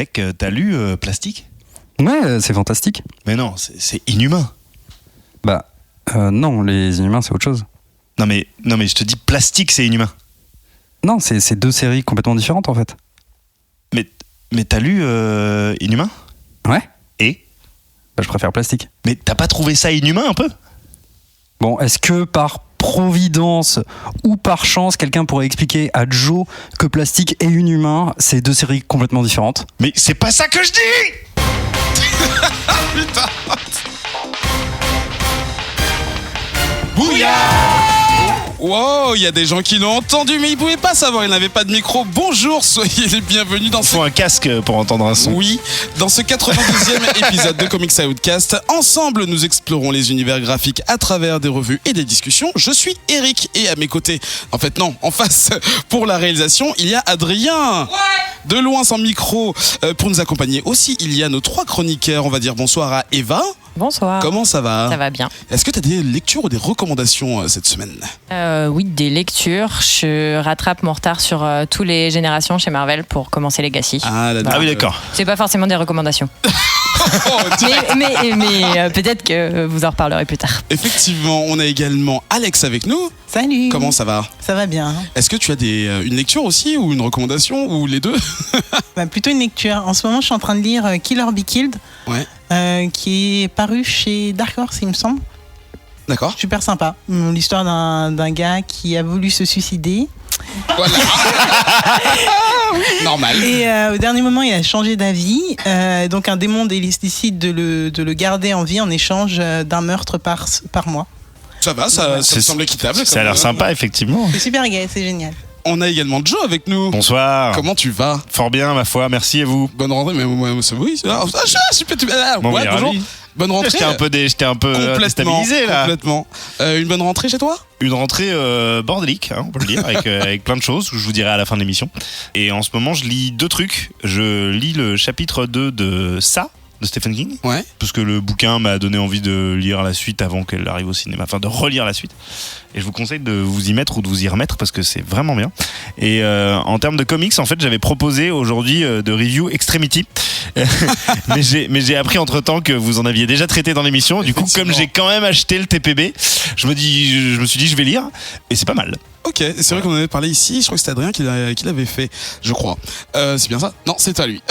Mec, t'as lu Plastique ? Ouais, c'est fantastique. Mais non, c'est inhumain. Bah, non, les inhumains, c'est autre chose. Non mais je te dis, Plastique, c'est inhumain. Non, c'est deux séries complètement différentes, en fait. Mais t'as lu Inhumain ? Ouais. Et ? Bah, je préfère Plastique. Mais t'as pas trouvé ça inhumain, un peu ? Bon, est-ce que par providence ou par chance, quelqu'un pourrait expliquer à Joe que Plastique et Inhumain, c'est deux séries complètement différentes ? Mais c'est pas ça que je dis ! Putain. Bouya ! Wow, il y a des gens qui l'ont entendu, mais ils pouvaient pas savoir, il n'avait pas de micro. Bonjour, soyez les bienvenus dans Il faut un casque pour entendre un son. Oui, dans ce 92e épisode de Comics Outcast, ensemble nous explorons les univers graphiques à travers des revues et des discussions. Je suis Eric et à mes côtés, en fait non, en face pour la réalisation, il y a Adrien. De loin sans micro pour nous accompagner aussi, il y a nos 3 chroniqueurs. On va dire bonsoir à Eva. Bonsoir. Comment ça va ? Ça va bien. Est-ce que tu as des lectures ou des recommandations cette semaine ? Oui, des lectures. Je rattrape mon retard sur toutes les générations chez Marvel pour commencer Legacy. Ah oui, d'accord. C'est pas forcément des recommandations. mais peut-être que vous en reparlerez plus tard. Effectivement, on a également Alex avec nous. Salut. Comment ça va ? Ça va bien. Est-ce que tu as une lecture aussi ou une recommandation ou les deux ? Bah, plutôt une lecture. En ce moment, je suis en train de lire Kill or Be Killed, qui est paru chez Dark Horse, il me semble. D'accord. Super sympa. L'histoire d'un gars qui a voulu se suicider. Voilà. Normal. Et au dernier moment, il a changé d'avis. Donc un démon décide de le garder en vie en échange d'un meurtre par mois. Ça va, ça me semble équitable. Ça a l'air sympa, effectivement. C'est super gay, c'est génial. On a également Joe avec nous. Bonsoir. Comment tu vas ? Fort bien, ma foi, merci, et vous ? Bonne rentrée, mais moi, oui. Bon, Ouais, oui, bonjour. ravi. Bonne rentrée. J'étais un peu déstabilisé, là. Complètement. Une bonne rentrée chez toi ? Une rentrée bordélique, on peut le dire, avec plein de choses, que je vous dirai à la fin de l'émission. Et en ce moment, je lis 2 trucs. Je lis le chapitre 2 de Ça, de Stephen King. Ouais. Parce que le bouquin m'a donné envie de lire la suite avant qu'elle arrive au cinéma, enfin de relire la suite. Et je vous conseille de vous y mettre ou de vous y remettre parce que c'est vraiment bien. Et en termes de comics, en fait, j'avais proposé aujourd'hui de review Extremity. mais j'ai appris entre-temps que vous en aviez déjà traité dans l'émission. Du coup, comme j'ai quand même acheté le TPB, je me suis dit je vais lire et c'est pas mal. Ok, c'est vrai qu'on en avait parlé ici, je crois que c'était Adrien qui l'avait fait, je crois. C'est bien ça ? Non, c'est à lui.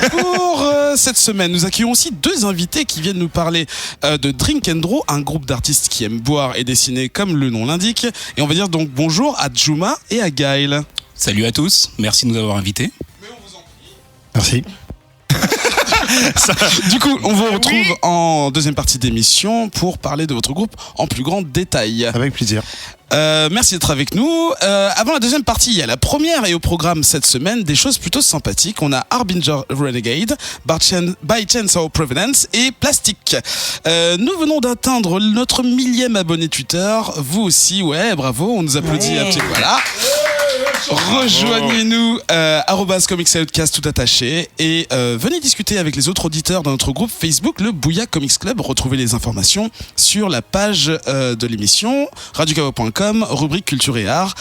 Pour cette semaine, nous accueillons aussi 2 invités qui viennent nous parler de Drink and Draw, un groupe d'artistes qui aiment boire et dessiner comme le nom l'indique. Et on va dire donc bonjour à Juma et à Gaël. Salut à tous, merci de nous avoir invités. Merci. Du coup, on vous retrouve en deuxième partie d'émission pour parler de votre groupe en plus grand détail. Avec plaisir. Merci d'être avec nous. Avant la deuxième partie, il y a la première et au programme cette semaine des choses plutôt sympathiques. On a Harbinger Renegade, By Chance or Providence et Plastique. Nous venons d'atteindre notre 1000e abonné Twitter. Vous aussi, ouais, bravo, on nous applaudit. Ouais. Voilà. Rejoignez-nous @comicsoutcast tout attaché et venez discuter avec les autres auditeurs de notre groupe Facebook, le Bouya Comics Club. Retrouvez les informations sur la page de l'émission radiocavo.com, rubrique culture et art,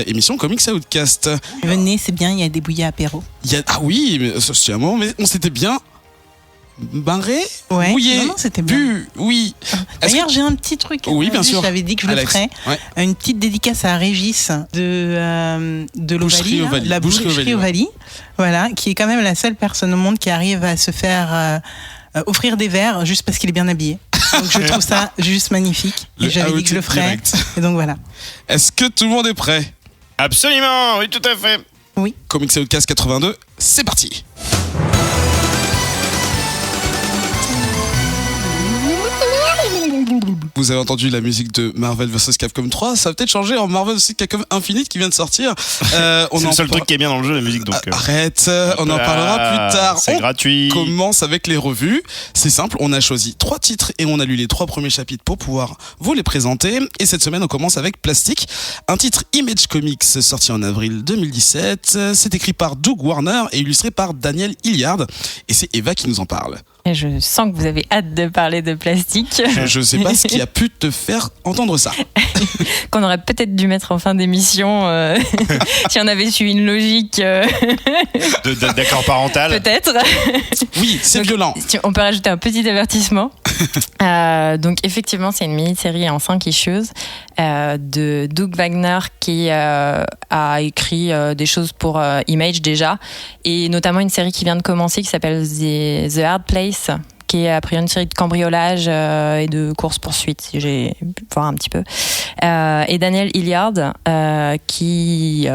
émission Comics Outcast. Venez, c'est bien, il y a des bouillies apéro. Ah oui, mais ça, c'est un moment, mais on s'était bien barré, Ouais. mouillé, Non, c'était bien. bu, oui. Est-ce D'ailleurs, j'ai un petit truc. Oui, bien sûr. J'avais dit que je Alex, le ferais. ouais. Une petite dédicace à Régis de Boucherie l'Ovalie, Ovalie. la Boucherie boucherie Ovalie, Ovalie, voilà, qui est quand même la seule personne au monde qui arrive à se faire offrir des verres juste parce qu'il est bien habillé. Donc je trouve ça juste magnifique. Et Le j'avais dit out que je le ferais. direct. Et donc voilà. Est-ce que tout le monde est prêt ? Absolument, oui, tout à fait. Oui. Comics Outcast 82, c'est parti. Vous avez entendu la musique de Marvel vs Capcom 3, ça va peut-être changer en Marvel vs Capcom Infinite qui vient de sortir. C'est le seul truc qui est bien dans le jeu, la musique. Donc, Arrête, on en parlera plus tard. C'est gratuit. On commence avec les revues. C'est simple, on a choisi 3 titres et on a lu les 3 premiers chapitres pour pouvoir vous les présenter. Et cette semaine, on commence avec Plastique, un titre Image Comics sorti en avril 2017. C'est écrit par Doug Warner et illustré par Daniel Hilliard. Et c'est Eva qui nous en parle. Et je sens que vous avez hâte de parler de plastique. Je sais pas ce qui a pu te faire entendre ça. Qu'on aurait peut-être dû mettre en fin d'émission si on avait suivi une logique. D'accord parental. Peut-être. Oui, c'est Donc, violent. On peut rajouter un petit avertissement. Donc effectivement, c'est une mini-série en 5 issues de Doug Wagner qui a écrit des choses pour Image déjà, et notamment une série qui vient de commencer qui s'appelle The Hard Place, qui est a priori une série de cambriolage et de course-poursuite, si j'ai pu voir un petit peu. Et Daniel Hilliard, qui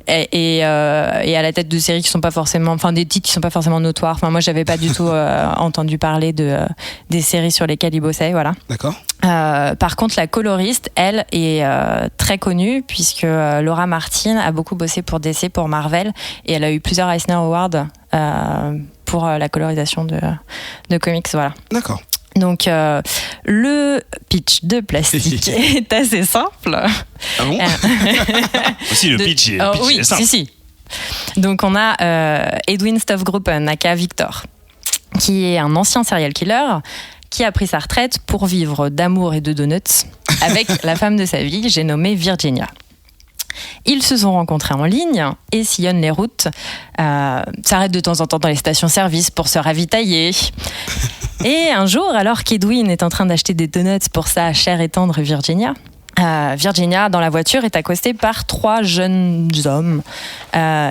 est à la tête de séries qui sont pas forcément, enfin des titres qui sont pas forcément notoires. Enfin moi j'avais pas du tout entendu parler des séries sur lesquelles il bossait, voilà. D'accord. Par contre, la coloriste, elle, est très connue puisque Laura Martin a beaucoup bossé pour DC, pour Marvel, et elle a eu plusieurs Eisner Awards pour la colorisation de comics, voilà. D'accord. Donc, le pitch de Plastique est assez simple. Ah bon? Aussi, le pitch est oui, simple. si. Donc, on a Edwin Stoffgruppen, aka Victor, qui est un ancien serial killer qui a pris sa retraite pour vivre d'amour et de donuts avec la femme de sa vie, j'ai nommé Virginia. Ils se sont rencontrés en ligne et sillonnent les routes, s'arrêtent de temps en temps dans les stations-service pour se ravitailler. Et un jour, alors qu'Edwin est en train d'acheter des donuts pour sa chère et tendre Virginia, Virginia, dans la voiture, est accostée par 3 jeunes hommes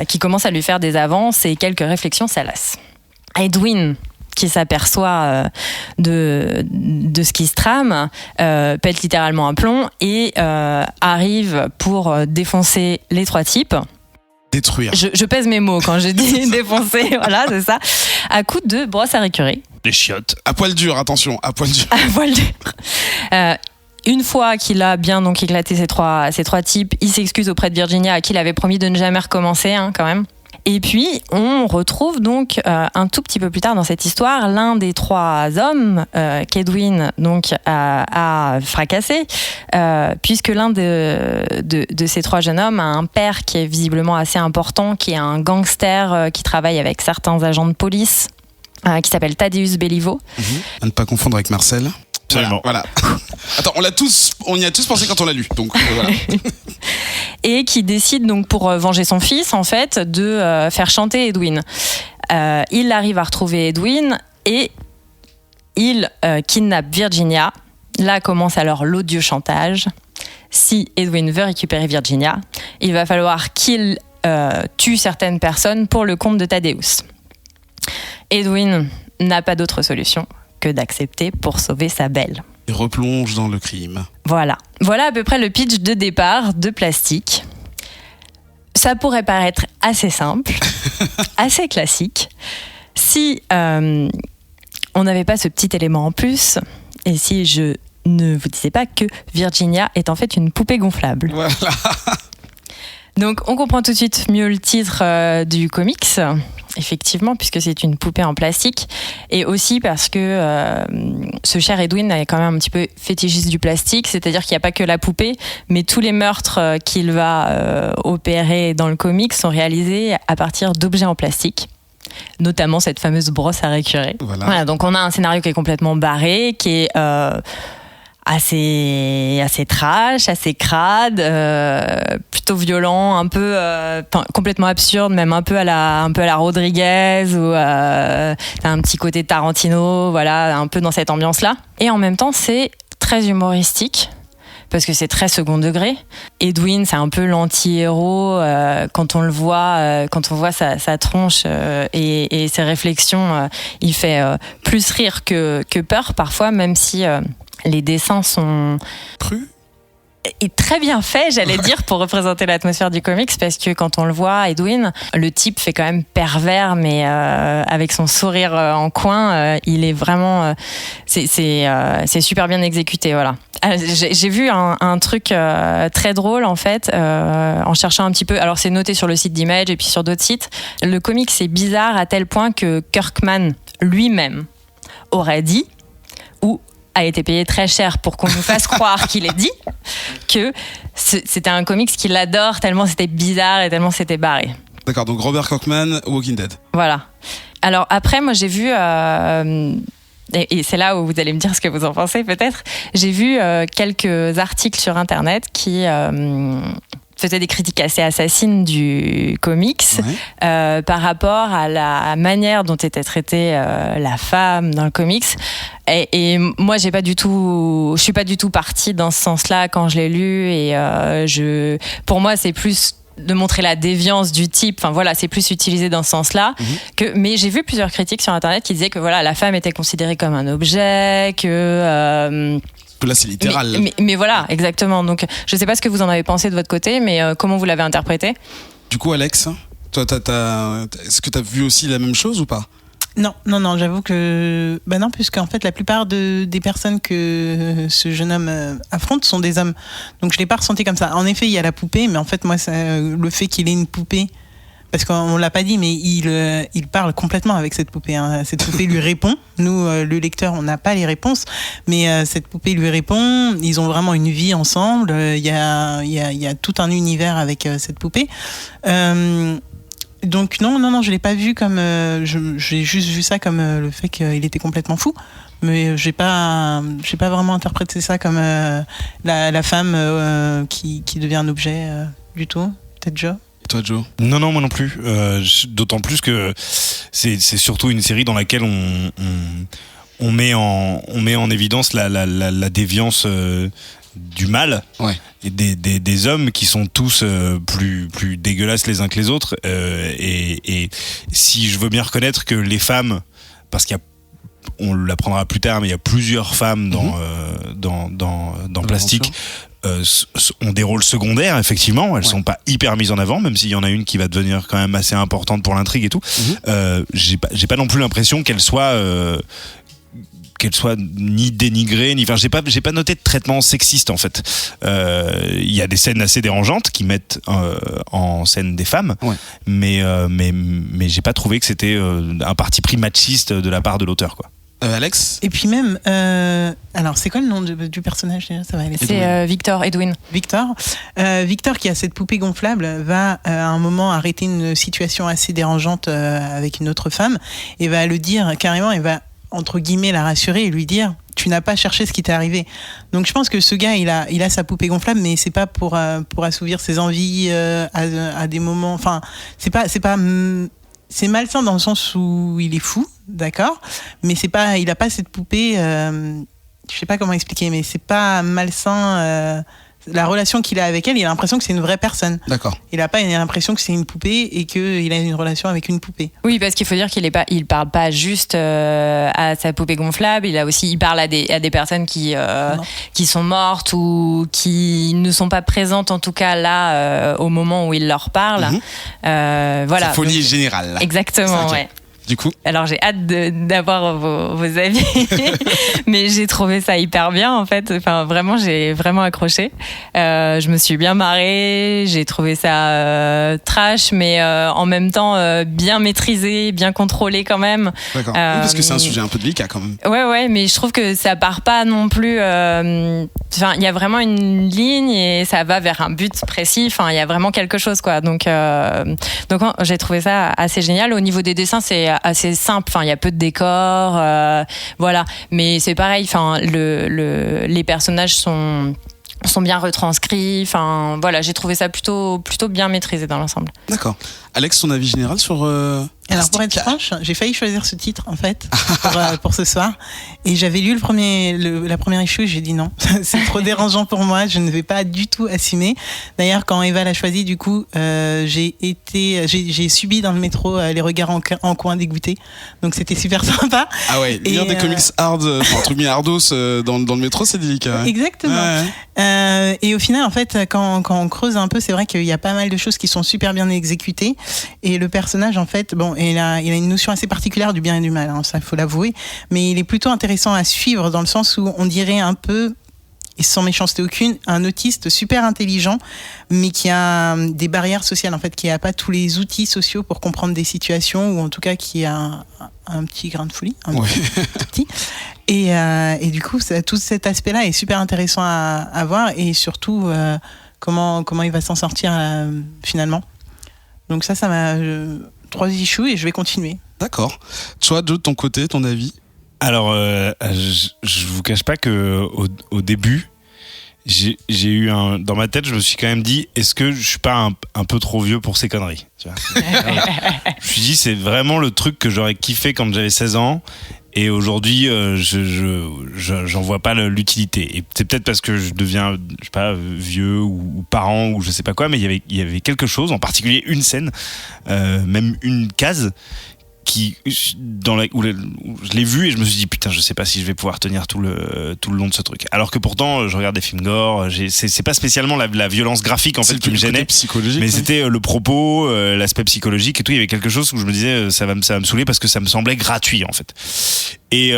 qui commencent à lui faire des avances et quelques réflexions salaces. Edwin, qui s'aperçoit de ce qui se trame, pète littéralement un plomb et arrive pour défoncer les 3 types. Détruire. Je pèse mes mots quand je dis défoncer, voilà, c'est ça, à coups de brosse à récurer. Des chiottes. À poil dur, attention, à poil dur. À poil dur. Une fois qu'il a bien donc éclaté ces trois types, il s'excuse auprès de Virginia, à qui il avait promis de ne jamais recommencer, quand même. Et puis, on retrouve donc un tout petit peu plus tard dans cette histoire l'un des 3 hommes qu'Edwin donc a fracassé, puisque l'un de ces 3 jeunes hommes a un père qui est visiblement assez important, qui est un gangster qui travaille avec certains agents de police, qui s'appelle Thaddeus Béliveau. À ne pas confondre avec Marcel. Absolument. Voilà. Attends, on y a tous pensé quand on l'a lu. Donc voilà. Et qui décide donc, pour venger son fils, en fait, de faire chanter Edwin. Il arrive à retrouver Edwin et il kidnappe Virginia. Là commence alors l'odieux chantage. Si Edwin veut récupérer Virginia, il va falloir qu'il tue certaines personnes pour le compte de Thaddeus. Edwin n'a pas d'autre solution que d'accepter pour sauver sa belle. Il replonge dans le crime. Voilà à peu près le pitch de départ de Plastique. Ça pourrait paraître assez simple, assez classique, si on n'avait pas ce petit élément en plus, et si je ne vous disais pas que Virginia est en fait une poupée gonflable. Voilà. Donc on comprend tout de suite mieux le titre du comics, effectivement, puisque c'est une poupée en plastique, et aussi parce que ce cher Edwin est quand même un petit peu fétichiste du plastique, c'est-à-dire qu'il n'y a pas que la poupée, mais tous les meurtres qu'il va opérer dans le comics sont réalisés à partir d'objets en plastique, notamment cette fameuse brosse à récurer. Voilà, donc on a un scénario qui est complètement barré, qui est assez trash, assez crade, plutôt violent, un peu complètement absurde, même un peu à la Rodriguez, ou t'as un petit côté Tarantino, voilà, un peu dans cette ambiance-là. Et en même temps, c'est très humoristique, parce que c'est très second degré. Edwin, c'est un peu l'anti-héros quand on le voit, quand on voit sa tronche et ses réflexions, il fait plus rire que peur parfois, même si les dessins sont crus et très bien faits, j'allais dire, pour représenter l'atmosphère du comics, parce que quand on le voit, Edwin, le type fait quand même pervers, mais avec son sourire en coin, il est vraiment c'est super bien exécuté, voilà. J'ai vu un truc très drôle, en fait, en cherchant un petit peu. Alors c'est noté sur le site d'Image et puis sur d'autres sites. Le comics c'est bizarre à tel point que Kirkman lui-même aurait dit, ou a été payé très cher pour qu'on nous fasse croire qu'il ait dit que c'était un comics qu'il adore tellement c'était bizarre et tellement c'était barré. D'accord, donc Robert Kirkman, Walking Dead. Voilà. Alors après, moi j'ai vu, et c'est là où vous allez me dire ce que vous en pensez peut-être, j'ai vu quelques articles sur Internet qui faisaient des critiques assez assassines du comics par rapport à la manière dont était traitée la femme dans le comics. Et moi, je suis pas du tout partie dans ce sens-là quand je l'ai lu. Et pour moi, c'est plus de montrer la déviance du type. Enfin voilà, c'est plus utilisé dans ce sens-là. Mais j'ai vu plusieurs critiques sur Internet qui disaient que voilà, la femme était considérée comme un objet, que là, c'est littéral. Mais voilà, exactement. Donc, je sais pas ce que vous en avez pensé de votre côté, mais comment vous l'avez interprété ? Du coup, Alex, toi, est-ce que t'as vu aussi la même chose ou pas ? Non, j'avoue que non, puisqu'en fait la plupart des personnes que ce jeune homme affronte sont des hommes, donc je l'ai pas ressenti comme ça. En effet, il y a la poupée, mais en fait moi, le fait qu'il ait une poupée, parce qu'on l'a pas dit, mais il parle complètement avec cette poupée. Hein. Cette poupée lui répond. Nous, le lecteur, on n'a pas les réponses, mais cette poupée lui répond. Ils ont vraiment une vie ensemble. Il y a tout un univers avec cette poupée. Donc non, je l'ai pas vu comme j'ai juste vu ça comme le fait qu'il était complètement fou, mais j'ai pas vraiment interprété ça comme la femme qui devient un objet du tout. Peut-être Joe. Et toi, Joe ? Non, moi non plus. D'autant plus que c'est surtout une série dans laquelle on met en évidence la déviance du mal. Ouais. Et des hommes qui sont tous plus dégueulasses les uns que les autres. Et si je veux bien reconnaître que les femmes, parce on l'apprendra plus tard, mais il y a plusieurs femmes dans Plastique, ont des rôles secondaires, effectivement. Elles sont pas hyper mises en avant, même s'il y en a une qui va devenir quand même assez importante pour l'intrigue et tout. J'ai pas non plus l'impression qu'elle soit ni dénigrée, enfin j'ai pas noté de traitement sexiste en fait. Il y a des scènes assez dérangeantes qui mettent en scène des femmes, mais j'ai pas trouvé que c'était un parti pris machiste de la part de l'auteur, quoi. Alex ? Et puis même, alors c'est quoi le nom du personnage déjà ? Ça va aller. C'est Edwin. Victor qui a cette poupée gonflable va à un moment arrêter une situation assez dérangeante avec une autre femme et va le dire carrément, et va entre guillemets la rassurer et lui dire tu n'as pas cherché ce qui t'est arrivé. Donc je pense que ce gars il a sa poupée gonflable, mais c'est pas pour assouvir ses envies à des moments, enfin c'est malsain dans le sens où il est fou, d'accord, mais il a pas cette poupée, je sais pas comment expliquer, mais c'est pas malsain. La relation qu'il a avec elle, il a l'impression que c'est une vraie personne. D'accord. Il a l'impression que c'est une poupée et qu'il a une relation avec une poupée. Oui, parce qu'il faut dire il parle pas juste à sa poupée gonflable. Il parle à des personnes qui sont mortes ou qui ne sont pas présentes, en tout cas là au moment où il leur parle. Voilà. C'est folie générale. Là. Exactement, ouais. Du coup. Alors j'ai hâte d'avoir vos avis, mais j'ai trouvé ça hyper bien en fait. Enfin vraiment, j'ai vraiment accroché. Je me suis bien marrée. J'ai trouvé ça trash, mais en même temps bien maîtrisé, bien contrôlé quand même. D'accord. Oui, parce que c'est un sujet un peu délicat quand même. Ouais, mais je trouve que ça part pas non plus. Enfin, il y a vraiment une ligne et ça va vers un but précis. Enfin, il y a vraiment quelque chose quoi. Donc j'ai trouvé ça assez génial. Au niveau des dessins, c'est assez simple. Enfin, il y a peu de décors, voilà. Mais c'est pareil. Enfin, les personnages sont bien retranscrits. Enfin, voilà, j'ai trouvé ça plutôt bien maîtrisé dans l'ensemble. D'accord. Alex, ton avis général sur Alors pour être franche, j'ai failli choisir ce titre en fait pour ce soir, et j'avais lu la première issue et j'ai dit non, c'est trop dérangeant pour moi, je ne vais pas du tout assumer. D'ailleurs quand Eva l'a choisi, du coup j'ai subi dans le métro les regards en coin dégoûtés, donc c'était super sympa. Ah ouais, lire des comics hard, un truc mis hardos dans le métro, c'est délicat. Ouais. Exactement. Ouais. Et au final en fait quand on creuse un peu, c'est vrai qu'il y a pas mal de choses qui sont super bien exécutées, et le personnage en fait, bon, il a une notion assez particulière du bien et du mal, hein, ça il faut l'avouer, mais il est plutôt intéressant à suivre dans le sens où on dirait un peu, et sans méchanceté aucune, un autiste super intelligent, mais qui a des barrières sociales en fait, qui a pas tous les outils sociaux pour comprendre des situations, ou en tout cas qui a un petit grain de folie, tout petit. Et du coup, tout cet aspect-là est super intéressant à voir, et surtout comment il va s'en sortir finalement. Donc ça m'a 3 issues et je vais continuer. D'accord. Toi, de ton côté, ton avis? Alors, je vous cache pas que au début, j'ai eu dans ma tête, je me suis quand même dit, est-ce que je suis pas un peu trop vieux pour ces conneries, tu vois. Je me suis dit, c'est vraiment le truc que j'aurais kiffé quand j'avais 16 ans. Et aujourd'hui, j'en vois pas l'utilité. Et c'est peut-être parce que je deviens, je sais pas, vieux ou parent ou je sais pas quoi, mais il y avait quelque chose, en particulier une scène, même une case où je l'ai vu et je me suis dit putain, je sais pas si je vais pouvoir tenir tout le long de ce truc. Alors que pourtant je regarde des films gore, c'est pas spécialement la violence graphique en fait qui me gênait, mais c'était le propos, l'aspect psychologique et tout. Il y avait quelque chose où je me disais ça va me saouler parce que ça me semblait gratuit en fait. Et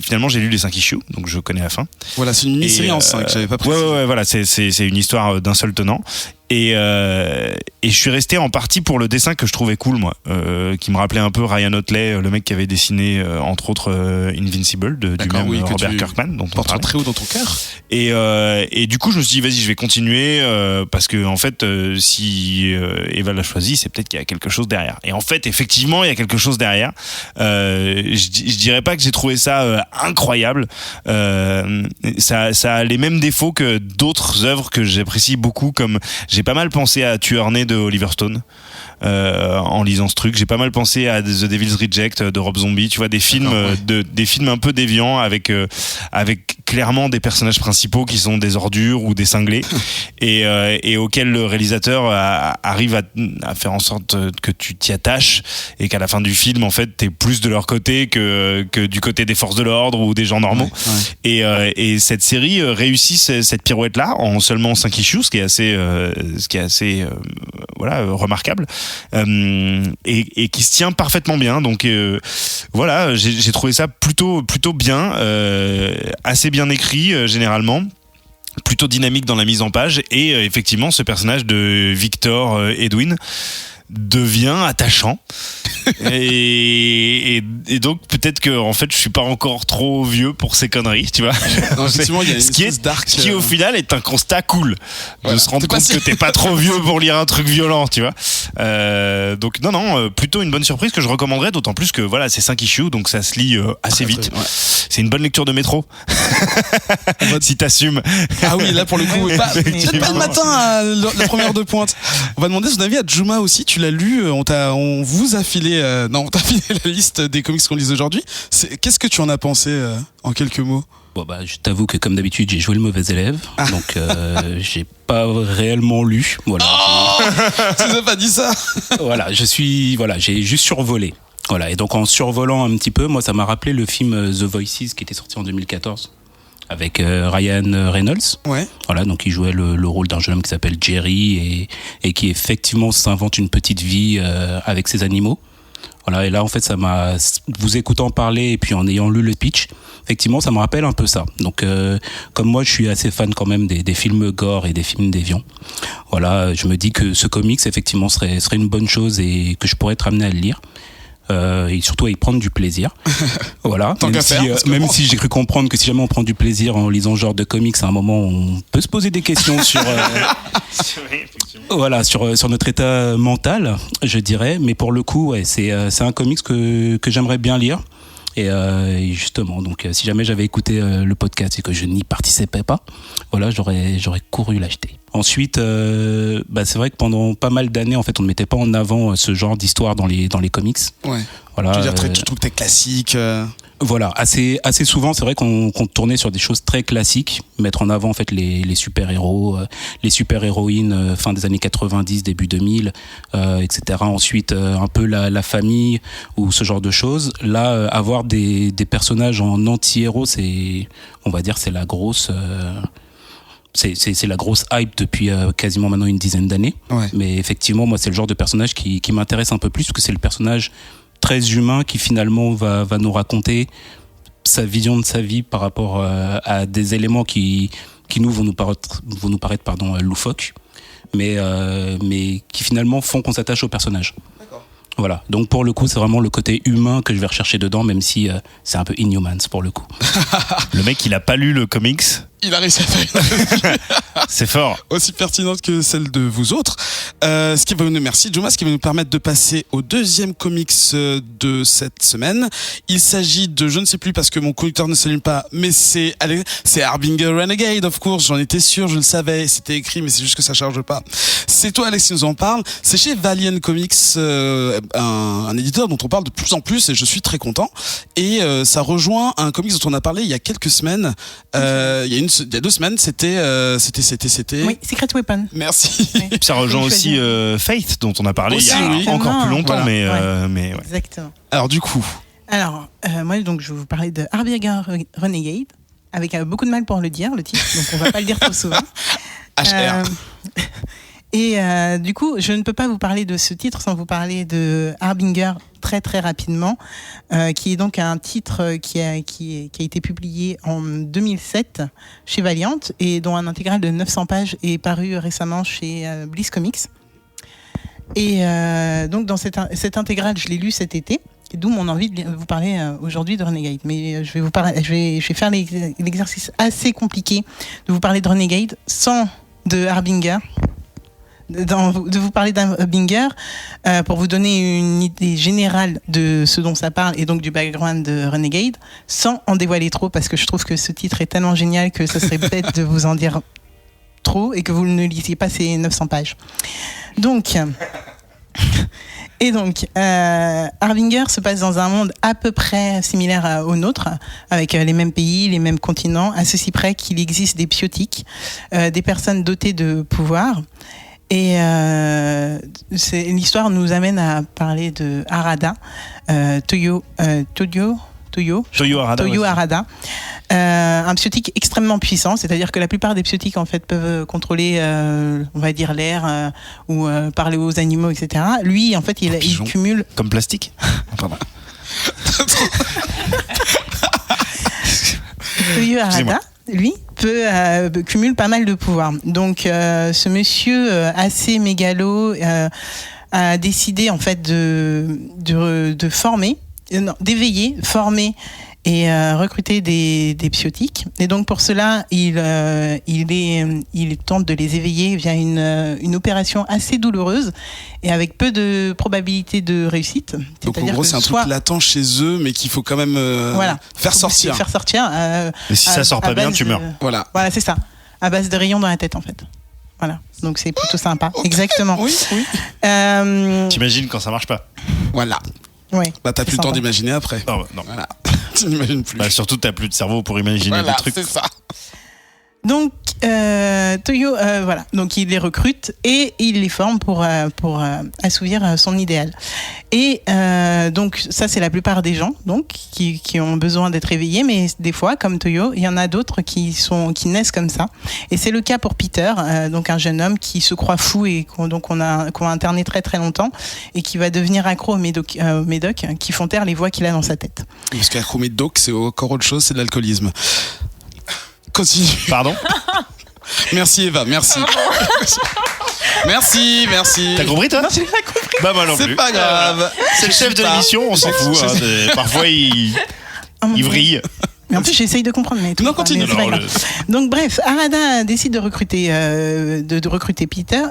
finalement j'ai lu les 5 issues, donc je connais la fin. Voilà, c'est une mini-série en 5, j'avais pas précisé. Ouais, voilà, c'est une histoire d'un seul tenant. Et je suis resté en partie pour le dessin que je trouvais cool, moi, qui me rappelait un peu Ryan Otley, le mec qui avait dessiné entre autres Invincible du même Robert Kirkman, dont on porte très haut dans ton cœur. Et du coup je me suis dit vas-y, je vais continuer parce que en fait si Eva l'a choisi, c'est peut-être qu'il y a quelque chose derrière. Et en fait effectivement il y a quelque chose derrière. Je dirais pas que j'ai trouvé ça incroyable. Ça a les mêmes défauts que d'autres œuvres que j'apprécie beaucoup, comme j'ai pas mal pensé à Tueur né de Oliver Stone en lisant ce truc. J'ai pas mal pensé à The Devil's Reject de Rob Zombie, tu vois, des films des films un peu déviants avec clairement des personnages principaux qui sont des ordures ou des cinglés et auxquels le réalisateur arrive à faire en sorte que tu t'y attaches et qu'à la fin du film en fait t'es plus de leur côté que du côté des forces de l'ordre ou des gens normaux. Ouais. Et cette série réussit cette pirouette là en seulement 5 issues, ce qui est assez voilà, remarquable, et qui se tient parfaitement bien. Donc voilà, j'ai trouvé ça plutôt bien, assez bien écrit généralement, plutôt dynamique dans la mise en page, et effectivement ce personnage de Victor Edwin devient attachant. et donc peut-être que en fait je suis pas encore trop vieux pour ces conneries, tu vois. Non, effectivement, il y a ce qui au final est un constat cool, de se rendre compte que t'es pas trop vieux pour lire un truc violent, tu vois. Donc non, plutôt une bonne surprise que je recommanderais, d'autant plus que voilà, c'est 5 issues, donc ça se lit assez vite. Ouais. C'est une bonne lecture de métro. Si t'assumes. Ah oui, là pour le coup, peut-être pas le matin, la première de pointe. On va demander son avis à Juma aussi. Tu l'as lu, on vous a filé, on t'a filé la liste des comics qu'on lise aujourd'hui. Qu'est-ce que tu en as pensé en quelques mots? Bon bah, je t'avoue que comme d'habitude, j'ai joué le mauvais élève, donc j'ai pas réellement lu. Voilà. Oh tu nous as pas dit ça. J'ai juste survolé. Voilà, et donc en survolant un petit peu, moi ça m'a rappelé le film The Voices qui était sorti en 2014. Avec Ryan Reynolds. Ouais. Voilà, donc il jouait le rôle d'un jeune homme qui s'appelle Jerry et qui effectivement s'invente une petite vie avec ses animaux. Voilà, et là en fait ça m'a, vous écoutant parler et puis en ayant lu le pitch, effectivement ça me rappelle un peu ça. Donc comme moi je suis assez fan quand même des films gore et des films déviants. Voilà, je me dis que ce comics effectivement serait une bonne chose et que je pourrais être amené à le lire. Et surtout à y prendre du plaisir. Voilà. Même si j'ai cru comprendre que si jamais on prend du plaisir en lisant ce genre de comics, à un moment on peut se poser des questions sur voilà, sur notre état mental, je dirais. Mais pour le coup, ouais, c'est un comics que j'aimerais bien lire. Et justement, donc si jamais j'avais écouté le podcast et que je n'y participais pas, voilà, j'aurais couru l'acheter. Ensuite, c'est vrai que pendant pas mal d'années, en fait, on ne mettait pas en avant ce genre d'histoire dans les comics. Ouais. Voilà. Tu veux dire, tu trouves que t'es classique. Voilà, assez souvent, c'est vrai qu'on tournait sur des choses très classiques, mettre en avant en fait les super-héros, les super-héroïnes fin des années 90, début 2000, etc. Ensuite, un peu la famille ou ce genre de choses. Là, avoir des personnages en anti-héros, on va dire, c'est la grosse... C'est la grosse hype depuis quasiment maintenant une dizaine d'années. Ouais. Mais effectivement, moi, c'est le genre de personnage qui m'intéresse un peu plus, parce que c'est le personnage très humain qui finalement va nous raconter sa vision de sa vie par rapport à des éléments qui nous vont nous paraître loufoques, mais qui finalement font qu'on s'attache au personnage. D'accord. Voilà. Donc pour le coup, c'est vraiment le côté humain que je vais rechercher dedans, même si c'est un peu Inhumans pour le coup. Le mec, il a pas lu le comics. Il a réussi à faire C'est fort. aussi pertinente que celle de vous autres. Ce qui va nous, merci Joma, ce qui va nous permettre de passer au deuxième comics de cette semaine. Il s'agit de, je ne sais plus parce que mon conducteur ne s'allume pas, mais c'est Harbinger Renegade, of course, j'en étais sûr, je le savais, c'était écrit, mais c'est juste que ça charge pas. C'est toi Alex qui nous en parle. C'est chez Valiant Comics, un éditeur dont on parle de plus en plus et je suis très content. Et ça rejoint un comics dont on a parlé il y a quelques semaines. Il y a 2 semaines, c'était. Oui, Secret Weapon. Merci. Oui. Puis ça rejoint aussi Faith, dont on a parlé Aussi, il y a oui. encore plus longtemps, Voilà. mais ouais. Exactement. Alors du coup, Alors, moi, donc, je vais vous parler de Harbinger Renegade, avec beaucoup de mal pour le dire, le titre, donc on va pas le dire trop souvent. HR. Et du coup, je ne peux pas vous parler de ce titre sans vous parler de Harbinger très très rapidement, qui est donc un titre qui a été publié en 2007 chez Valiant et dont un intégral de 900 pages est paru récemment chez Bliss Comics. Et donc dans cette intégrale, je l'ai lu cet été. D'où mon envie de vous parler aujourd'hui de Renegade. Mais je vais faire l'exercice assez compliqué de vous parler de Renegade sans de Harbinger. De vous parler d'Harbinger pour vous donner une idée générale de ce dont ça parle et donc du background de Renegade, sans en dévoiler trop, parce que je trouve que ce titre est tellement génial que ça serait bête de vous en dire trop et que vous ne lisiez pas ces 900 pages. Donc... Et donc, Harbinger se passe dans un monde à peu près similaire au nôtre, avec les mêmes pays, les mêmes continents, à ceci près qu'il existe des psiotiques, des personnes dotées de pouvoir. Et l'histoire nous amène à parler de Harada, Toyo Harada, un psiotique extrêmement puissant, c'est-à-dire que la plupart des psiotiques en fait peuvent contrôler, on va dire l'air ou parler aux animaux, etc. Lui, en fait, il cumule Comme plastique. Pardon. Toyo Harada, lui, cumule pas mal de pouvoir. Donc, ce monsieur assez mégalo a décidé en fait de former, d'éveiller, former et recruter des psiotiques. Et donc pour cela, il tente de les éveiller via une opération assez douloureuse et avec peu de probabilité de réussite. Donc en gros, c'est un truc latent chez eux, mais qu'il faut quand même faire sortir. Et si ça sort pas bien, tu meurs. Voilà, c'est ça. À base de rayons dans la tête, en fait. Voilà. Donc c'est plutôt sympa. Okay. Exactement. Oui. T'imagines quand ça marche pas. Voilà. Ouais, bah t'as plus le temps d'imaginer après. Non. Voilà. Tu n'imagines plus. Bah surtout t'as plus de cerveau pour imaginer des trucs. C'est ça. Donc Toyo, voilà. Donc il les recrute et il les forme pour assouvir son idéal. Et donc ça c'est la plupart des gens donc qui ont besoin d'être éveillés, mais des fois comme Toyo, il y en a d'autres qui naissent comme ça. Et c'est le cas pour Peter, donc un jeune homme qui se croit fou et qu'on a interné très très longtemps et qui va devenir accro aux médocs qui font taire les voix qu'il a dans sa tête. Parce qu'accro aux médocs, c'est encore autre chose, c'est de l'alcoolisme. Continue. Pardon. Merci Eva, merci. Merci. T'as compris toi? Non, j'ai pas compris. Bah moi non plus. C'est pas grave. C'est le chef de l'émission, on s'en fout. Parfois il vrille. Mais en plus j'essaye de comprendre. Mais non, continue. Donc bref, Harada décide de recruter Peter.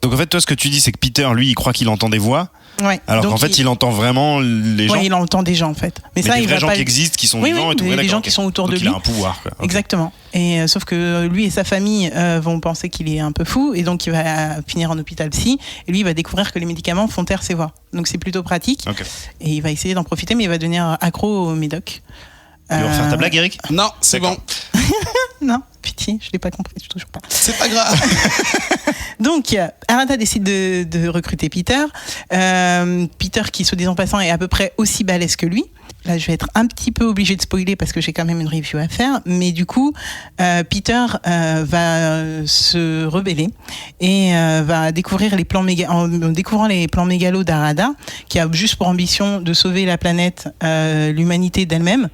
Donc en fait toi ce que tu dis c'est que Peter lui il croit qu'il entend des voix. Ouais. Alors qu'en fait il entend vraiment les gens. Ouais, il entend des gens en fait. Mais ça, des vrais gens qui existent, qui sont vivants et tout. Les gens qui sont autour de lui. Il a un pouvoir. Quoi. Okay. Exactement. Et sauf que lui et sa famille vont penser qu'il est un peu fou et donc il va finir en hôpital psy. Et lui il va découvrir que les médicaments font taire ses voix. Donc c'est plutôt pratique. Okay. Et il va essayer d'en profiter, mais il va devenir accro aux médocs. Tu veux refaire ta blague, Eric? Non, c'est bon. Non, pitié, je l'ai pas compris, toujours pas. C'est pas grave. Donc, Harada décide de recruter Peter. Peter, qui, soit dit en passant, est à peu près aussi balèze que lui. Là, je vais être un petit peu obligée de spoiler parce que j'ai quand même une review à faire. Mais du coup, Peter va se rebeller et va découvrir en découvrant les plans mégalos d'Harada, qui a juste pour ambition de sauver la planète, l'humanité d'elle-même.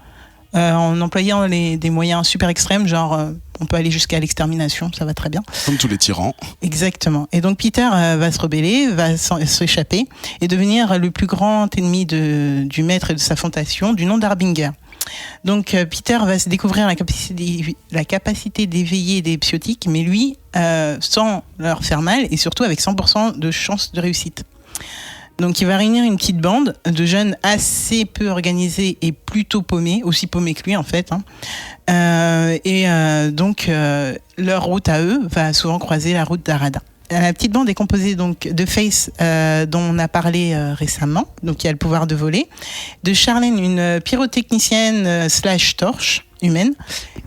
En employant des moyens super extrêmes, genre on peut aller jusqu'à l'extermination, ça va très bien. Comme tous les tyrans. Exactement. Et donc Peter va se rebeller, va s'échapper et devenir le plus grand ennemi du maître et de sa fondation, du nom d'Harbinger. Donc Peter va se découvrir la capacité d'éveiller des psiotiques, mais lui, sans leur faire mal et surtout avec 100% de chance de réussite. Donc il va réunir une petite bande de jeunes assez peu organisés et plutôt paumés, aussi paumés que lui en fait. Donc leur route à eux va souvent croiser la route d'Arada. La petite bande est composée donc de Face, dont on a parlé récemment, donc qui a le pouvoir de voler, de Charlène, une pyrotechnicienne / torche humaine,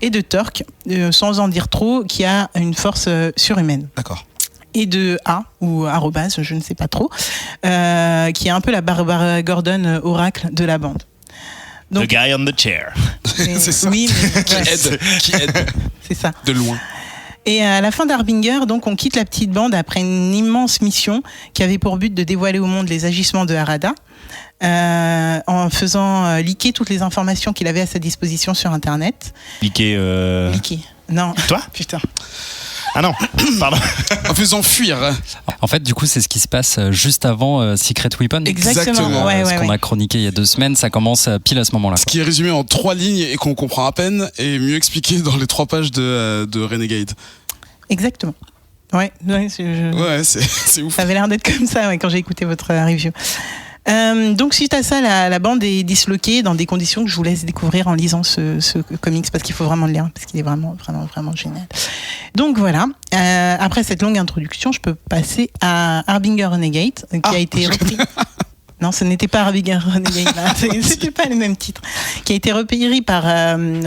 et de Torque, sans en dire trop, qui a une force surhumaine. D'accord. Et de A, ou arrobase, je ne sais pas trop, qui est un peu la Barbara Gordon oracle de la bande. Donc, the guy on the chair. C'est ça. Oui, mais, Qui aide c'est ça. de loin. Et à la fin d'Harbinger, donc, on quitte la petite bande après une immense mission qui avait pour but de dévoiler au monde les agissements de Harada, en faisant leaker toutes les informations qu'il avait à sa disposition sur Internet. Leaker. Non. Toi ? Putain. Ah non, pardon. En faisant fuir. En fait, du coup, c'est ce qui se passe juste avant Secret Weapon. Exactement. Ce qu'on a chroniqué il y a 2 semaines, ça commence pile à ce moment-là. Ce qui est résumé en 3 lignes et qu'on comprend à peine et mieux expliqué dans les 3 pages de Renegade. Exactement. Ouais, c'est ouf. Ça avait l'air d'être comme ça quand j'ai écouté votre review. Donc suite à ça, la bande est disloquée dans des conditions que je vous laisse découvrir en lisant ce comics, parce qu'il faut vraiment le lire, parce qu'il est vraiment génial. Donc voilà, après cette longue introduction, je peux passer à Harbinger Renegade, qui a été repris. Non, ce n'était pas Harbinger Renegade, là. C'était pas le même titre. Qui a été repris par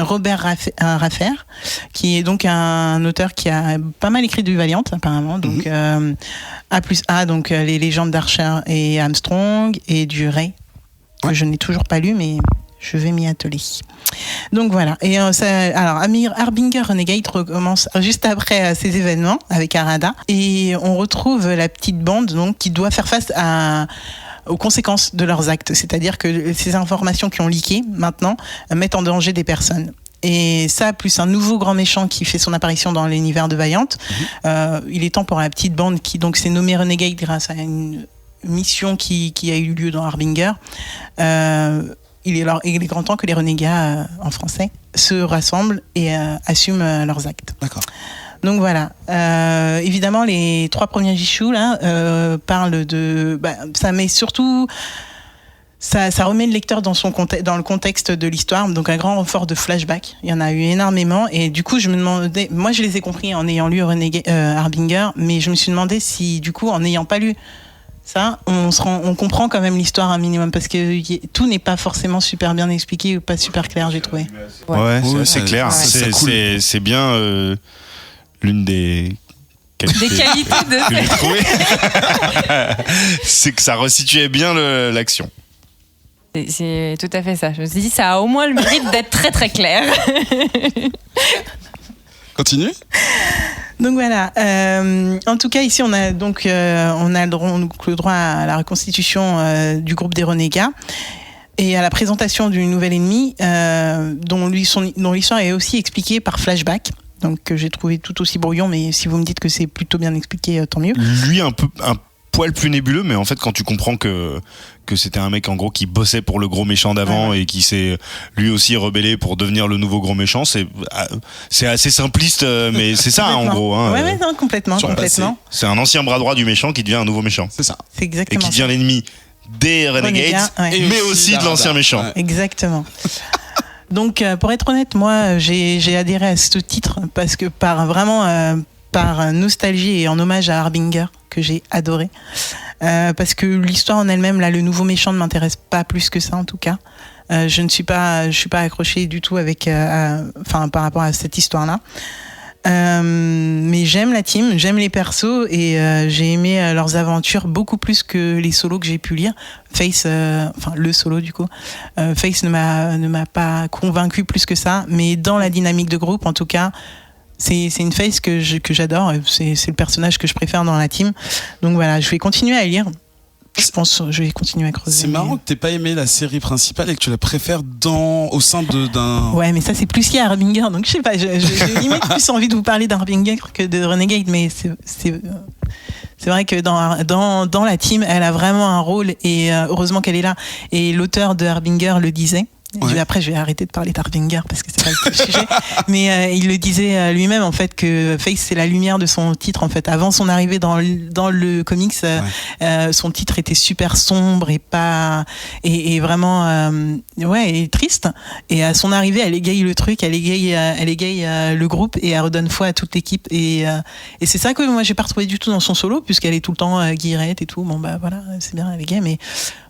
Robert Raffer, qui est donc un auteur qui a pas mal écrit du Valiant, apparemment. Donc, A+A, donc les légendes d'Archer et Armstrong, et du Ray, que je n'ai toujours pas lu, mais je vais m'y atteler. Donc voilà. Et alors, Harbinger Renegade recommence juste après ces événements avec Harada, et on retrouve la petite bande donc qui doit faire face aux conséquences de leurs actes. C'est-à-dire que ces informations qui ont leaké, maintenant, mettent en danger des personnes. Et ça, plus un nouveau grand méchant qui fait son apparition dans l'univers de Valiant, il est temps pour la petite bande qui donc s'est nommée Renegade grâce à une mission qui a eu lieu dans Harbinger. Il est grand temps que les renégats, en français, se rassemblent et assument leurs actes. D'accord. Donc voilà, évidemment les 3 premiers issues là parlent de, ça met surtout, ça remet le lecteur dans le contexte de l'histoire, donc un grand renfort de flashback. Il y en a eu énormément et du coup je me demandais, moi je les ai compris en ayant lu Harbinger, mais je me suis demandé si du coup en n'ayant pas lu ça, on comprend quand même l'histoire un minimum, parce que tout n'est pas forcément super bien expliqué ou pas super clair, j'ai trouvé. Ouais, c'est clair. Ouais. C'est bien. L'une des qualités de que j'ai trouvées, c'est que ça resituait bien l'action. C'est tout à fait ça. Je me suis dit, ça a au moins le mérite d'être très très clair. Continue. Donc voilà. En tout cas, ici, on a le droit à la reconstitution du groupe des renégats et à la présentation du nouvel ennemi, dont l'histoire est aussi expliquée par flashback. Donc que j'ai trouvé tout aussi brouillon, mais si vous me dites que c'est plutôt bien expliqué, tant mieux. Lui, un poil plus nébuleux, mais en fait, quand tu comprends que c'était un mec en gros qui bossait pour le gros méchant d'avant et qui s'est lui aussi rebellé pour devenir le nouveau gros méchant, c'est assez simpliste, mais c'est ça en gros. Hein, ouais, non, complètement. C'est un ancien bras droit du méchant qui devient un nouveau méchant. C'est ça. C'est exactement. Et qui devient l'ennemi des Renegades, mais aussi de l'ancien méchant. Ouais. Exactement. Donc, pour être honnête, moi, j'ai adhéré à ce titre parce que par nostalgie et en hommage à Harbinger, que j'ai adoré. Parce que l'histoire en elle-même, là, le nouveau méchant ne m'intéresse pas plus que ça, en tout cas. Je ne suis pas accrochée du tout par rapport à cette histoire-là. Mais j'aime la team, j'aime les persos et j'ai aimé leurs aventures beaucoup plus que les solos que j'ai pu lire. Face, le solo du coup, Face ne m'a pas convaincu plus que ça, mais dans la dynamique de groupe en tout cas, c'est une Face que j'adore, c'est le personnage que je préfère dans la team. Donc voilà, je vais continuer à lire. Je pense que je vais continuer à creuser. C'est marrant que t'aies pas aimé la série principale et que tu la préfères au sein d'un... Ouais, mais ça c'est plus lié à Harbinger, donc je sais pas, j'ai limite plus envie de vous parler d'Harbinger que de Renegade, mais c'est vrai que dans la team, elle a vraiment un rôle et heureusement qu'elle est là. Et l'auteur de Harbinger le disait, Ouais. Après, je vais arrêter de parler d'Harbinger parce que c'est pas le sujet. Mais il le disait lui-même en fait que Face c'est la lumière de son titre en fait. Avant son arrivée dans le comics, son titre était super sombre et pas et vraiment et triste. Et à son arrivée, elle égaye le truc, elle égaye le groupe et elle redonne foi à toute l'équipe. Et c'est ça que moi j'ai pas retrouvé du tout dans son solo puisqu'elle est tout le temps guillerette et tout. Bon bah voilà, c'est bien, elle est gay, mais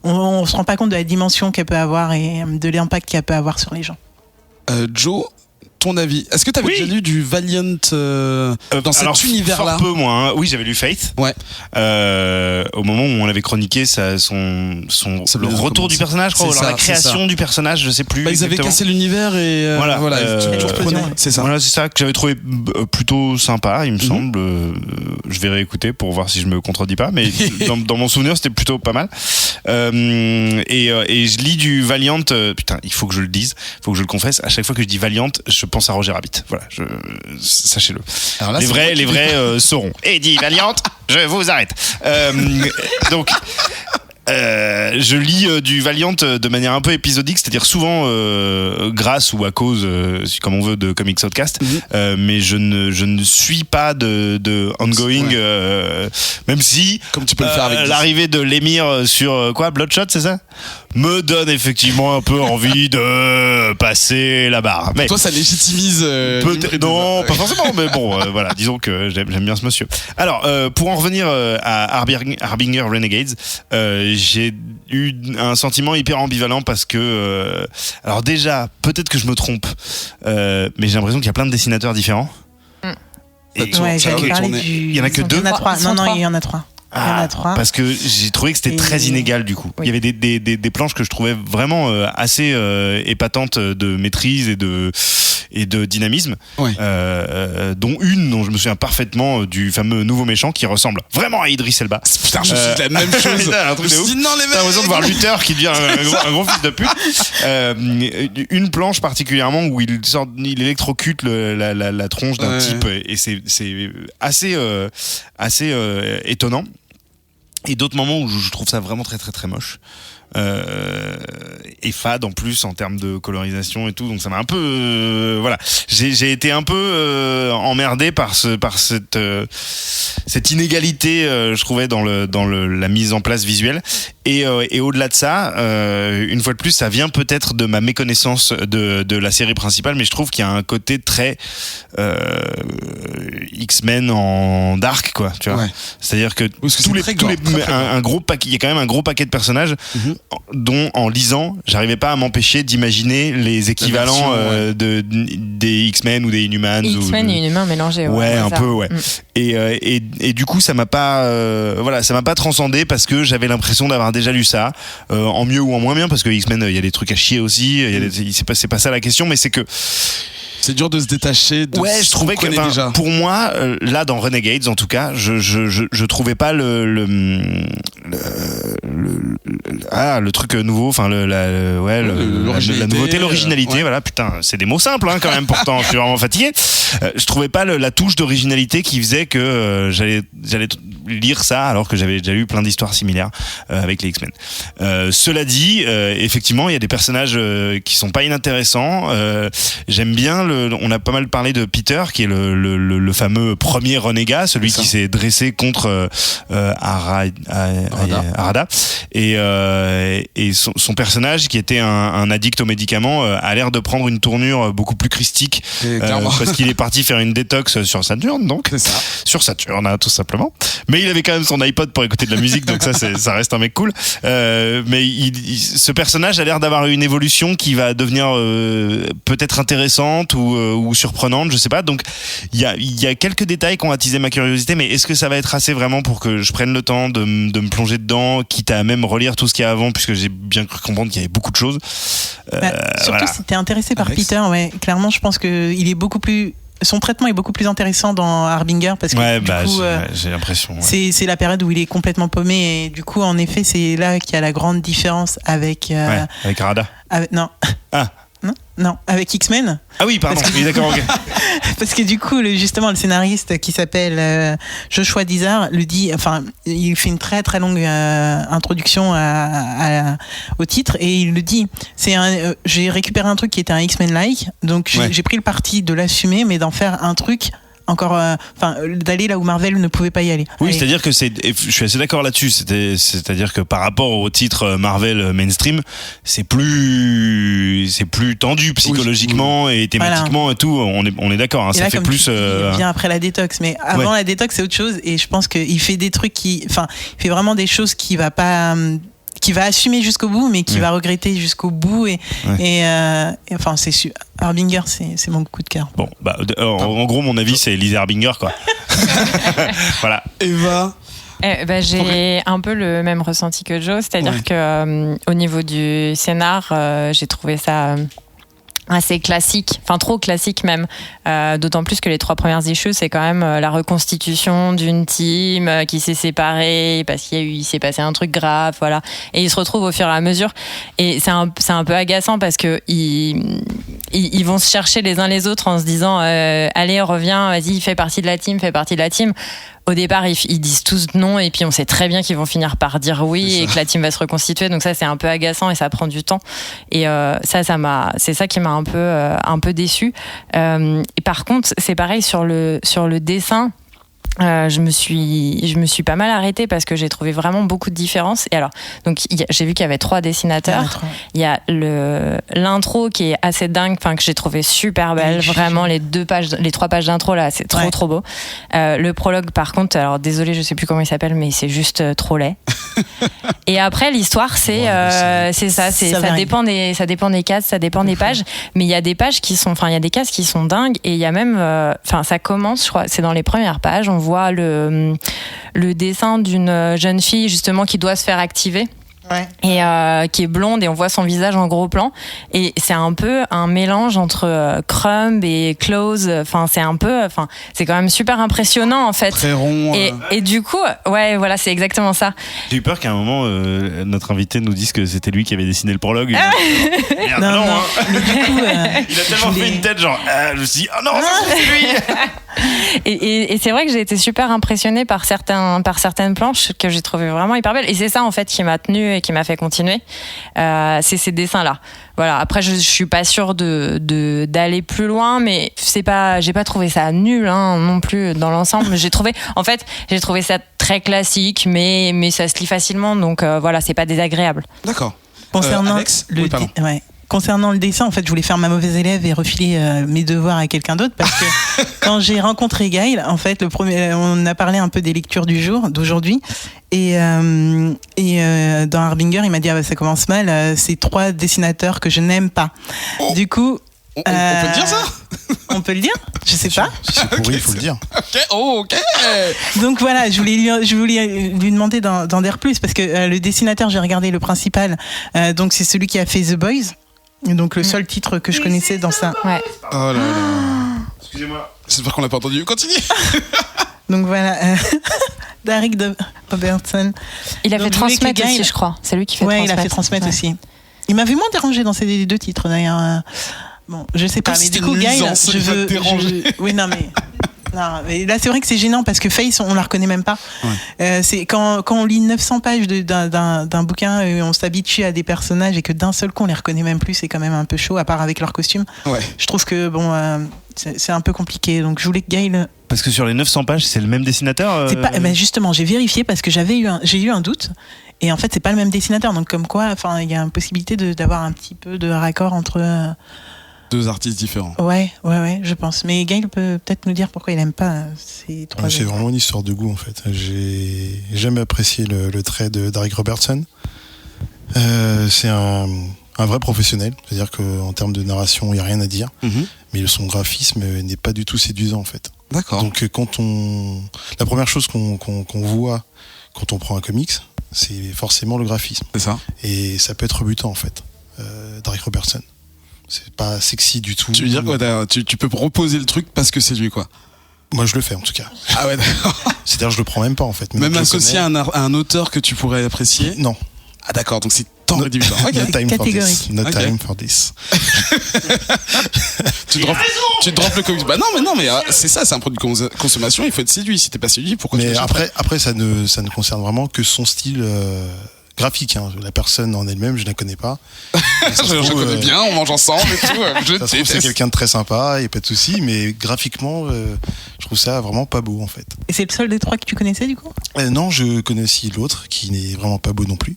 on se rend pas compte de la dimension qu'elle peut avoir et de l'impact qu'elle peut avoir sur les gens. Joe, ton avis. Est-ce que tu avais déjà lu du Valiant dans cet univers-là? Un peu moins. Oui, j'avais lu Faith. Ouais. Au moment où on l'avait chroniqué, le retour du personnage, je crois, C'est alors ça, la création du personnage, je sais plus. Ils avaient exactement. cassé l'univers et tu reprenais. C'est ça. Voilà, c'est ça que j'avais trouvé plutôt sympa, il me semble. Je vais réécouter pour voir si je me contredis pas, mais dans mon souvenir, c'était plutôt pas mal. Et je lis du Valiant. Putain, il faut que je le dise, il faut que je le confesse. À chaque fois que je dis Valiant, je pense à Roger Rabbit. Voilà, sachez-le. Alors là, Les vrais sauront. Et dit Valiant, je vous arrête. Donc. Je lis du Valiant de manière un peu épisodique, c'est-à-dire souvent grâce ou à cause, comme on veut, de Comics Outcast, mais je ne suis pas de ongoing, même si comme tu peux le faire avec l'arrivée de l'émir sur Bloodshot, c'est ça, me donne effectivement un peu envie de passer la barre. Mais toi, ça légitimise. Non, pas forcément, mais bon, voilà, disons que j'aime bien ce monsieur. Alors, pour en revenir à Harbinger Renegades, j'ai eu un sentiment hyper ambivalent parce que, alors déjà, peut-être que je me trompe, mais j'ai l'impression qu'il y a plein de dessinateurs différents. J'allais parler du. Il y en a que deux. Il y en a trois. Non, il y en a trois. Il y en a trois. Parce que j'ai trouvé que c'était très inégal du coup. Oui. Il y avait des planches que je trouvais vraiment assez épatantes de maîtrise et de dynamisme, dont une dont je me souviens parfaitement du fameux nouveau méchant qui ressemble vraiment à Idris Elba. Putain, je me suis dit la même chose. Un truc de ouf. Non, les mecs. T'as l'impression de voir Luther qui devient un gros fils de pute. Une planche particulièrement où il électrocute la tronche d'un type et c'est assez étonnant. Et d'autres moments où je trouve ça vraiment très très très moche. Et fade en plus en termes de colorisation et tout, donc ça m'a un peu voilà, j'ai été un peu emmerdé par cette inégalité, je trouvais dans la mise en place visuelle et au-delà de ça, une fois de plus, ça vient peut-être de ma méconnaissance de la série principale, mais je trouve qu'il y a un côté très X-Men en dark, quoi, tu vois. C'est-à-dire que un gros paquet, il y a quand même un gros paquet de personnages dont en lisant, j'arrivais pas à m'empêcher d'imaginer les équivalents des X-Men ou des Inhumans. X-Men et Inhumans mélangés. Ouais, un peu, ouais. Et du coup, ça m'a pas transcendé parce que j'avais l'impression d'avoir déjà lu ça, en mieux ou en moins bien, parce que X-Men, il y a des trucs à chier aussi. C'est pas ça la question, mais c'est que c'est dur de se détacher de je trouvais que déjà. Pour moi, là dans Renegades en tout cas, je trouvais pas le truc nouveau, enfin la nouveauté, l'originalité, voilà, putain, c'est des mots simples quand même, pourtant je suis vraiment fatigué. Je trouvais pas la touche d'originalité qui faisait que j'allais lire ça alors que j'avais déjà lu plein d'histoires similaires avec les X-Men. Cela dit, effectivement, il y a des personnages qui sont pas inintéressants. J'aime bien on a pas mal parlé de Peter, qui est le fameux premier renégat, celui qui s'est dressé contre Arada. Et son personnage, qui était un addict aux médicaments, a l'air de prendre une tournure beaucoup plus christique, parce qu'il est parti faire une détox sur Saturne, donc sur Saturne, tout simplement. Mais il avait quand même son iPod pour écouter de la musique, donc ça reste un mec cool. Mais ce personnage a l'air d'avoir une évolution qui va devenir peut-être intéressante ou surprenante, je sais pas. Donc il y a quelques détails qui ont attisé ma curiosité, mais est-ce que ça va être assez vraiment pour que je prenne le temps de me plonger dedans, quitte à même relire tout ce qu'il y a avant, puisque j'ai bien cru comprendre qu'il y avait beaucoup de choses. Surtout si t'es intéressé par Peter, clairement je pense que il est beaucoup plus. Son traitement est beaucoup plus intéressant dans Harbinger parce que du coup, j'ai l'impression. C'est la période où il est complètement paumé et du coup, en effet, c'est là qu'il y a la grande différence avec avec Arada. Non. Non, avec X-Men. Ah oui, pardon. Oui, d'accord. Ok. Parce que du coup, justement, le scénariste qui s'appelle Joshua Dizar il fait une très très longue introduction au titre et il le dit. J'ai récupéré un truc qui était un X-Men-like, donc j'ai pris le parti de l'assumer, mais d'en faire un truc encore d'aller là où Marvel ne pouvait pas y aller. Oui, c'est-à-dire que je suis assez d'accord là-dessus, c'est-à-dire que par rapport au titre Marvel mainstream, c'est plus tendu psychologiquement et thématiquement et tout, on est d'accord, hein, ça là, fait plus il vient après la détox, mais avant la détox c'est autre chose et je pense qu'il fait des trucs il fait vraiment des choses qui va assumer jusqu'au bout, mais qui va regretter jusqu'au bout. C'est Harbinger, c'est mon coup de cœur. Bon, en gros, mon avis, c'est Lisa Harbinger, quoi. Voilà. Eva. J'ai un peu le même ressenti que Joe, c'est-à-dire que au niveau du scénar, j'ai trouvé ça assez classique, enfin trop classique même, d'autant plus que les 3 premières issues c'est quand même la reconstitution d'une team qui s'est séparée parce qu'il s'est passé un truc grave, voilà, et ils se retrouvent au fur et à mesure et c'est un peu agaçant parce que ils vont se chercher les uns les autres en se disant allez reviens, vas-y fais partie de la team. Au départ, ils disent tous non et puis on sait très bien qu'ils vont finir par dire oui et que la team va se reconstituer. Donc ça, c'est un peu agaçant et ça prend du temps. Et c'est ça qui m'a un peu déçu. Et par contre, c'est pareil sur le dessin. Je me suis pas mal arrêtée parce que j'ai trouvé vraiment beaucoup de différences. Et alors, donc j'ai vu qu'il y avait 3 dessinateurs. Il y a l'intro qui est assez dingue, que j'ai trouvé super belle. Vraiment, les 3 pages d'intro là, c'est trop beau. Le prologue, par contre, alors désolé, je sais plus comment il s'appelle, mais c'est juste trop laid. Et après, l'histoire, ça dépend des cases, ça dépend des pages. Mais il y a des pages il y a des cases qui sont dingues. Et il y a même, ça commence, je crois, c'est dans les premières pages. On voit le dessin d'une jeune fille justement qui doit se faire activer. Et qui est blonde et on voit son visage en gros plan et c'est un peu un mélange entre Crumb et Close, c'est quand même super impressionnant en fait, très rond, et du coup voilà, c'est exactement ça. J'ai eu peur qu'à un moment notre invité nous dise que c'était lui qui avait dessiné le prologue. Non. Hein. Mais du coup, il a tellement fait une tête genre je me suis dit oh non, c'est lui. Et c'est vrai que j'ai été super impressionnée par certaines planches que j'ai trouvé vraiment hyper belles et c'est ça en fait qui m'a tenue et qui m'a fait continuer, c'est ces dessins là. Voilà, après je suis pas sûre d'aller plus loin, mais j'ai pas trouvé ça nul non plus dans l'ensemble. J'ai trouvé ça très classique, mais ça se lit facilement, donc voilà, c'est pas désagréable. D'accord. Concernant Alex, Concernant le dessin, en fait, je voulais faire ma mauvaise élève et refiler mes devoirs à quelqu'un d'autre parce que quand j'ai rencontré Gaël, en fait, on a parlé un peu des lectures d'aujourd'hui, et dans Harbinger, il m'a dit ça commence mal, c'est 3 dessinateurs que je n'aime pas. Du coup, on peut le dire ça? On peut le dire? Je sais pas. Si c'est pourri, il faut le dire. Ok. Donc voilà, je voulais lui demander d'en dire plus parce que le dessinateur, j'ai regardé le principal, donc c'est celui qui a fait The Boys. Donc le seul titre que je connaissais dans ça. Ouais. Oh là là. Excusez-moi. J'espère qu'on l'a pas entendu. Continue. Donc voilà, Derek Robertson. Il a fait Transmettre aussi, je crois. C'est lui qui fait Transmettre. Ouais, il a fait Transmettre aussi. Il m'avait moins dérangé dans ces 2 titres d'ailleurs. Bon, je sais pas, mais du coup, Gaël, je veux. Oui, non, mais. Non, mais là, c'est vrai que c'est gênant parce que Face, on la reconnaît même pas. C'est quand on lit 900 pages d'un bouquin, on s'habitue à des personnages et que d'un seul coup on les reconnaît même plus, c'est quand même un peu chaud, à part avec leur costume. Je trouve que c'est un peu compliqué. Donc je voulais que Gaël. Parce que sur les 900 pages, c'est le même dessinateur. C'est pas. Justement, j'ai vérifié parce que j'ai eu un doute. Et en fait, c'est pas le même dessinateur. Donc comme quoi, il y a une possibilité d'avoir un petit peu de raccord entre. 2 artistes différents. Ouais, je pense. Mais Gaël peut peut-être nous dire pourquoi il aime pas ces 3. C'est vraiment une histoire de goût en fait. J'ai jamais apprécié le trait de Derek Robertson. C'est un vrai professionnel, c'est-à-dire qu'en termes de narration, il n'y a rien à dire. Mais son graphisme n'est pas du tout séduisant en fait. D'accord. Donc la première chose qu'on voit quand on prend un comics, c'est forcément le graphisme. C'est ça. Et ça peut être rebutant en fait. Derek Robertson. C'est pas sexy du tout. Tu veux dire quoi? Tu peux proposer le truc parce que c'est lui, quoi? Moi, je le fais en tout cas. Ah ouais, d'accord. C'est-à-dire, je le prends même pas en fait. Même associé à un auteur que tu pourrais apprécier? Non. Ah d'accord, donc c'est Pas rédhibitoire. Ok. No time for Catégorique. this. No Ok. time for this. Tu drops le comics. Bah non, mais c'est ça, c'est un produit de consommation. Il faut être séduit. Si t'es pas séduit, pourquoi tu Mais l'achèterais? après ça ne concerne vraiment que son style graphique. Hein. La personne en elle-même, je la connais pas. Mais ça se Je trouve, connais bien, on mange ensemble et tout. Je Ça se trouve, c'est déteste. quelqu'un de très sympa, il n'y a pas de souci, mais graphiquement, je trouve ça vraiment pas beau en fait. Et c'est le seul des trois que tu connaissais du coup? Non, je connais aussi l'autre qui n'est vraiment pas beau non plus,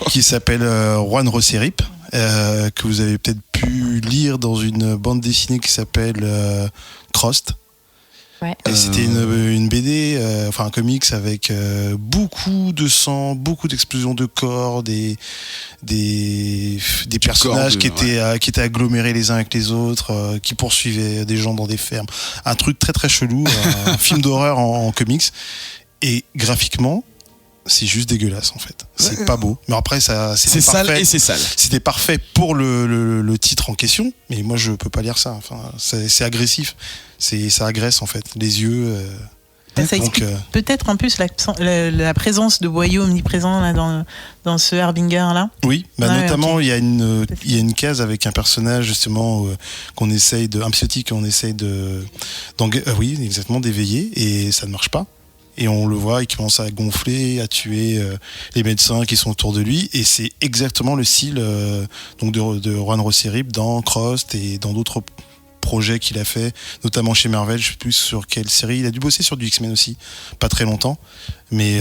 qui s'appelle Juan Roserip, que vous avez peut-être pu lire dans une bande dessinée qui s'appelle Crossed. Ouais. Et c'était une BD, enfin un comics avec beaucoup de sang, beaucoup d'explosions de corps, des personnages qui étaient agglomérés les uns avec les autres, qui poursuivaient des gens dans des fermes. Un truc très très chelou, un film d'horreur en comics. Et graphiquement, c'est juste dégueulasse en fait. C'est pas beau. Mais après, ça, C'est sale parfait. et c'est sale. C'était parfait pour le titre en question, mais moi je peux pas lire ça. Enfin, c'est agressif. Ça agresse en fait. Les yeux. Ça donc, explique peut-être en plus la présence de boyaux omniprésents là, dans ce Harbinger là. oui, bah Ouais, notamment ok. il y a une case avec un personnage justement un psychotique qu'on essaye oui, exactement, d'éveiller, et ça ne marche pas. Et on le voit, il commence à gonfler, à tuer les médecins qui sont autour de lui. Et c'est exactement le style donc de Juan Roserip dans Crossed et dans d'autres projets qu'il a fait, notamment chez Marvel. Je sais plus sur quelle série. Il a dû bosser sur du X-Men aussi, pas très longtemps. Mais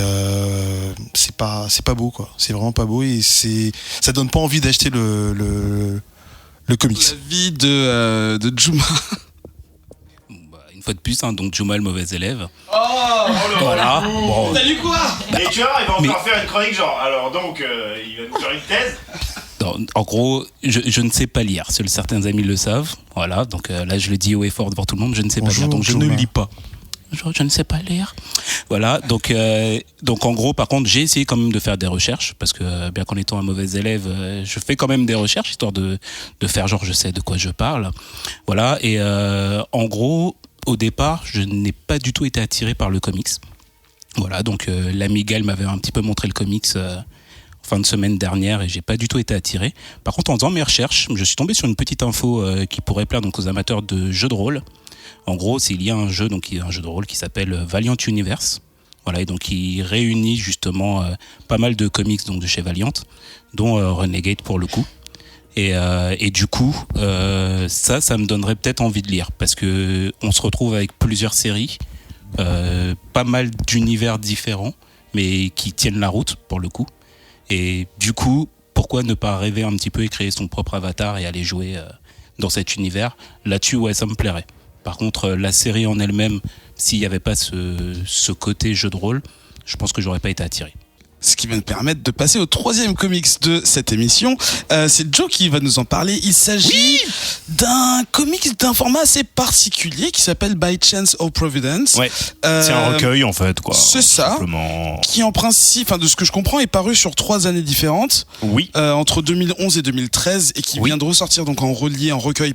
c'est pas beau, quoi. C'est vraiment pas beau, et ça donne pas envie d'acheter le comics. La vie de Juma. Bah, une fois de plus, hein, donc Juma le mauvais élève. le Voilà. Bon, T'as lu quoi? Et tu vois, il va Mais- encore faire une chronique genre, alors donc, il va nous faire une thèse. en gros, je ne sais pas lire. Seuls certains amis le savent. Voilà. Donc là, je le dis haut et fort devant tout le monde. Je ne sais pas Bonjour, lire. Donc je ne Juma. lis pas. Je ne sais pas lire. Voilà. Donc en gros, par contre, j'ai essayé quand même de faire des recherches, parce que bien qu'en étant un mauvais élève, je fais quand même des recherches histoire de faire genre je sais de quoi je parle. Voilà. Et en gros, au départ, je n'ai pas du tout été attiré par le comics. Voilà. Donc l'ami Gal m'avait un petit peu montré le comics fin de semaine dernière, et j'ai pas du tout été attiré. Par contre, en faisant mes recherches, je suis tombé sur une petite info qui pourrait plaire donc aux amateurs de jeux de rôle. En gros, il y a un jeu de rôle qui s'appelle Valiant Universe. Voilà, et donc il réunit justement pas mal de comics donc de chez Valiant, dont Renegade pour le coup. Et du coup, ça me donnerait peut-être envie de lire, parce que on se retrouve avec plusieurs séries, pas mal d'univers différents, mais qui tiennent la route pour le coup. Et du coup, pourquoi ne pas rêver un petit peu et créer son propre avatar et aller jouer dans cet univers? Là-dessus, ouais, ça me plairait. Par contre, la série en elle-même, s'il n'y avait pas ce côté jeu de rôle, je pense que j'aurais pas été attiré. Ce qui va nous permettre de passer au troisième comics de cette émission. C'est Joe qui va nous en parler. Il s'agit d'un comics d'un format assez particulier qui s'appelle By Chance or Providence. Ouais. C'est un recueil en fait, quoi. C'est ça. Simplement. Qui en principe, de ce que je comprends, est paru sur 3 années différentes, Oui. entre 2011 et 2013, et qui Oui. vient de ressortir donc en recueil,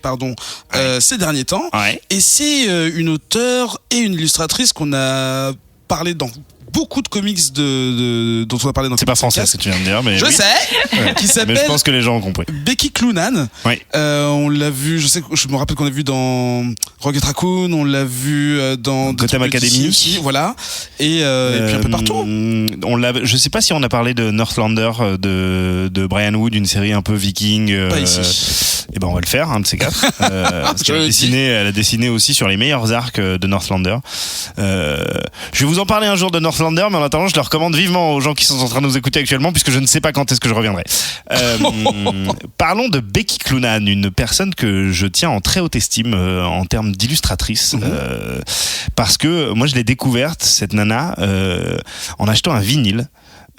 ces derniers temps. Ouais. Et c'est une auteure et une illustratrice qu'on a parlé dans beaucoup de comics dont on a parlé dans C'est pas français ce que tu viens de dire, mais Je oui. sais, qui Mais je s'appelle pense que les gens ont compris. Becky Cloonan. Oui. On l'a vu, je me rappelle qu'on l'a vu dans Rocket Raccoon, on l'a vu dans Gotham des trucs Academy. aussi, voilà. Et puis un peu partout. Je sais pas si on a parlé de Northlander de Brian Wood, une série un peu viking. Pas ici. Et ben on va le faire, un de ces quatre. Parce qu'elle elle a dessiné aussi sur les meilleurs arcs de Northlander. Je vais vous en parler un jour de Northlander, mais en attendant, je le recommande vivement aux gens qui sont en train de nous écouter actuellement, puisque je ne sais pas quand est-ce que je reviendrai. Parlons de Becky Cloonan, une personne que je tiens en très haute estime en termes d'illustratrice, parce que moi je l'ai découverte, cette nana, en achetant un vinyle.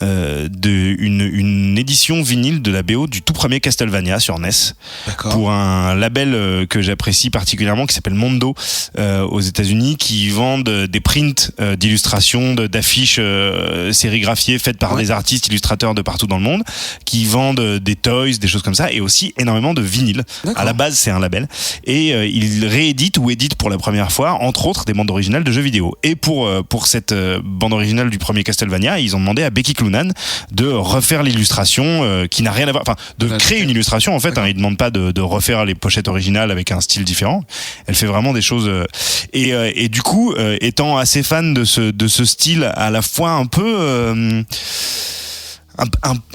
Une édition vinyle de la BO du tout premier Castlevania sur NES. D'accord. Pour un label que j'apprécie particulièrement qui s'appelle Mondo aux États-Unis, qui vendent des prints d'illustrations, d'affiches sérigraphiées faites par des artistes illustrateurs de partout dans le monde, qui vendent des toys, des choses comme ça, et aussi énormément de vinyles. À la base, c'est un label, et ils rééditent ou éditent pour la première fois, entre autres, des bandes originales de jeux vidéo. Et pour cette bande originale du premier Castlevania, ils ont demandé à Becky Cloonan Lunan de refaire l'illustration qui n'a rien à voir, enfin de créer une illustration en fait. Il demande pas de refaire les pochettes originales avec un style différent. Elle fait vraiment des choses et du coup étant assez fan de ce style à la fois un peu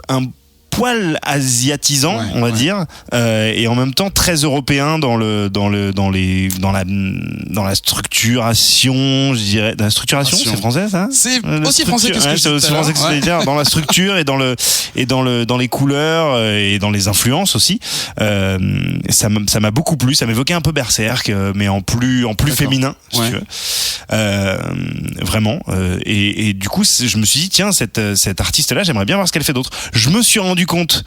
un poil asiatisant, on va dire, et en même temps très européen dans la structuration, je dirais. Dans la structuration, c'est français ça ? C'est aussi français que ce que je c'est aussi français que ce que je voulais dire. Dans la structure et dans les couleurs et dans les influences aussi. Ça m'a beaucoup plu. Ça m'évoquait un peu Berserk, mais en plus féminin, si tu veux. Vraiment. Et du coup, je me suis dit tiens, cette artiste-là, j'aimerais bien voir ce qu'elle fait d'autre. Je me suis rendu compte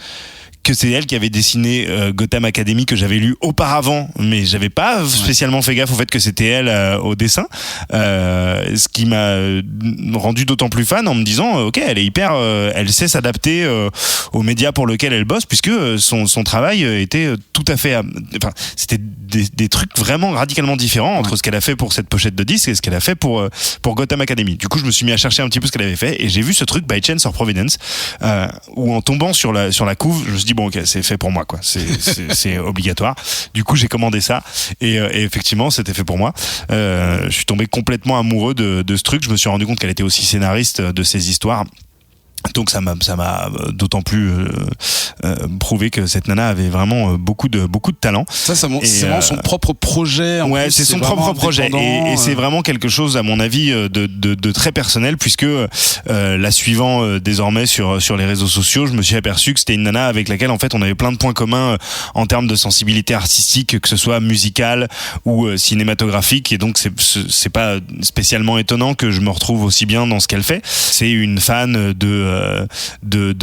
que c'est elle qui avait dessiné Gotham Academy que j'avais lu auparavant, mais j'avais pas spécialement fait gaffe au fait que c'était elle au dessin, ce qui m'a rendu d'autant plus fan en me disant ok, elle est hyper elle sait s'adapter aux médias pour lesquels elle bosse, puisque son travail était tout à fait c'était des trucs vraiment radicalement différents entre ce qu'elle a fait pour cette pochette de disque et ce qu'elle a fait pour Gotham Academy. Du coup, je me suis mis à chercher un petit peu ce qu'elle avait fait et j'ai vu ce truc By Chance or Providence où en tombant sur la couve, je me suis dit bon ok, c'est fait pour moi quoi, c'est obligatoire. Du coup j'ai commandé ça et effectivement c'était fait pour moi. Je suis tombé complètement amoureux de ce truc. Je me suis rendu compte qu'elle était aussi scénariste de ces histoires. Donc ça m'a d'autant plus prouvé que cette nana avait vraiment beaucoup de talent. C'est vraiment son propre projet. C'est son propre projet et c'est vraiment quelque chose à mon avis de très personnel, puisque la suivant désormais sur les réseaux sociaux, je me suis aperçu que c'était une nana avec laquelle en fait on avait plein de points communs en termes de sensibilité artistique, que ce soit musicale ou cinématographique, et donc c'est pas spécialement étonnant que je me retrouve aussi bien dans ce qu'elle fait. C'est une fan de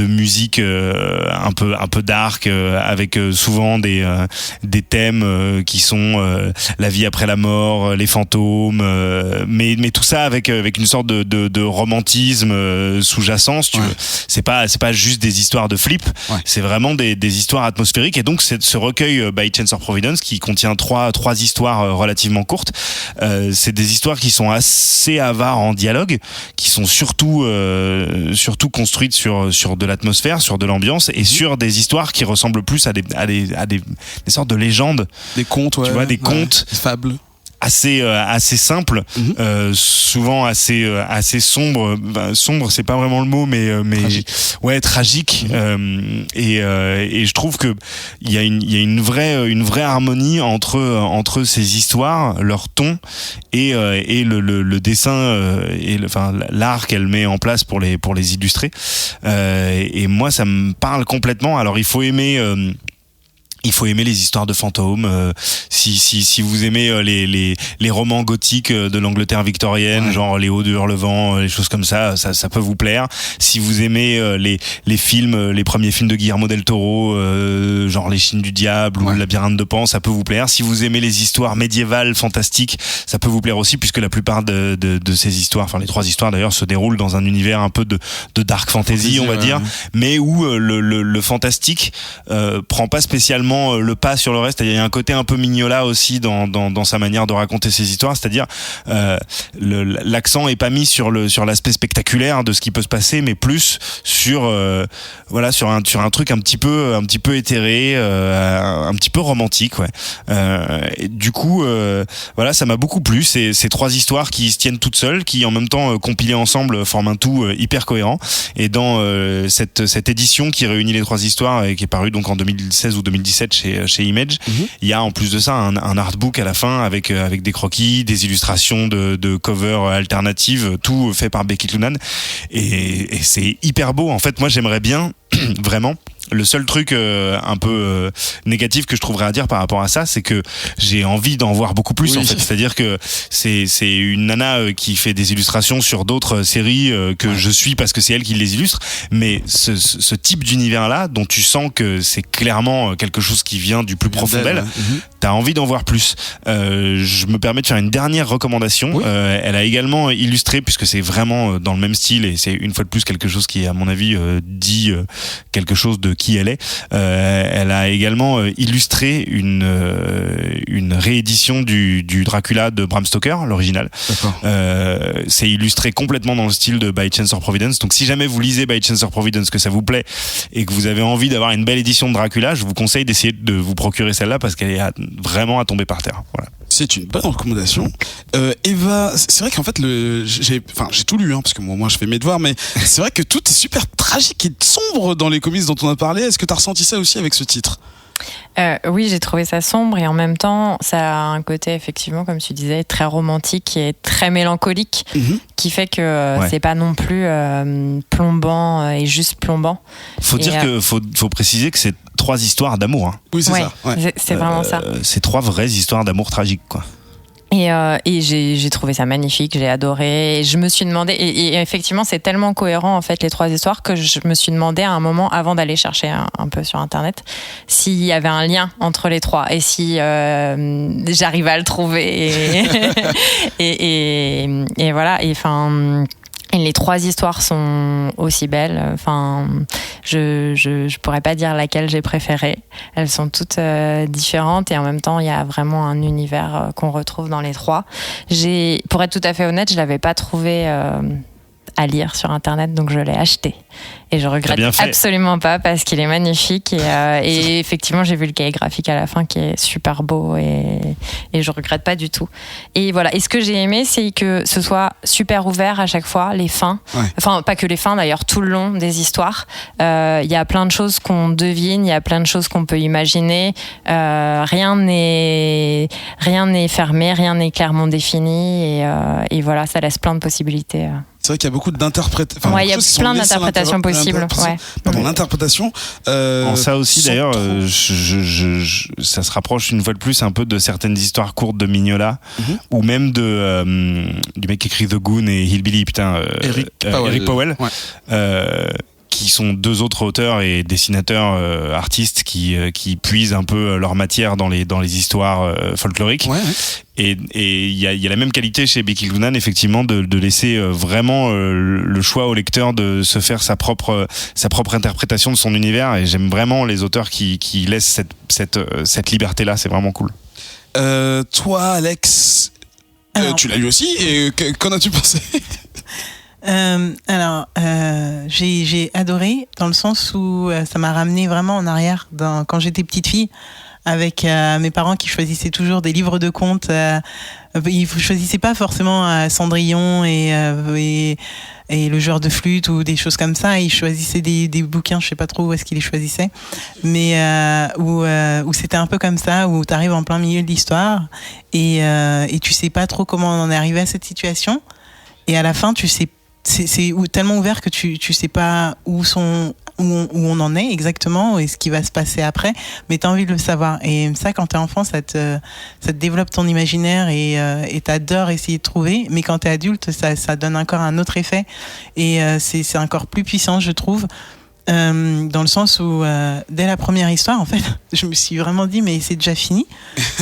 musique un peu dark, avec souvent des thèmes qui sont la vie après la mort, les fantômes, mais tout ça avec une sorte de romantisme sous-jacent, si tu veux. C'est pas juste des histoires de flip, c'est vraiment des histoires atmosphériques. Et donc ce recueil By Chance or Providence, qui contient trois histoires relativement courtes, c'est des histoires qui sont assez avares en dialogue, qui sont surtout construites sur de l'atmosphère, sur de l'ambiance, et sur des histoires qui ressemblent plus à des sortes de légendes, des contes, tu vois, des contes, des fables assez simple, souvent assez sombre. Sombre, c'est pas vraiment le mot, mais tragique. Et je trouve que il y a une vraie harmonie entre ces histoires, leur ton et le dessin et l'art qu'elle met en place pour les illustrer. Et moi, ça me parle complètement. Alors, il faut aimer les histoires de fantômes. Si vous aimez les romans gothiques de l'Angleterre victorienne, genre Les Hauts de Hurlevent, les choses comme ça peut vous plaire. Si vous aimez les films, les premiers films de Guillermo del Toro, genre Les Chines du Diable ou Le Labyrinthe de Pan, ça peut vous plaire. Si vous aimez les histoires médiévales fantastiques, ça peut vous plaire aussi, puisque la plupart de ces histoires, enfin les 3 histoires d'ailleurs, se déroulent dans un univers un peu de dark fantasy, on va dire, mais où le fantastique prend pas spécialement le pas sur le reste. Il y a un côté un peu Mignola aussi dans sa manière de raconter ses histoires, c'est-à-dire l'accent est pas mis sur l'aspect spectaculaire de ce qui peut se passer, mais plus sur un truc un petit peu éthéré, un petit peu romantique, du coup ça m'a beaucoup plu, ces 3 histoires qui se tiennent toutes seules, qui en même temps compilées ensemble forment un tout hyper cohérent. Et dans cette édition qui réunit les 3 histoires et qui est parue donc en 2016 ou 2017 chez Image, il y a en plus de ça un artbook à la fin avec des croquis, des illustrations de covers alternatives, tout fait par Becky Lunan, et c'est hyper beau. En fait, moi j'aimerais bien vraiment. Le seul truc un peu négatif que je trouverais à dire par rapport à ça, c'est que j'ai envie d'en voir beaucoup plus, en fait. C'est-à-dire que c'est une nana qui fait des illustrations sur d'autres séries que je suis parce que c'est elle qui les illustre, mais ce type d'univers-là, dont tu sens que c'est clairement quelque chose qui vient du plus profond d'elle, t'as envie d'en voir plus. Je me permets de faire une dernière recommandation. Oui. Elle a également illustré, puisque c'est vraiment dans le même style et c'est une fois de plus quelque chose qui, à mon avis, dit quelque chose de qui elle est. Elle a également illustré une réédition du Dracula de Bram Stoker, l'original. D'accord. C'est illustré complètement dans le style de By Chance or Providence. Donc si jamais vous lisez By Chance or Providence, que ça vous plaît et que vous avez envie d'avoir une belle édition de Dracula, je vous conseille d'essayer de vous procurer celle-là parce qu'elle est vraiment à tomber par terre. Voilà. C'est une bonne recommandation. Eva, c'est vrai qu'en fait, j'ai tout lu, hein, parce que moi je fais mes devoirs, mais c'est vrai que tout est super tragique et sombre dans les comics dont on a parlé. Est-ce que tu as ressenti ça aussi avec ce titre ? Oui, j'ai trouvé ça sombre et en même temps, ça a un côté effectivement, comme tu disais, très romantique et très mélancolique, qui fait que c'est pas non plus plombant et juste plombant. Faut préciser que c'est 3 histoires d'amour. Hein. Oui, c'est ça. Ouais. C'est vraiment ça. C'est 3 vraies histoires d'amour tragiques, quoi. Et j'ai trouvé ça magnifique, j'ai adoré. Et je me suis demandé, et effectivement, c'est tellement cohérent en fait les 3 histoires que je me suis demandé à un moment, avant d'aller chercher un peu sur internet, s'il y avait un lien entre les 3 et si j'arrivais à le trouver. Et voilà. Et enfin. Et les 3 histoires sont aussi belles. Enfin, je pourrais pas dire laquelle j'ai préférée. Elles sont toutes différentes et en même temps, il y a vraiment un univers qu'on retrouve dans les 3. Pour être tout à fait honnête, je l'avais pas trouvé à lire sur internet, donc je l'ai acheté. Et je regrette absolument pas parce qu'il est magnifique et effectivement j'ai vu le cahier graphique à la fin qui est super beau et je regrette pas du tout. Et voilà. Et ce que j'ai aimé, c'est que ce soit super ouvert à chaque fois, les fins. Ouais. Enfin, pas que les fins d'ailleurs, tout le long des histoires. Il y a plein de choses qu'on devine, il y a plein de choses qu'on peut imaginer. Rien n'est fermé, rien n'est clairement défini et voilà, ça laisse plein de possibilités. C'est vrai qu'il y a beaucoup d'interprétations. Il y a plein d'interprétations possibles. L'interprétation. Ça aussi, d'ailleurs, ça se rapproche une fois de plus un peu de certaines histoires courtes de Mignola, ou même du mec qui écrit The Goon et Hillbilly, Eric Powell. Ouais. Qui sont 2 autres auteurs et dessinateurs artistes qui puisent un peu leur matière dans les histoires folkloriques. Ouais. Et il y a la même qualité chez Becky Cloonan, effectivement, de laisser vraiment le choix au lecteur de se faire sa propre interprétation de son univers. Et j'aime vraiment les auteurs qui laissent cette liberté-là. C'est vraiment cool. Toi, Alex, tu l'as lu aussi. Et qu'en as-tu pensé ? J'ai adoré dans le sens où ça m'a ramené vraiment en arrière quand j'étais petite fille avec mes parents qui choisissaient toujours des livres de contes. Ils choisissaient pas forcément Cendrillon et le joueur de flûte ou des choses comme ça. Ils choisissaient des bouquins, je sais pas trop où est-ce qu'ils les choisissaient, mais où c'était un peu comme ça, où tu arrives en plein milieu de l'histoire et tu sais pas trop comment on en est arrivé à cette situation. Et à la fin, tu sais, c'est tellement ouvert que tu sais pas où on en est exactement et ce qui va se passer après, mais tu as envie de le savoir. Et ça, quand tu es enfant, ça te développe ton imaginaire et t'adores essayer de trouver. Mais quand tu es adulte, ça donne encore un autre effet. Et c'est encore plus puissant, je trouve. Dans le sens où dès la première histoire, en fait, je me suis vraiment dit mais c'est déjà fini.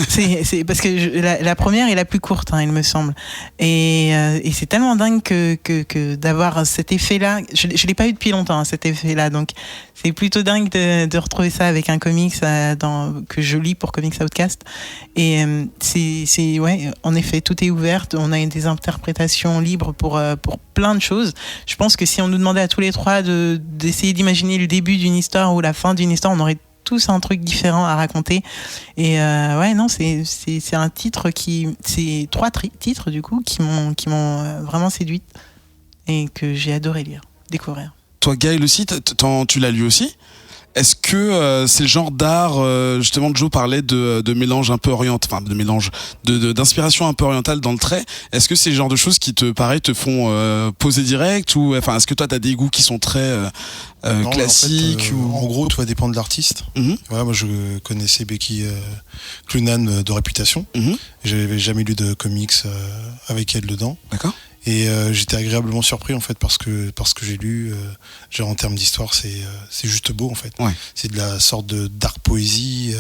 c'est parce que la première est la plus courte, hein, il me semble. Et c'est tellement dingue que d'avoir cet effet-là. Je l'ai pas eu depuis longtemps, hein, cet effet-là. Donc c'est plutôt dingue de retrouver ça avec un comics que je lis pour Comics Outcast. Et c'est ouais, en effet, tout est ouvert. On a des interprétations libres pour plein de choses. Je pense que si on nous demandait à tous les 3 d'essayer d'imaginer le début d'une histoire ou la fin d'une histoire, on aurait tous un truc différent à raconter. Et ouais, non, c'est un titre c'est 3 titres du coup qui m'ont vraiment séduite et que j'ai adoré découvrir. Toi, Gaël aussi, tu l'as lu aussi ? Est-ce que c'est le genre d'art, justement, Joe parlait de mélange un peu oriental, enfin de mélange d'inspiration un peu orientale dans le trait. Est-ce que c'est le genre de choses qui te font poser direct, ou enfin est-ce que toi t'as des goûts qui sont très classiques, en fait, en gros, tout va dépendre de l'artiste. Voilà, moi je connaissais Becky Cloonan de réputation. J'avais jamais lu de comics avec elle dedans. D'accord. Et j'étais agréablement surpris en fait parce que j'ai lu. Genre en termes d'histoire, c'est juste beau en fait. Ouais. C'est de la sorte de dark poésie.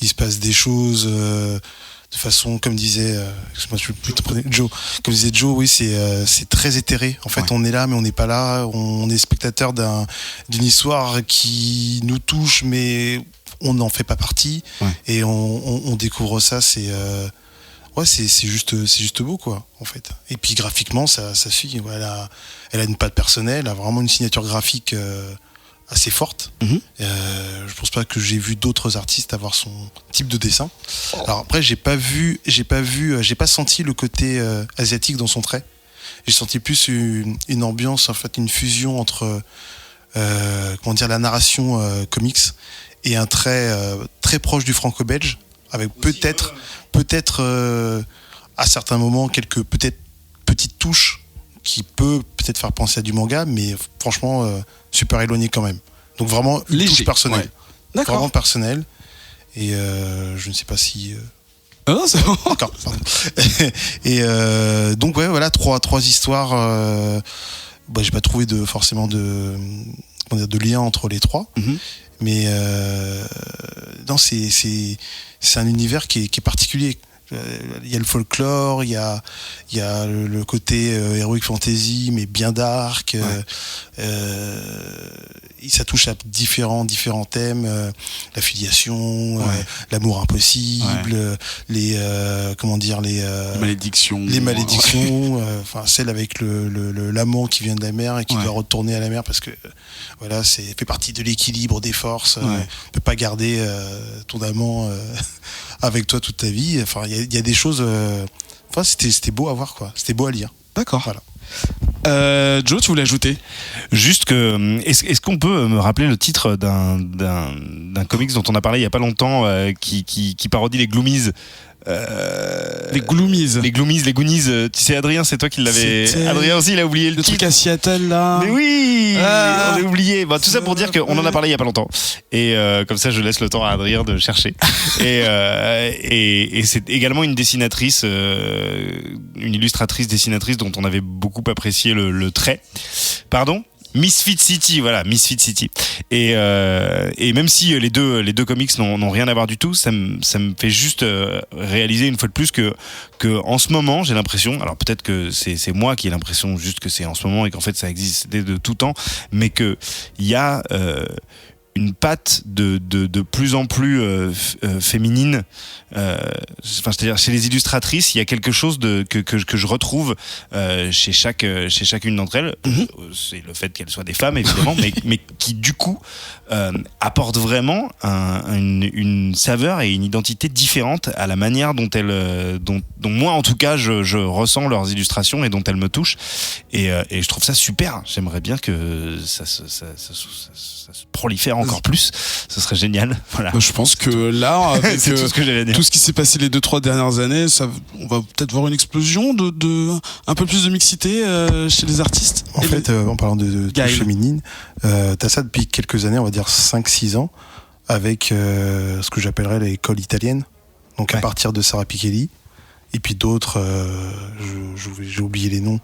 Il se passe des choses de façon, comme disait, excuse-moi, je peux plus te prendre Joe. Comme disait Joe, oui, c'est très éthéré. En fait, Ouais. on est là, mais on n'est pas là. On est spectateur d'une histoire qui nous touche, mais on n'en fait pas partie. Ouais. Et on découvre ça. C'est juste beau, quoi, en fait. Et puis graphiquement, ça suit. Ouais, elle a une patte personnelle, elle a vraiment une signature graphique assez forte. Mhm. Je pense pas que j'ai vu d'autres artistes avoir son type de dessin. Alors après, j'ai pas senti le côté asiatique dans son trait. J'ai senti plus une ambiance, en fait, une fusion entre la narration comics et un trait très proche du franco-belge, avec peut-être à certains moments quelques peut-être petites touches qui peut-être faire penser à du manga, mais franchement super éloigné quand même. Donc vraiment une Léger, touche personnelle, ouais. D'accord. vraiment personnelle. Et je ne sais pas si Ah non, c'est bon. d'accord, pardon. Et donc ouais, voilà, trois histoires. J'ai pas trouvé forcément de lien entre les trois. Mhm. Mais non, c'est un univers qui est particulier. Il y a le folklore, il y a le côté heroic fantasy, mais bien dark. Ça touche à différents thèmes, la filiation, l'amour impossible, les malédictions. les malédictions, celle avec l'amant qui vient de la mer et qui doit retourner à la mer parce que voilà, fait partie de l'équilibre des forces. Tu peux pas garder ton amant avec toi toute ta vie. Enfin, il y a des choses. C'était beau à voir, quoi. C'était beau à lire. D'accord. Voilà. Joe, tu voulais ajouter? Juste que, est-ce qu'on peut me rappeler le titre d'un comics dont on a parlé il y a pas longtemps, qui parodie les Gloomies? Les Gloomies. Les Gloomies, les Goonies. Tu sais, Adrien, c'est toi qui l'avais. C'était Adrien aussi, il a oublié le Le titre. truc à Seattle, là. Mais oui, Ah. on a oublié. Tout ça pour dire qu'on en a parlé il y a pas longtemps. Et comme ça, je laisse le temps à Adrien de chercher. Et c'est également une dessinatrice, une illustratrice dessinatrice dont on avait beaucoup apprécié le trait. Pardon? Misfit City, voilà, Misfit City. Et même si les deux comics n'ont rien à voir du tout, ça me fait juste réaliser une fois de plus que en ce moment, j'ai l'impression, alors peut-être que c'est moi qui ai l'impression juste que c'est en ce moment et qu'en fait ça existait de tout temps, mais que il y a une patte de plus en plus féminine. C'est-à-dire chez les illustratrices, il y a quelque chose que je retrouve chez chacune d'entre elles. C'est le fait qu'elles soient des femmes, évidemment, mais qui du coup apportent vraiment une saveur et une identité différente à la manière dont moi en tout cas je ressens leurs illustrations et dont elles me touchent. Et je trouve ça super. J'aimerais bien que ça se prolifère encore plus. Ce serait génial. Voilà. Je pense que là, avec c'est tout ce que j'allais dire. tout ce qui s'est passé les 2-3 dernières années, on va peut-être voir une explosion de un peu plus de mixité chez les artistes. En fait, en parlant de Gaël. touche féminine, t'as ça depuis quelques années, on va dire 5-6 ans, avec ce que j'appellerais l'école italienne. Donc à partir de Sara Pichelli, et puis d'autres, j'ai oublié les noms,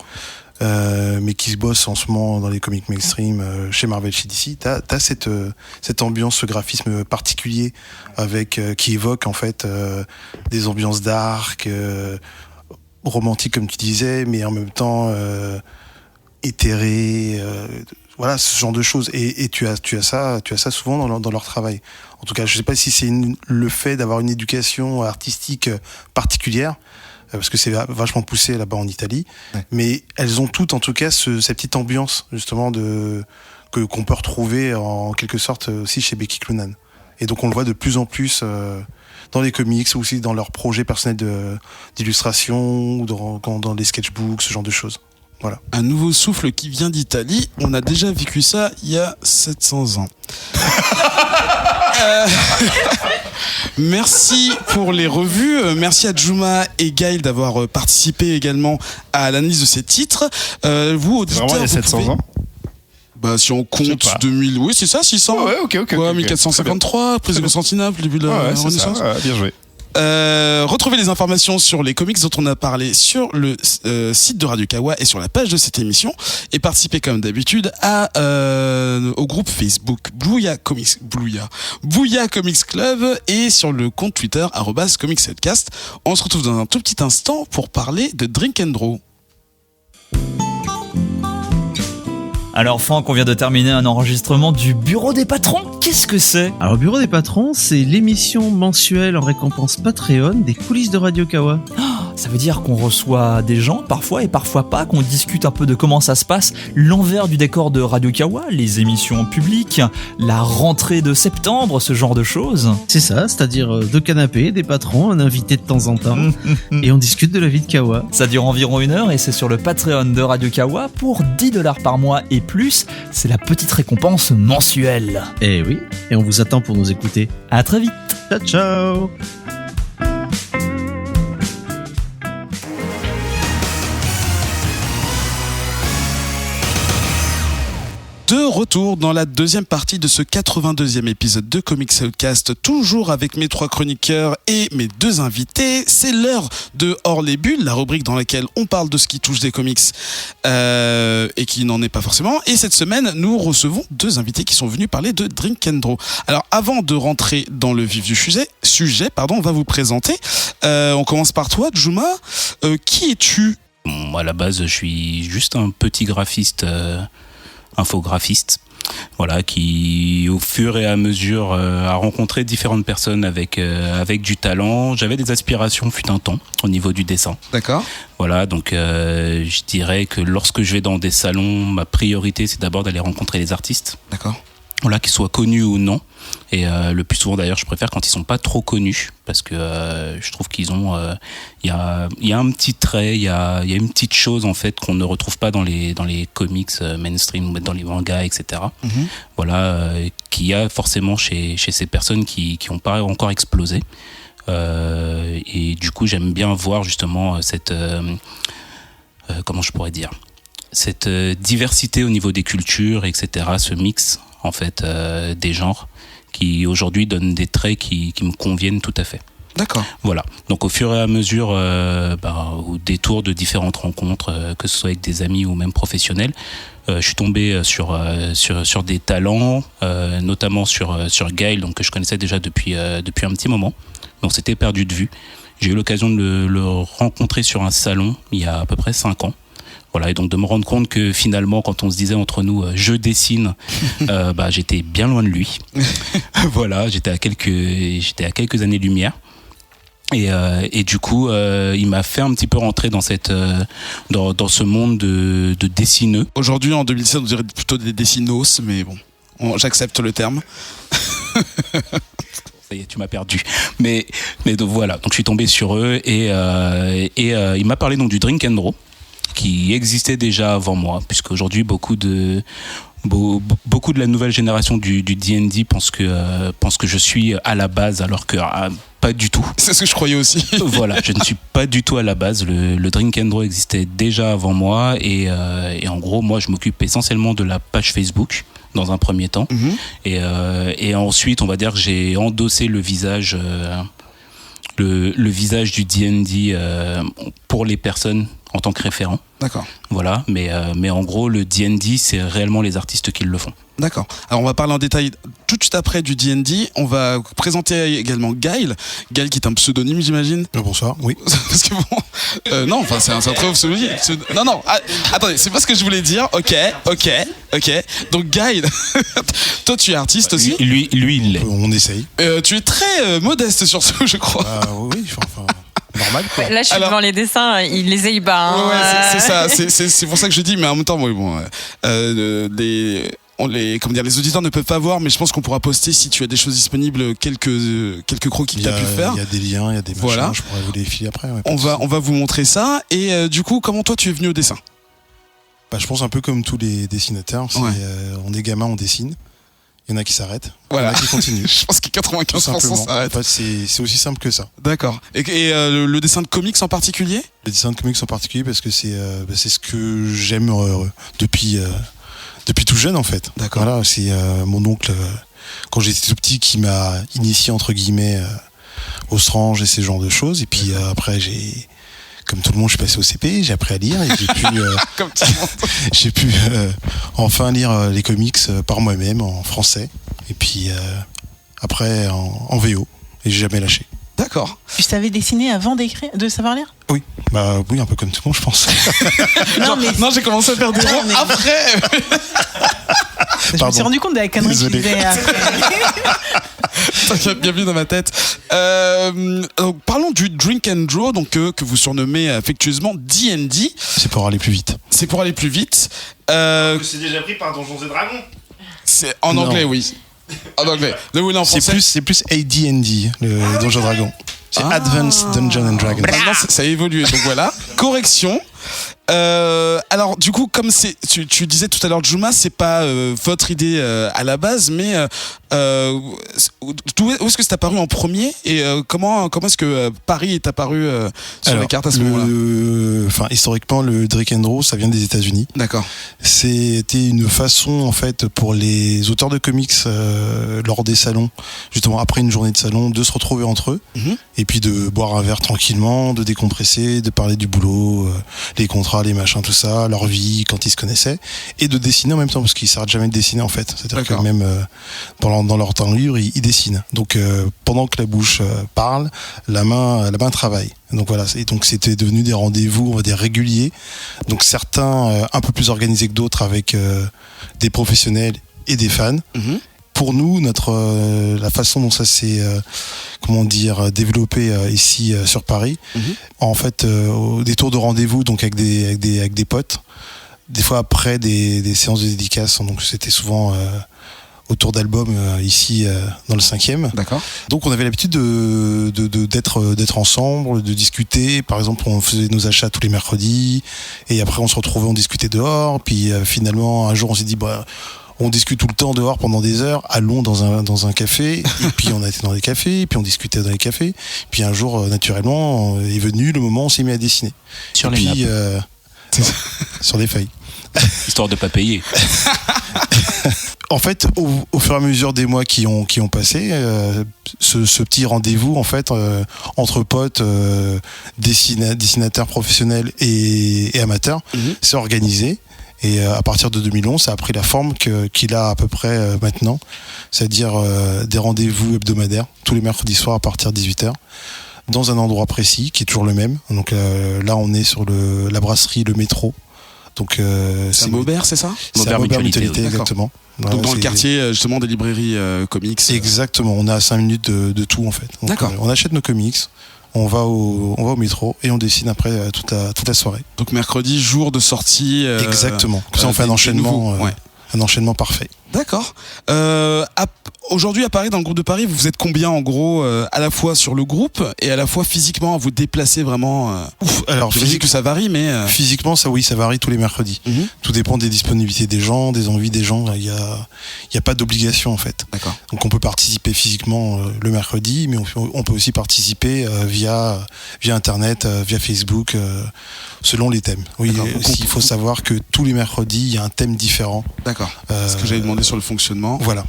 mais qui se bossent en ce moment dans les comics mainstream, chez Marvel, chez DC. T'as cette ambiance, ce graphisme particulier qui évoque en fait des ambiances dark, romantiques comme tu disais, mais en même temps éthérées. Voilà, ce genre de choses. Et tu as ça souvent dans leur travail. En tout cas, je sais pas si c'est le fait d'avoir une éducation artistique particulière, parce que c'est vachement poussé là-bas en Italie, mais elles ont toutes en tout cas cette petite ambiance justement qu'on peut retrouver en quelque sorte aussi chez Becky Cloonan. Et donc on le voit de plus en plus dans les comics, ou aussi dans leurs projets personnels d'illustration, ou dans les sketchbooks, ce genre de choses. Voilà. Un nouveau souffle qui vient d'Italie. On a déjà vécu ça il y a 700 ans. Merci pour les revues. Merci à Juma et Gaël d'avoir participé également à l'analyse de ces titres. Vous, auditeurs, Vraiment il y a 700 ans. Bah, si on compte 2000, oui, c'est ça, 600. Ouais, ok. 1453, prise de Constantinople, début de la Renaissance. Bien joué. Retrouvez les informations sur les comics dont on a parlé sur le site de Radio Kawa et sur la page de cette émission, et participez comme d'habitude au groupe Facebook Bouya Comics Club et sur le compte Twitter @comics7cast. On se retrouve dans un tout petit instant pour parler de Drink and Draw. Alors Franck, on vient de terminer un enregistrement du Bureau des Patrons. Qu'est-ce que c'est ? Alors Bureau des Patrons, c'est l'émission mensuelle en récompense Patreon des coulisses de Radio Kawa. Ça veut dire qu'on reçoit des gens parfois et parfois pas, qu'on discute un peu de comment ça se passe, l'envers du décor de Radio Kawa, les émissions publiques, la rentrée de septembre, ce genre de choses. C'est ça, c'est-à-dire deux canapés, des patrons, un invité de temps en temps, et on discute de la vie de Kawa. Ça dure environ 1 heure et c'est sur le Patreon de Radio Kawa pour 10$ par mois et plus. C'est la petite récompense mensuelle. Eh oui, et on vous attend pour nous écouter. À très vite. Ciao, ciao. De retour dans la deuxième partie de ce 82e épisode de Comics Outcast, toujours avec mes 3 chroniqueurs et mes 2 invités. C'est l'heure de Hors les bulles, la rubrique dans laquelle on parle de ce qui touche des comics et qui n'en est pas forcément. Et cette semaine, nous recevons 2 invités qui sont venus parler de Drink and Draw. Alors, avant de rentrer dans le vif du sujet, on va vous présenter. On commence par toi, Juma. Qui es-tu ? Bon, à la base, je suis juste un petit graphiste... infographiste, voilà, qui au fur et à mesure a rencontré différentes personnes avec du talent. J'avais des aspirations fut un temps au niveau du dessin. D'accord. Voilà, donc je dirais que lorsque je vais dans des salons, ma priorité c'est d'abord d'aller rencontrer les artistes. D'accord. Voilà, qu'ils soient connus ou non. Et le plus souvent d'ailleurs, je préfère quand ils sont pas trop connus, parce que je trouve qu'ils ont, il y a un petit trait, il y a une petite chose en fait qu'on ne retrouve pas dans les comics mainstream ou dans les mangas, etc. Mm-hmm. Voilà, qu'il y a forcément chez ces personnes qui ont pas encore explosé. Et du coup, j'aime bien voir justement cette, comment je pourrais dire, cette diversité au niveau des cultures, etc. Ce mix en fait des genres qui aujourd'hui donnent des traits qui me conviennent tout à fait. D'accord. Voilà. Donc au fur et à mesure, au détour de différentes rencontres, que ce soit avec des amis ou même professionnels, je suis tombé sur des talents, notamment sur Gaël, donc que je connaissais déjà depuis un petit moment. Donc c'était perdu de vue. J'ai eu l'occasion de le rencontrer sur un salon il y a à peu près 5 ans. Voilà, et donc de me rendre compte que finalement, quand on se disait entre nous, je dessine, j'étais bien loin de lui. Voilà, j'étais à quelques années-lumière. Et du coup, il m'a fait un petit peu rentrer dans dans ce monde de dessineux. Aujourd'hui, en 2017, on dirait plutôt des dessinos, mais bon, j'accepte le terme. Ça y est, tu m'as perdu. Mais donc voilà, donc je suis tombé sur eux et il m'a parlé donc du Drink and Draw, qui existait déjà avant moi, puisque aujourd'hui beaucoup de la nouvelle génération du D&D pense que je suis à la base, alors que pas du tout. C'est ce que je croyais aussi. Voilà, je ne suis pas du tout à la base. Le Drink and Draw existait déjà avant moi et en gros, moi, je m'occupe essentiellement de la page Facebook dans un premier temps. Mm-hmm. Et ensuite, on va dire que j'ai endossé le visage le visage du D&D pour les personnes en tant que référent. D'accord. Voilà, mais en gros, le D&D, c'est réellement les artistes qui le font. D'accord. Alors, on va parler en détail tout de suite après du D&D. On va présenter également Gaël. Gaël qui est un pseudonyme, j'imagine. Bonsoir, oui. Parce que bon... non, enfin, c'est un très pseudonyme. Non, attendez, c'est pas ce que je voulais dire. Ok. Donc, Gaël, toi, tu es artiste aussi. Lui, il l'est. On essaye. Tu es très modeste sur ce, je crois. Oui, enfin... normal, quoi. Là, je suis devant les dessins, il les aille pas. Hein. Ouais, c'est ça. C'est pour ça que je dis, mais en même temps, les auditeurs ne peuvent pas voir, mais je pense qu'on pourra poster, si tu as des choses disponibles, quelques croquis que tu as pu faire. Il y a des liens, il y a des machins, voilà. Je pourrais vous les filer après. Ouais, on va vous montrer ça. Et du coup, comment toi tu es venu au dessin ? Je pense un peu comme tous les dessinateurs. On est gamin, on dessine. Il y en a qui s'arrêtent, voilà. Il y en a qui continuent. Je pense que 95% s'arrêtent. En fait, c'est aussi simple que ça. D'accord. Et le dessin de comics en particulier ? Le dessin de comics en particulier, parce que c'est ce que j'aime depuis tout jeune, en fait. D'accord. Voilà, c'est mon oncle, quand j'étais tout petit, qui m'a initié, entre guillemets, au Strange et ces genres de choses. Et puis après, comme tout le monde, je suis passé au CP, j'ai appris à lire et j'ai pu enfin lire les comics par moi-même en français. Et puis après en VO. Et j'ai jamais lâché. D'accord. Tu savais dessiner avant de savoir lire? Oui, oui, un peu comme tout le monde, je pense. Non, j'ai commencé à faire des mots après. Je me suis rendu compte de la connerie que tu disais après. Bienvenue dans ma tête. Donc, parlons du Drink and Draw, donc que vous surnommez affectueusement D&D. C'est pour aller plus vite. C'est pour aller plus vite. C'est déjà pris par Donjons et Dragons. C'est en anglais, oui. En anglais. En français. C'est plus AD&D, le Donjon Dragon. C'est Advanced Dungeons and Dragons. Maintenant, ça a évolué, donc voilà. Correction. Alors du coup, comme tu disais tout à l'heure, Juma, c'est pas votre idée à la base, mais où est-ce que c'est apparu en premier et comment est-ce que Paris est apparu sur les cartes à ce moment-là? Historiquement, le Drink and Draw, ça vient des États-Unis. D'accord. C'était une façon en fait pour les auteurs de comics lors des salons, justement après une journée de salon, de se retrouver entre eux et puis de boire un verre tranquillement, de décompresser, de parler du boulot, les contrats, les machins, tout ça, leur vie quand ils se connaissaient, et de dessiner en même temps parce qu'ils s'arrêtent jamais de dessiner en fait. C'est-à-dire que même dans leur temps libre, ils dessinent. Donc pendant que la bouche parle, la main travaille. Donc voilà, et donc c'était devenu des rendez-vous, on va dire réguliers. Donc certains un peu plus organisés que d'autres avec des professionnels et des fans. Pour nous, la façon dont ça s'est développé ici sur Paris, en fait, des tours de rendez-vous donc avec des potes, des fois après des séances de dédicaces, donc c'était souvent autour d'albums ici dans le 5e. D'accord. Donc on avait l'habitude d'être ensemble, de discuter. Par exemple, on faisait nos achats tous les mercredis et après on se retrouvait, on discutait dehors. Puis finalement un jour on s'est dit on discute tout le temps dehors pendant des heures, allons dans un café. Et puis on a été dans des cafés, et puis on discutait dans les cafés. Puis un jour, naturellement, est venu le moment où on s'est mis à dessiner. Sur les nappes. Sur des feuilles. Histoire de pas payer. En fait, au fur et à mesure des mois qui ont passé, ce petit rendez-vous en fait entre potes, dessinateurs professionnels et amateurs, s'est organisé. Et à partir de 2011, ça a pris la forme qu'il a à peu près maintenant, c'est-à-dire des rendez-vous hebdomadaires tous les mercredis soirs à partir de 18h, dans un endroit précis qui est toujours le même. Donc là, on est sur la brasserie Le Métro. Donc c'est à Maubert, c'est ça? C'est à Maubert Mutualité, exactement. Donc dans le quartier justement des librairies comics. Exactement, on est à 5 minutes de tout en fait. Donc, d'accord. On achète nos comics. On va au métro et on dessine après toute la soirée. Donc mercredi, jour de sortie. Exactement. Comme ça, on fait un enchaînement parfait. D'accord. Aujourd'hui à Paris, dans le groupe de Paris, vous êtes combien en gros à la fois sur le groupe et à la fois physiquement à vous déplacer vraiment Alors physiquement que ça varie, mais physiquement ça varie tous les mercredis. Tout dépend des disponibilités des gens, des envies des gens. Il y a pas d'obligation en fait. D'accord. Donc on peut participer physiquement le mercredi, mais on peut aussi participer via internet, via Facebook, selon les thèmes. Oui, il faut savoir que tous les mercredis il y a un thème différent. D'accord. Ce que j'avais demandé sur le fonctionnement. Voilà.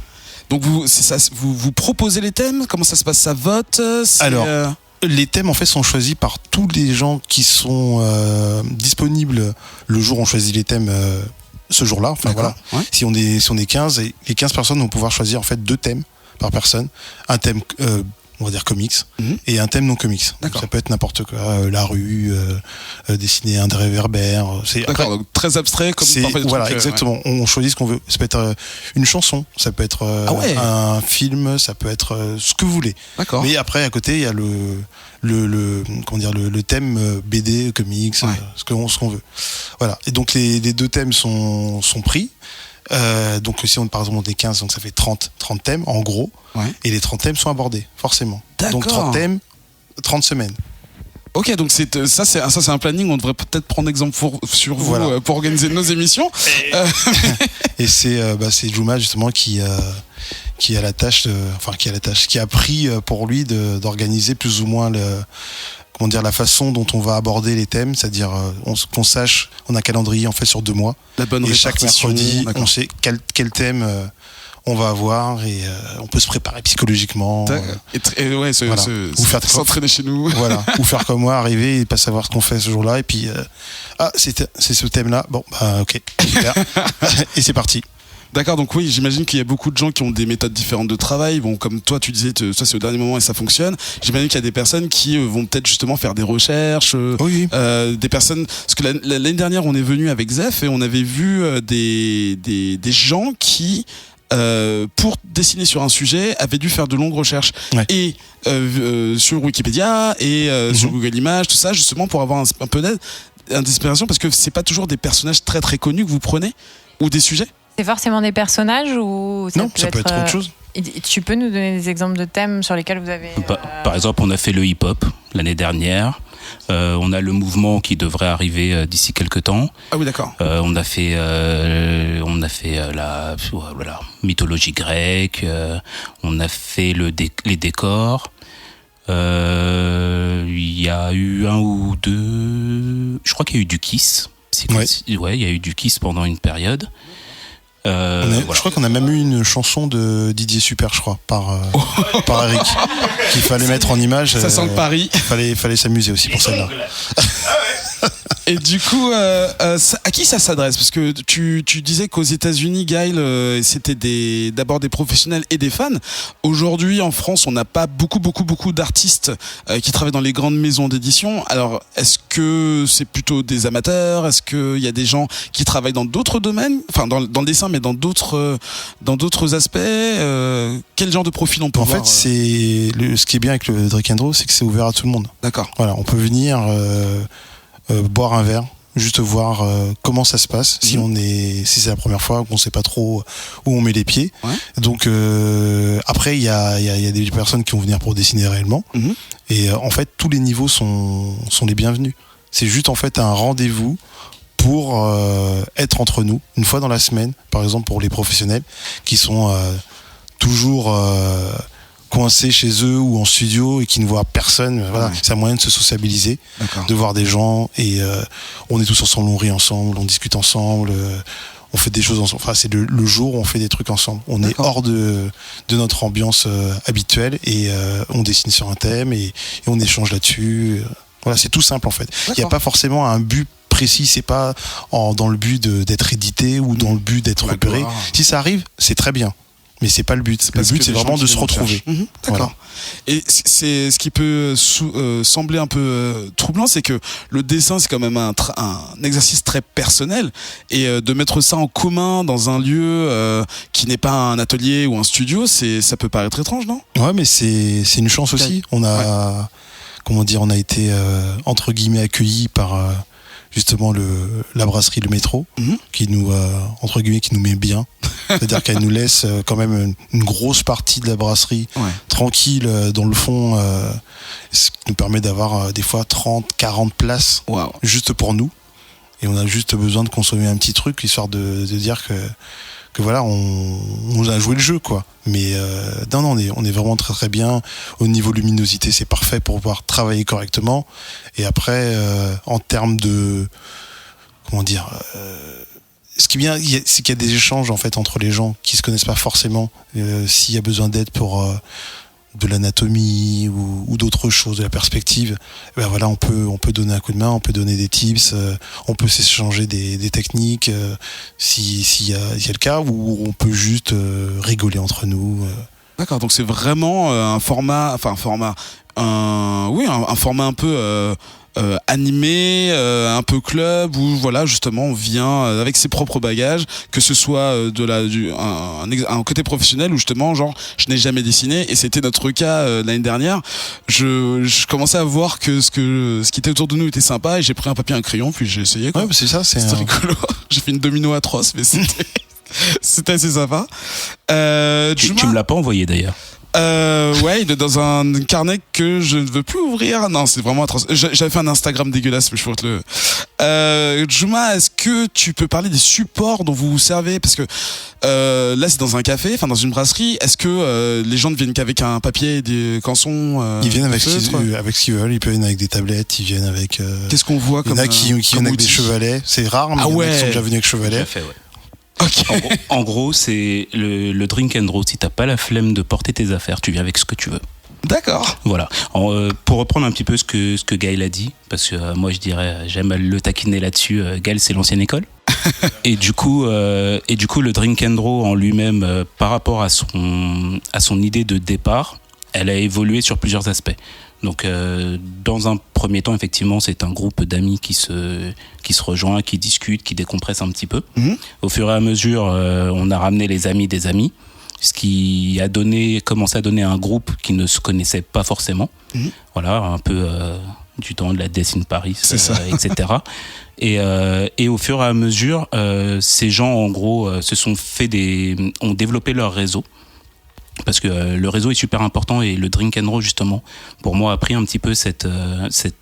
Donc vous proposez les thèmes? Comment ça se passe? Ça vote? Alors, les thèmes en fait sont choisis par tous les gens qui sont disponibles le jour où on choisit les thèmes ce jour-là. Enfin voilà. Ouais. Si on est 15, et les 15 personnes vont pouvoir choisir en fait 2 thèmes par personne. Un thème on va dire comics et un thème non comics. Donc, ça peut être n'importe quoi, la rue, dessiner un réverbère. D'accord, donc très abstrait comme voilà, exactement. On choisit ce qu'on veut. Ça peut être une chanson, ça peut être un film, ça peut être ce que vous voulez. D'accord. Mais après à côté il y a le thème BD, comics, ce qu'on veut. Voilà. Et donc les 2 thèmes sont pris. Donc si par exemple on est 15, donc ça fait 30 thèmes en gros, et les 30 thèmes sont abordés forcément. D'accord. Donc 30 thèmes, 30 semaines. Ok, donc c'est un planning, on devrait peut-être prendre exemple sur vous pour organiser nos émissions. Et c'est Juma justement qui a la tâche, qui a pris pour lui d'organiser plus ou moins la façon dont on va aborder les thèmes, c'est-à-dire qu'on sache, on a un calendrier en fait sur 2 mois. La bonne et chaque mercredi, on sait quel thème on va avoir et on peut se préparer psychologiquement. Ou faire s'entraîner chez nous. Voilà, ou faire comme moi, arriver et pas savoir ce qu'on fait ce jour-là et puis c'est ce thème-là. Bon, bah ok, super. Et c'est parti. D'accord, donc oui, j'imagine qu'il y a beaucoup de gens qui ont des méthodes différentes de travail. Bon, comme toi, tu disais, ça c'est au dernier moment et ça fonctionne. J'imagine qu'il y a des personnes qui vont peut-être justement faire des recherches. Des personnes. Parce que l'année dernière, on est venu avec Zef et on avait vu des gens qui, pour dessiner sur un sujet, avaient dû faire de longues recherches. Ouais. Et sur Wikipédia et sur Google Images, tout ça, justement pour avoir un peu d'aide, d'inspiration, parce que c'est pas toujours des personnages très très connus que vous prenez ou des sujets. C'est forcément des personnages ou ça peut être autre chose. Tu peux nous donner des exemples de thèmes sur lesquels vous avez... Par exemple, on a fait le hip-hop l'année dernière. On a le mouvement qui devrait arriver d'ici quelques temps. Ah oui, d'accord. On a fait la mythologie grecque. On a fait les décors. Il y a eu un ou deux... Je crois qu'il y a eu du Kiss. Ouais, il y a eu du Kiss pendant une période. Je crois qu'on a même eu une chanson de Didier Super, je crois, par Eric, qu'il fallait mettre en image. Ça sent le pari. Fallait s'amuser aussi pour celle-là. Et du coup, à qui ça s'adresse? Parce que tu disais qu'aux États-Unis, Gaël, c'était d'abord des professionnels et des fans. Aujourd'hui, en France, on n'a pas beaucoup d'artistes qui travaillent dans les grandes maisons d'édition. Alors, est-ce que c'est plutôt des amateurs? Est-ce qu'il y a des gens qui travaillent dans d'autres domaines? Enfin, dans le dessin, mais dans d'autres aspects. Quel genre de profil on peut voir? En fait, ce qui est bien avec le Drake & Draw, c'est que c'est ouvert à tout le monde. D'accord. Voilà, on peut venir boire un verre, juste voir comment ça se passe, si c'est la première fois, qu'on sait pas trop où on met les pieds. Ouais. Donc après, il y a des personnes qui vont venir pour dessiner réellement. Et en fait, tous les niveaux sont les bienvenus. C'est juste en fait un rendez-vous pour être entre nous une fois dans la semaine, par exemple pour les professionnels qui sont toujours coincés chez eux ou en studio et qui ne voient personne. Voilà, c'est un moyen de se sociabiliser, de voir des gens et on est tous ensemble, on rit ensemble, on discute ensemble, on fait des choses ensemble. Enfin, c'est le jour où on fait des trucs ensemble. On est hors de notre ambiance habituelle et on dessine sur un thème et on échange là-dessus. Voilà, c'est tout simple en fait. Il n'y a pas forcément un but précis, c'est pas dans le but d'être édité ou dans le but d'être repéré. Si ça arrive, c'est très bien. Mais c'est pas le but. Le but, c'est vraiment de se retrouver. D'accord. Voilà. Et c'est ce qui peut sembler un peu troublant, c'est que le dessin, c'est quand même un exercice très personnel. Et de mettre ça en commun dans un lieu qui n'est pas un atelier ou un studio, ça peut paraître étrange, non? Ouais, mais c'est une chance aussi. On a, on a été entre guillemets accueillis par justement la brasserie Le Métro, qui nous entre guillemets qui nous met bien. C'est-à-dire qu'elle nous laisse quand même une grosse partie de la brasserie tranquille dans le fond, ce qui nous permet d'avoir des fois 30, 40 places juste pour nous. Et on a juste besoin de consommer un petit truc, histoire de dire que voilà, on a joué le jeu, quoi. Mais non, on est vraiment très très bien. Au niveau luminosité, c'est parfait pour pouvoir travailler correctement. Et après, en termes de... ce qui est bien, c'est qu'il y a des échanges en fait entre les gens qui se connaissent pas forcément. S'il y a besoin d'aide pour de l'anatomie ou d'autres choses, de la perspective, ben voilà, on peut donner un coup de main, on peut donner des tips, on peut s'échanger des techniques s'il y a le cas, ou on peut juste rigoler entre nous. D'accord, donc c'est vraiment un format un peu animé, un peu club, où voilà, justement on vient avec ses propres bagages, que ce soit un côté professionnel, où justement genre je n'ai jamais dessiné, et c'était notre cas l'année dernière. Je commençais à voir que ce qui était autour de nous était sympa, et j'ai pris un papier et un crayon, puis j'ai essayé, quoi. Ouais, c'est ça, c'était rigolo. J'ai fait une domino atroce, mais c'était assez sympa. Tu me l'as pas envoyé d'ailleurs. Ouais, il est dans un carnet que je ne veux plus ouvrir. Non, c'est vraiment atroce. J'avais fait un Instagram dégueulasse, mais je pourrais te le... Juma, est-ce que tu peux parler des supports dont vous vous servez? Parce que là, c'est dans un café, enfin dans une brasserie. Est-ce que les gens ne viennent qu'avec un papier et des cançons? Ils viennent avec ce qu'ils veulent. Ils peuvent venir avec des tablettes. Ils viennent avec... Qu'est-ce qu'on voit comme... Il y en a qui viennent avec des chevalets. C'est rare, mais il y en a qui sont déjà venus avec chevalets. En gros, c'est le drink and draw. Si t'as pas la flemme de porter tes affaires, tu viens avec ce que tu veux. D'accord. Voilà. Pour reprendre un petit peu ce que Gaël a dit, parce que moi je dirais, j'aime le taquiner là-dessus. Gaël, c'est l'ancienne école. Et du coup, le drink and draw en lui-même, par rapport à son idée de départ, elle a évolué sur plusieurs aspects. Donc, dans un premier temps, effectivement, c'est un groupe d'amis qui se rejoint, qui discute, qui décompresse un petit peu. Au fur et à mesure, on a ramené les amis des amis, ce qui a commencé à donner un groupe qui ne se connaissait pas forcément. Voilà, un peu du temps de la Death in Paris, etc. Et au fur et à mesure, ces gens, en gros, ont développé leur réseau. Parce que le réseau est super important et le drink and draw, justement, pour moi, a pris un petit peu cette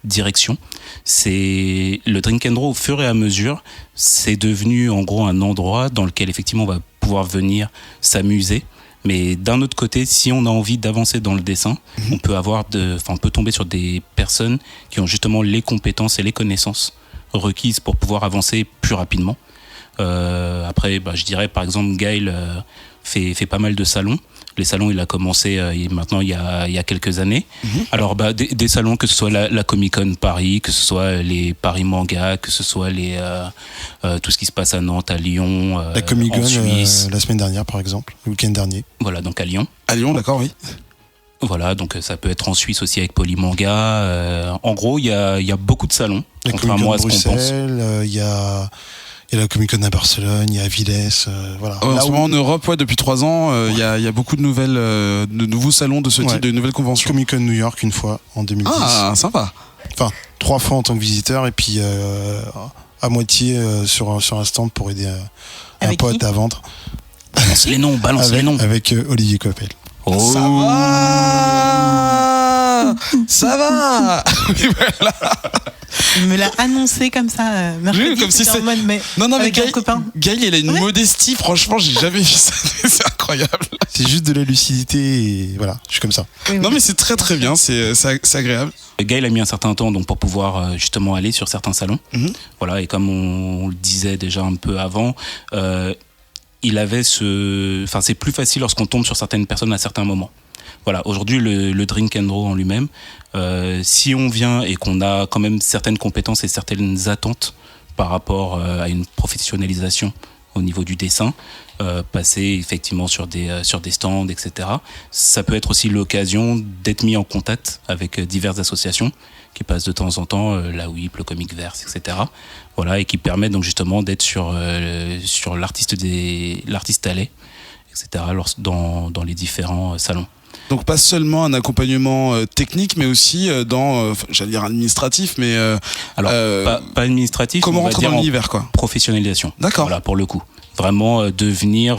direction. C'est le drink and draw, au fur et à mesure, c'est devenu en gros un endroit dans lequel effectivement on va pouvoir venir s'amuser. Mais d'un autre côté, si on a envie d'avancer dans le dessin, on peut tomber sur des personnes qui ont justement les compétences et les connaissances requises pour pouvoir avancer plus rapidement. Après, je dirais par exemple, Gaël fait pas mal de salons. Les salons, il a commencé maintenant il y a quelques années. Alors des salons, que ce soit la Comic Con Paris, que ce soit les Paris Manga, que ce soit tout ce qui se passe à Nantes, à Lyon, la Comic Con en Suisse. La semaine dernière par exemple, le week-end dernier. Voilà, donc à Lyon. À Lyon, d'accord, oui. Voilà, donc ça peut être en Suisse aussi avec Polymanga. En gros, il y a beaucoup de salons, La contrairement à Comic Con ce qu'on pense. Bruxelles, il y a la Comic Con à Barcelone, il y a Villesse, voilà. En ce moment en Europe, depuis 3 ans, il y a beaucoup de nouveaux salons de ce type, de nouvelles conventions. Comic Con New York une fois en 2010. Ah, sympa. Enfin, 3 fois en tant que visiteur et puis à moitié sur un stand pour aider un Avec pote qui à vendre. Balance les noms, avec, les noms. Avec Olivier Coppel. Oh. Ça va. Oui, voilà. Il me l'a annoncé comme ça, mercredi. Oui, comme si c'était en mode, Non, mais avec un Gaël, copain. il a une modestie, franchement, j'ai jamais vu ça. C'est incroyable. C'est juste de la lucidité et voilà, je suis comme ça. Oui, Non, oui. mais c'est très très bien, c'est agréable. Gaël a mis un certain temps donc pour pouvoir justement aller sur certains salons. Voilà, et comme on le disait déjà un peu avant, il avait c'est plus facile lorsqu'on tombe sur certaines personnes à certains moments. Voilà, aujourd'hui le drink and draw en lui-même, si on vient et qu'on a quand même certaines compétences et certaines attentes par rapport à une professionnalisation au niveau du dessin, passer effectivement sur des stands, etc. Ça peut être aussi l'occasion d'être mis en contact avec diverses associations qui passent de temps en temps, la WIP, le Comicverse, etc. Voilà, et qui permettent donc justement d'être sur l'artiste allait, etc. dans les différents salons. Donc pas seulement un accompagnement technique, mais aussi j'allais dire administratif, mais alors pas administratif. Comment on va rentrer dire dans l'univers, quoi. Professionnalisation. D'accord. Voilà, pour le coup, vraiment devenir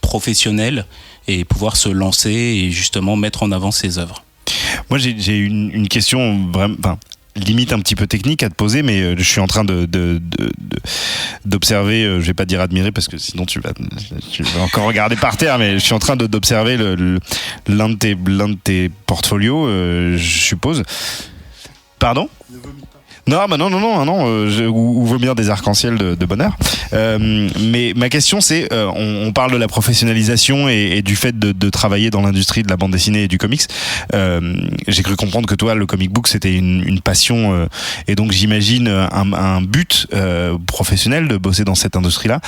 professionnel et pouvoir se lancer et justement mettre en avant ses œuvres. Moi, j'ai une question vraiment, limite un petit peu technique à te poser, mais je suis en train d'observer, je vais pas dire admirer parce que sinon tu vas encore regarder par terre, mais je suis en train d'observer l'un de tes portfolios, je suppose. Pardon ? Non, ou vomir des arcs-en-ciel de bonheur. Mais ma question, c'est, on parle de la professionnalisation et du fait de travailler dans l'industrie de la bande dessinée et du comics. J'ai cru comprendre que toi, le comic book, c'était une passion, et donc j'imagine un but professionnel de bosser dans cette industrie-là.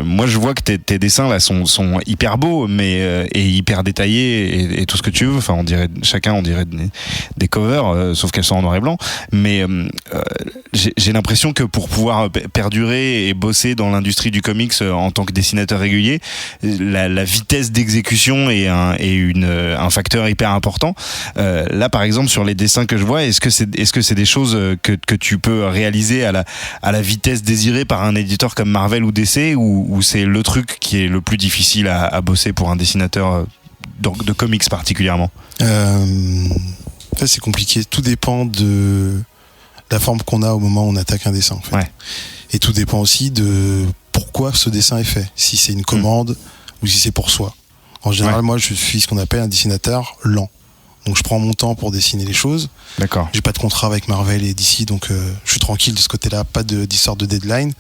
Moi, je vois que tes dessins là sont hyper beaux, mais et hyper détaillés et tout ce que tu veux. Enfin, on dirait des covers, sauf qu'elles sont en noir et blanc. Mais j'ai l'impression que pour pouvoir perdurer et bosser dans l'industrie du comics en tant que dessinateur régulier, la vitesse d'exécution est un facteur hyper important. Là, par exemple, sur les dessins que je vois, est-ce que c'est des choses que tu peux réaliser à la vitesse désirée par un éditeur comme Marvel ou DC, ou c'est le truc qui est le plus difficile à bosser pour un dessinateur de comics particulièrement? En fait, c'est compliqué. Tout dépend de la forme qu'on a au moment où on attaque un dessin, en fait. Ouais. Et tout dépend aussi de pourquoi ce dessin est fait. Si c'est une commande ou si c'est pour soi. En général, moi, je suis ce qu'on appelle un dessinateur lent. Donc, je prends mon temps pour dessiner les choses. D'accord. J'ai pas de contrat avec Marvel et DC, donc je suis tranquille de ce côté-là. Pas d'histoire de deadline.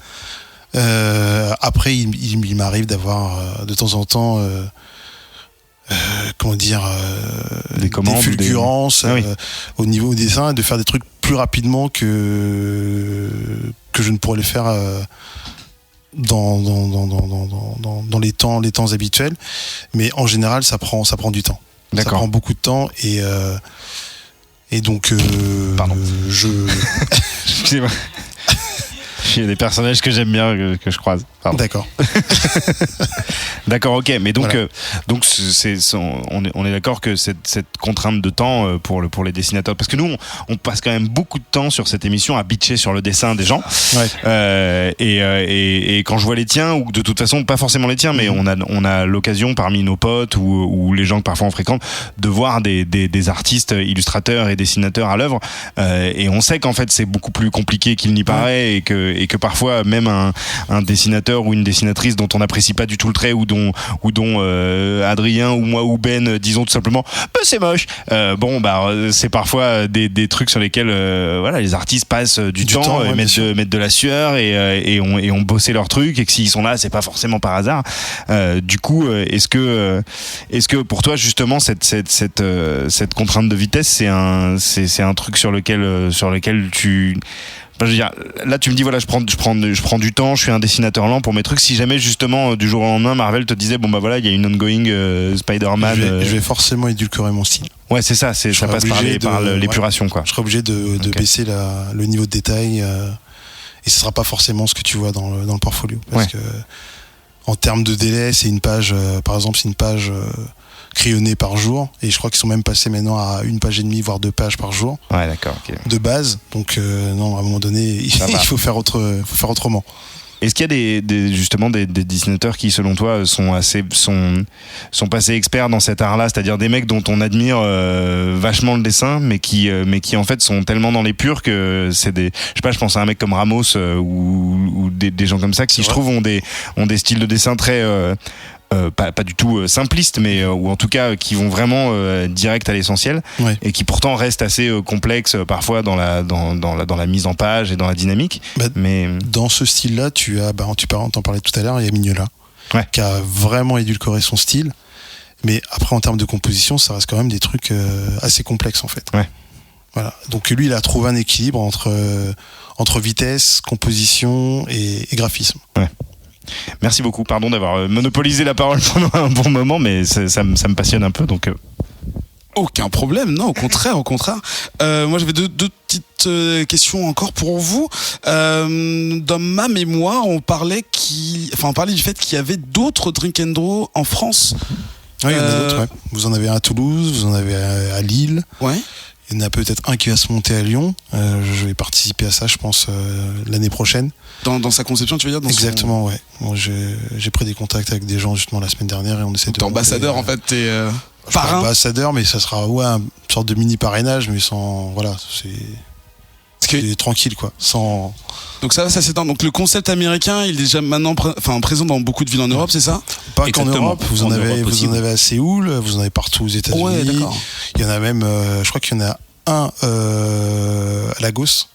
Après, il m'arrive d'avoir de temps en temps, des commandes, des fulgurances au niveau du dessin, et de faire des trucs plus rapidement que je ne pourrais le faire dans les temps habituels. Mais en général, ça prend du temps. D'accord. Ça prend beaucoup de temps et donc Pardon. Excusez-moi. Il y a des personnages que j'aime bien que je croise. Pardon. D'accord. D'accord, ok. Mais donc, Voilà. On est d'accord que cette contrainte de temps pour les dessinateurs, parce que nous, on passe quand même beaucoup de temps sur cette émission à bitcher sur le dessin des gens. Ouais. Et quand je vois les tiens, ou de toute façon pas forcément les tiens, mais on a l'occasion parmi nos potes ou les gens que parfois on fréquente de voir des artistes, illustrateurs et dessinateurs à l'œuvre. Et on sait qu'en fait c'est beaucoup plus compliqué qu'il n'y paraît, et que parfois même un dessinateur ou une dessinatrice dont on n'apprécie pas du tout le trait, ou dont Adrien ou moi ou Ben disons tout simplement c'est moche, c'est parfois des trucs sur lesquels les artistes passent du temps et mettent de la sueur et ont bossé leur truc, et que s'ils sont là c'est pas forcément par hasard. Du coup, est-ce que pour toi justement cette contrainte de vitesse c'est un truc sur lequel tu... Je veux dire, là tu me dis voilà, je prends du temps, je suis un dessinateur lent pour mes trucs. Si jamais justement du jour au lendemain Marvel te disait il y a une ongoing Spider-Man, je vais forcément édulcorer mon style. Ouais, c'est ça, ça passe par l'épuration quoi. Je serai obligé de baisser le niveau de détail et ce sera pas forcément ce que tu vois dans le portfolio, parce que en termes de délai, c'est une page par exemple, c'est une page crayonnés par jour, et je crois qu'ils sont même passés maintenant à 1,5 page, voire 2 pages par jour. Ouais, d'accord. Okay. De base, donc non, à un moment donné, il faut faire autrement. Est-ce qu'il y a justement des dessinateurs qui, selon toi, sont passés experts dans cet art-là, c'est-à-dire des mecs dont on admire vachement le dessin, mais qui en fait sont tellement dans les purs que c'est des, je sais pas, je pense à un mec comme Ramos ou des gens comme ça qui, je trouve, ont des styles de dessin très pas du tout simplistes, mais ou en tout cas qui vont vraiment direct à l'essentiel, et qui pourtant restent assez complexes parfois dans la mise en page et dans la dynamique. Mais dans ce style-là, tu t'en parlais tout à l'heure, il y a Mignola qui a vraiment édulcoré son style, mais après en termes de composition, ça reste quand même des trucs assez complexes en fait. Ouais. Voilà. Donc lui, il a trouvé un équilibre entre vitesse, composition et graphisme. Ouais. Merci beaucoup, pardon d'avoir monopolisé la parole pendant un bon moment, mais ça me passionne un peu, donc... Aucun problème, non, au contraire. Moi, j'avais deux petites questions encore pour vous. Dans ma mémoire, on parlait du fait qu'il y avait d'autres drink and draw en France. Oui, il y en a d'autres, ouais. Vous en avez un à Toulouse, vous en avez à Lille. Ouais. Il y en a peut-être un qui va se monter à Lyon. Je vais participer à ça, je pense, l'année prochaine. Dans sa conception, tu veux dire Exactement, ouais. Moi, j'ai pris des contacts avec des gens justement la semaine dernière, et on essaie de... T'es ambassadeur, en fait, t'es parrain. Ambassadeur, mais ça sera une sorte de mini parrainage, mais sans... Voilà, c'est tranquille, quoi. Sans... Donc ça s'étend. Donc le concept américain, il est déjà maintenant présent dans beaucoup de villes en Europe, c'est ça? Pas qu'en Europe, vous en avez à Séoul, vous en avez partout aux États-Unis. Ouais, d'accord. Il y en a même, je crois qu'il y en a un à Lagos,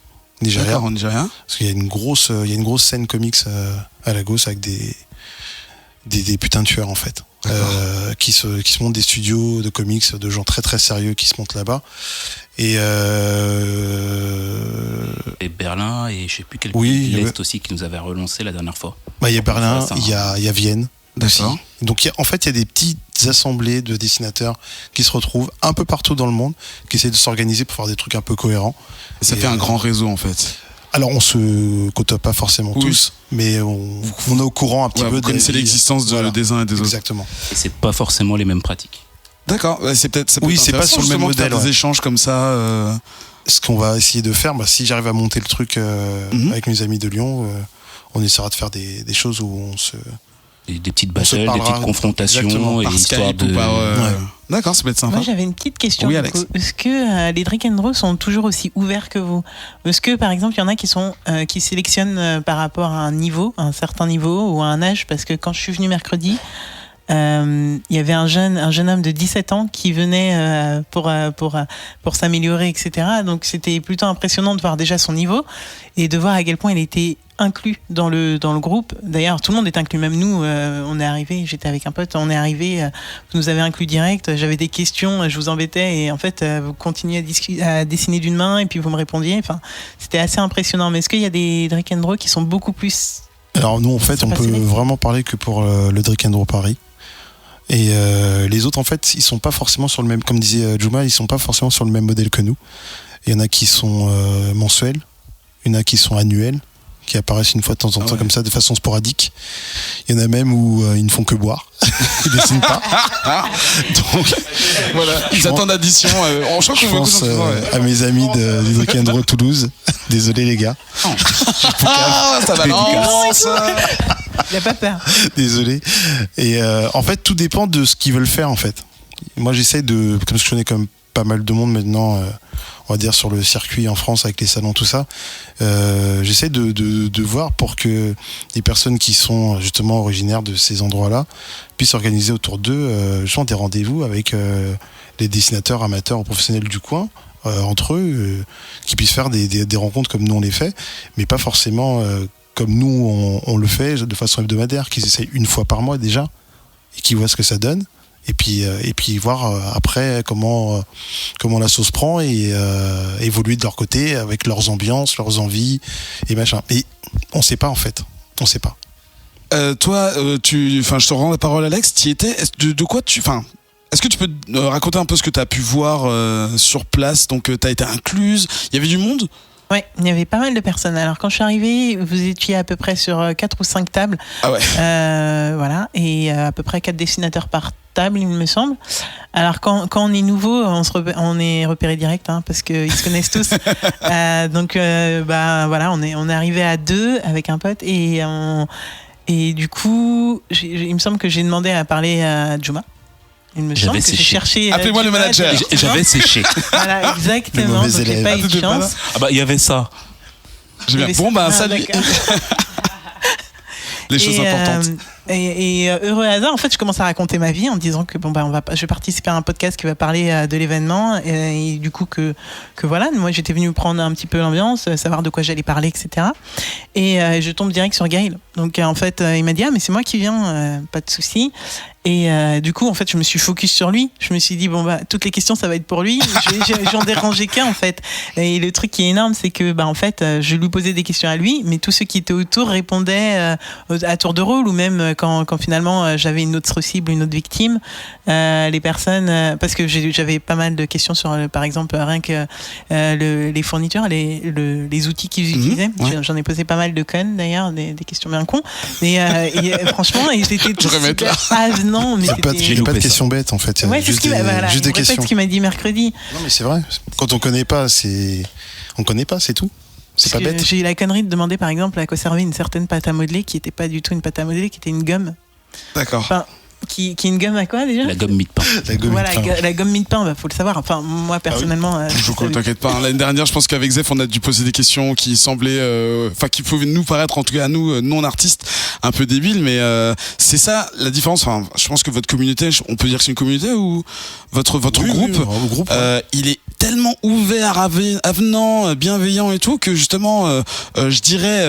Nigeria. D'accord, en Nigeria. Parce qu'il y a une grosse scène comics à Lagos avec des putains de tueurs en fait. Qui se montent des studios de comics de gens très très sérieux qui se montent là-bas. Et Berlin, et je sais plus quel pays de l'Est aussi qui nous avait relancé la dernière fois. Il y a Berlin, il y a Vienne. D'accord. Aussi. Donc il y a des petites assemblées de dessinateurs qui se retrouvent un peu partout dans le monde, qui essaient de s'organiser pour faire des trucs un peu cohérents. Et ça fait un grand réseau en fait. Alors on se côtoie pas forcément tous, mais on est au courant un petit peu. Vous connaissez l'existence des uns et des autres. Exactement. Et c'est pas forcément les mêmes pratiques. D'accord. C'est peut-être. C'est pas sur le même modèle. Des échanges comme ça. Ce qu'on va essayer de faire, si j'arrive à monter le truc avec mes amis de Lyon, on essaiera de faire des choses où on se... Des petites battles, des petites confrontations, et histoire de... D'accord, ça peut être sympa. Moi, j'avais une petite question. Oui, Alex. Est-ce que les drink and draw sont toujours aussi ouverts que vous? Est-ce que, par exemple, il y en a qui sélectionnent par rapport à un certain niveau ou à un âge? Parce que quand je suis venue mercredi, il y avait un jeune homme de 17 ans qui venait pour s'améliorer, etc. Donc c'était plutôt impressionnant de voir déjà son niveau et de voir à quel point il était inclus dans le groupe. D'ailleurs, tout le monde est inclus, même nous. On est arrivé, j'étais avec un pote, on est arrivé, vous nous avez inclus direct. J'avais des questions, je vous embêtais et en fait, vous continuiez à dessiner d'une main et puis vous me répondiez. Enfin, c'était assez impressionnant. Mais est-ce qu'il y a des Drink and Draw qui sont beaucoup plus... Alors nous, en fait, on peut vraiment parler que pour le Drink and Draw Paris. Et les autres, en fait, ils sont pas forcément sur le même, comme disait Juma, ils sont pas forcément sur le même modèle que nous. Il y en a qui sont mensuels, il y en a qui sont annuels, qui apparaissent une fois de temps en temps comme ça de façon sporadique. Il y en a même où ils ne font que boire. Ils dessinent pas. Donc voilà, ils attendent l'addition. Je pense à mes amis du Drink and Draw Toulouse. Désolé les gars. Ça balance. Il a pas peur. Désolé. Et en fait, tout dépend de ce qu'ils veulent faire en fait. Moi, j'essaie de, comme je connais comme pas mal de monde maintenant, on va dire sur le circuit en France avec les salons, tout ça, j'essaie de voir pour que les personnes qui sont justement originaires de ces endroits-là puissent organiser autour d'eux justement des rendez-vous avec les dessinateurs amateurs ou professionnels du coin, entre eux, qui puissent faire des rencontres comme nous on les fait, mais pas forcément comme nous on le fait de façon hebdomadaire, qu'ils essayent une fois par mois déjà et qu'ils voient ce que ça donne. Et puis voir après comment la sauce prend et évoluer de leur côté avec leurs ambiances, leurs envies et machin. Et on sait pas en fait, on sait pas. Toi, je te rends la parole, Alex. Tu étais de quoi est-ce que tu peux raconter un peu ce que tu as pu voir sur place? Donc tu as été incluse, il y avait du monde? Oui, il y avait pas mal de personnes. Alors quand je suis arrivée, vous étiez à peu près sur 4 ou 5 tables. Ah ouais. Voilà, et à peu près 4 dessinateurs par table, il me semble. Alors quand on est nouveau, on est repéré direct, hein, parce qu'ils se connaissent tous. Donc voilà, on est arrivé à 2 avec un pote et du coup, il me semble que j'ai demandé à parler à Juma. Il me semble que j'ai cherché. Appelez-moi le manager. J'avais séché. Voilà, exactement. Donc j'ai pas eu de chance. Ah bah il y avait ça. Salut. Les choses importantes. Et heureux hasard, en fait, je commence à raconter ma vie en disant que je vais participer à un podcast qui va parler de l'événement et du coup que voilà, moi j'étais venue prendre un petit peu l'ambiance, savoir de quoi j'allais parler, etc. Et je tombe direct sur Gaël. Donc en fait, il m'a dit mais c'est moi qui viens, pas de souci. Et du coup, en fait, je me suis focus sur lui. Je me suis dit toutes les questions, ça va être pour lui. J'en dérangeais qu'un, en fait. Et le truc qui est énorme, c'est que, en fait, je lui posais des questions à lui, mais tous ceux qui étaient autour répondaient à tour de rôle, ou même quand finalement j'avais une autre cible, une autre victime, les personnes, parce que j'avais pas mal de questions sur, par exemple, rien que les fournitures, les outils qu'ils utilisaient. Ouais. J'en ai posé pas mal de connes, d'ailleurs, des questions bien cons. Mais franchement, ils étaient tous super avenants. Il n'y a pas de questions bêtes, en fait. Ouais, c'est juste des questions. C'est ce qu'il m'a dit mercredi. Non, mais c'est vrai. Quand on connaît pas, c'est tout. C'est pas bête. J'ai eu la connerie de demander, par exemple, à quoi servait une certaine pâte à modeler qui n'était pas du tout une pâte à modeler, qui était une gomme. D'accord. Enfin, qui est une gomme à quoi déjà? La gomme mie-de-pain. La gomme mie-de-pain, faut le savoir. Enfin, moi personnellement. T'inquiète pas. L'année dernière, je pense qu'avec Zef, on a dû poser des questions qui semblaient, qui pouvaient nous paraître, en tout cas à nous, non artistes, un peu débiles. Mais c'est ça la différence. Enfin, je pense que votre communauté, on peut dire que c'est une communauté ou votre groupe, il est tellement ouvert, avenant, bienveillant et tout que justement, je dirais,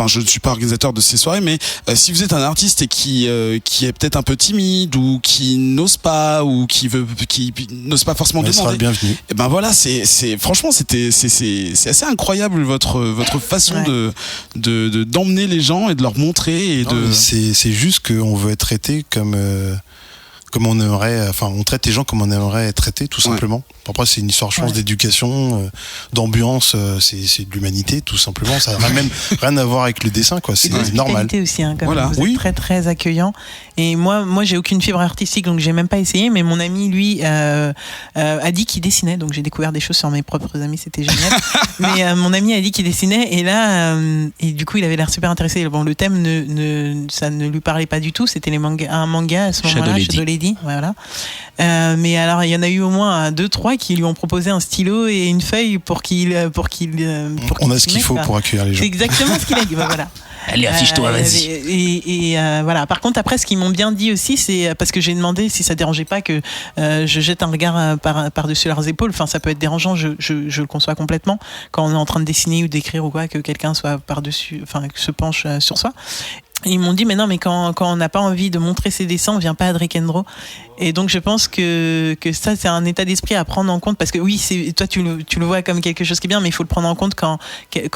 je ne suis pas organisateur de ces soirées, mais si vous êtes un artiste et qui est peut-être un peu timide ou qui n'ose pas ou qui n'ose pas forcément demander, sera le bienvenu. Et ben voilà, franchement c'est assez incroyable votre façon d'emmener les gens et de leur montrer et c'est juste qu'on veut être traité comme on aimerait, on traite les gens comme on aimerait être traités, tout simplement. Après, c'est une histoire, je pense, d'éducation, d'ambiance, c'est de l'humanité, tout simplement. Ça n'a même rien à voir avec le dessin, quoi. C'est normal. Aussi, hein, comme vous êtes très, très accueillant. Et moi, j'ai aucune fibre artistique, donc j'ai même pas essayé. Mais mon ami, lui, a dit qu'il dessinait, donc j'ai découvert des choses sur mes propres amis, c'était génial. Mais mon ami a dit qu'il dessinait, et là, et du coup, il avait l'air super intéressé. Bon, le thème, ça ne lui parlait pas du tout. C'était un manga à ce moment-là, Shadow Lady. Voilà. Mais alors, il y en a eu au moins 2-3 qui lui ont proposé un stylo et une feuille pour qu'il on a ce qu'il faut pour accueillir les gens. C'est exactement ce qu'il a dit. Voilà. Allez, affiche-toi, vas-y. Et voilà. Par contre, après, ce qu'ils m'ont bien dit aussi, c'est parce que j'ai demandé si ça dérangeait pas que je jette un regard par-dessus leurs épaules. Enfin, ça peut être dérangeant, je le conçois complètement, quand on est en train de dessiner ou d'écrire ou quoi, que quelqu'un soit par-dessus, enfin, se penche sur soi. Ils m'ont dit, mais non, mais quand on n'a pas envie de montrer ses dessins, on vient pas à Drake & Draw. Et donc, je pense que ça, c'est un état d'esprit à prendre en compte, parce que oui, toi, tu le vois comme quelque chose qui est bien, mais il faut le prendre en compte quand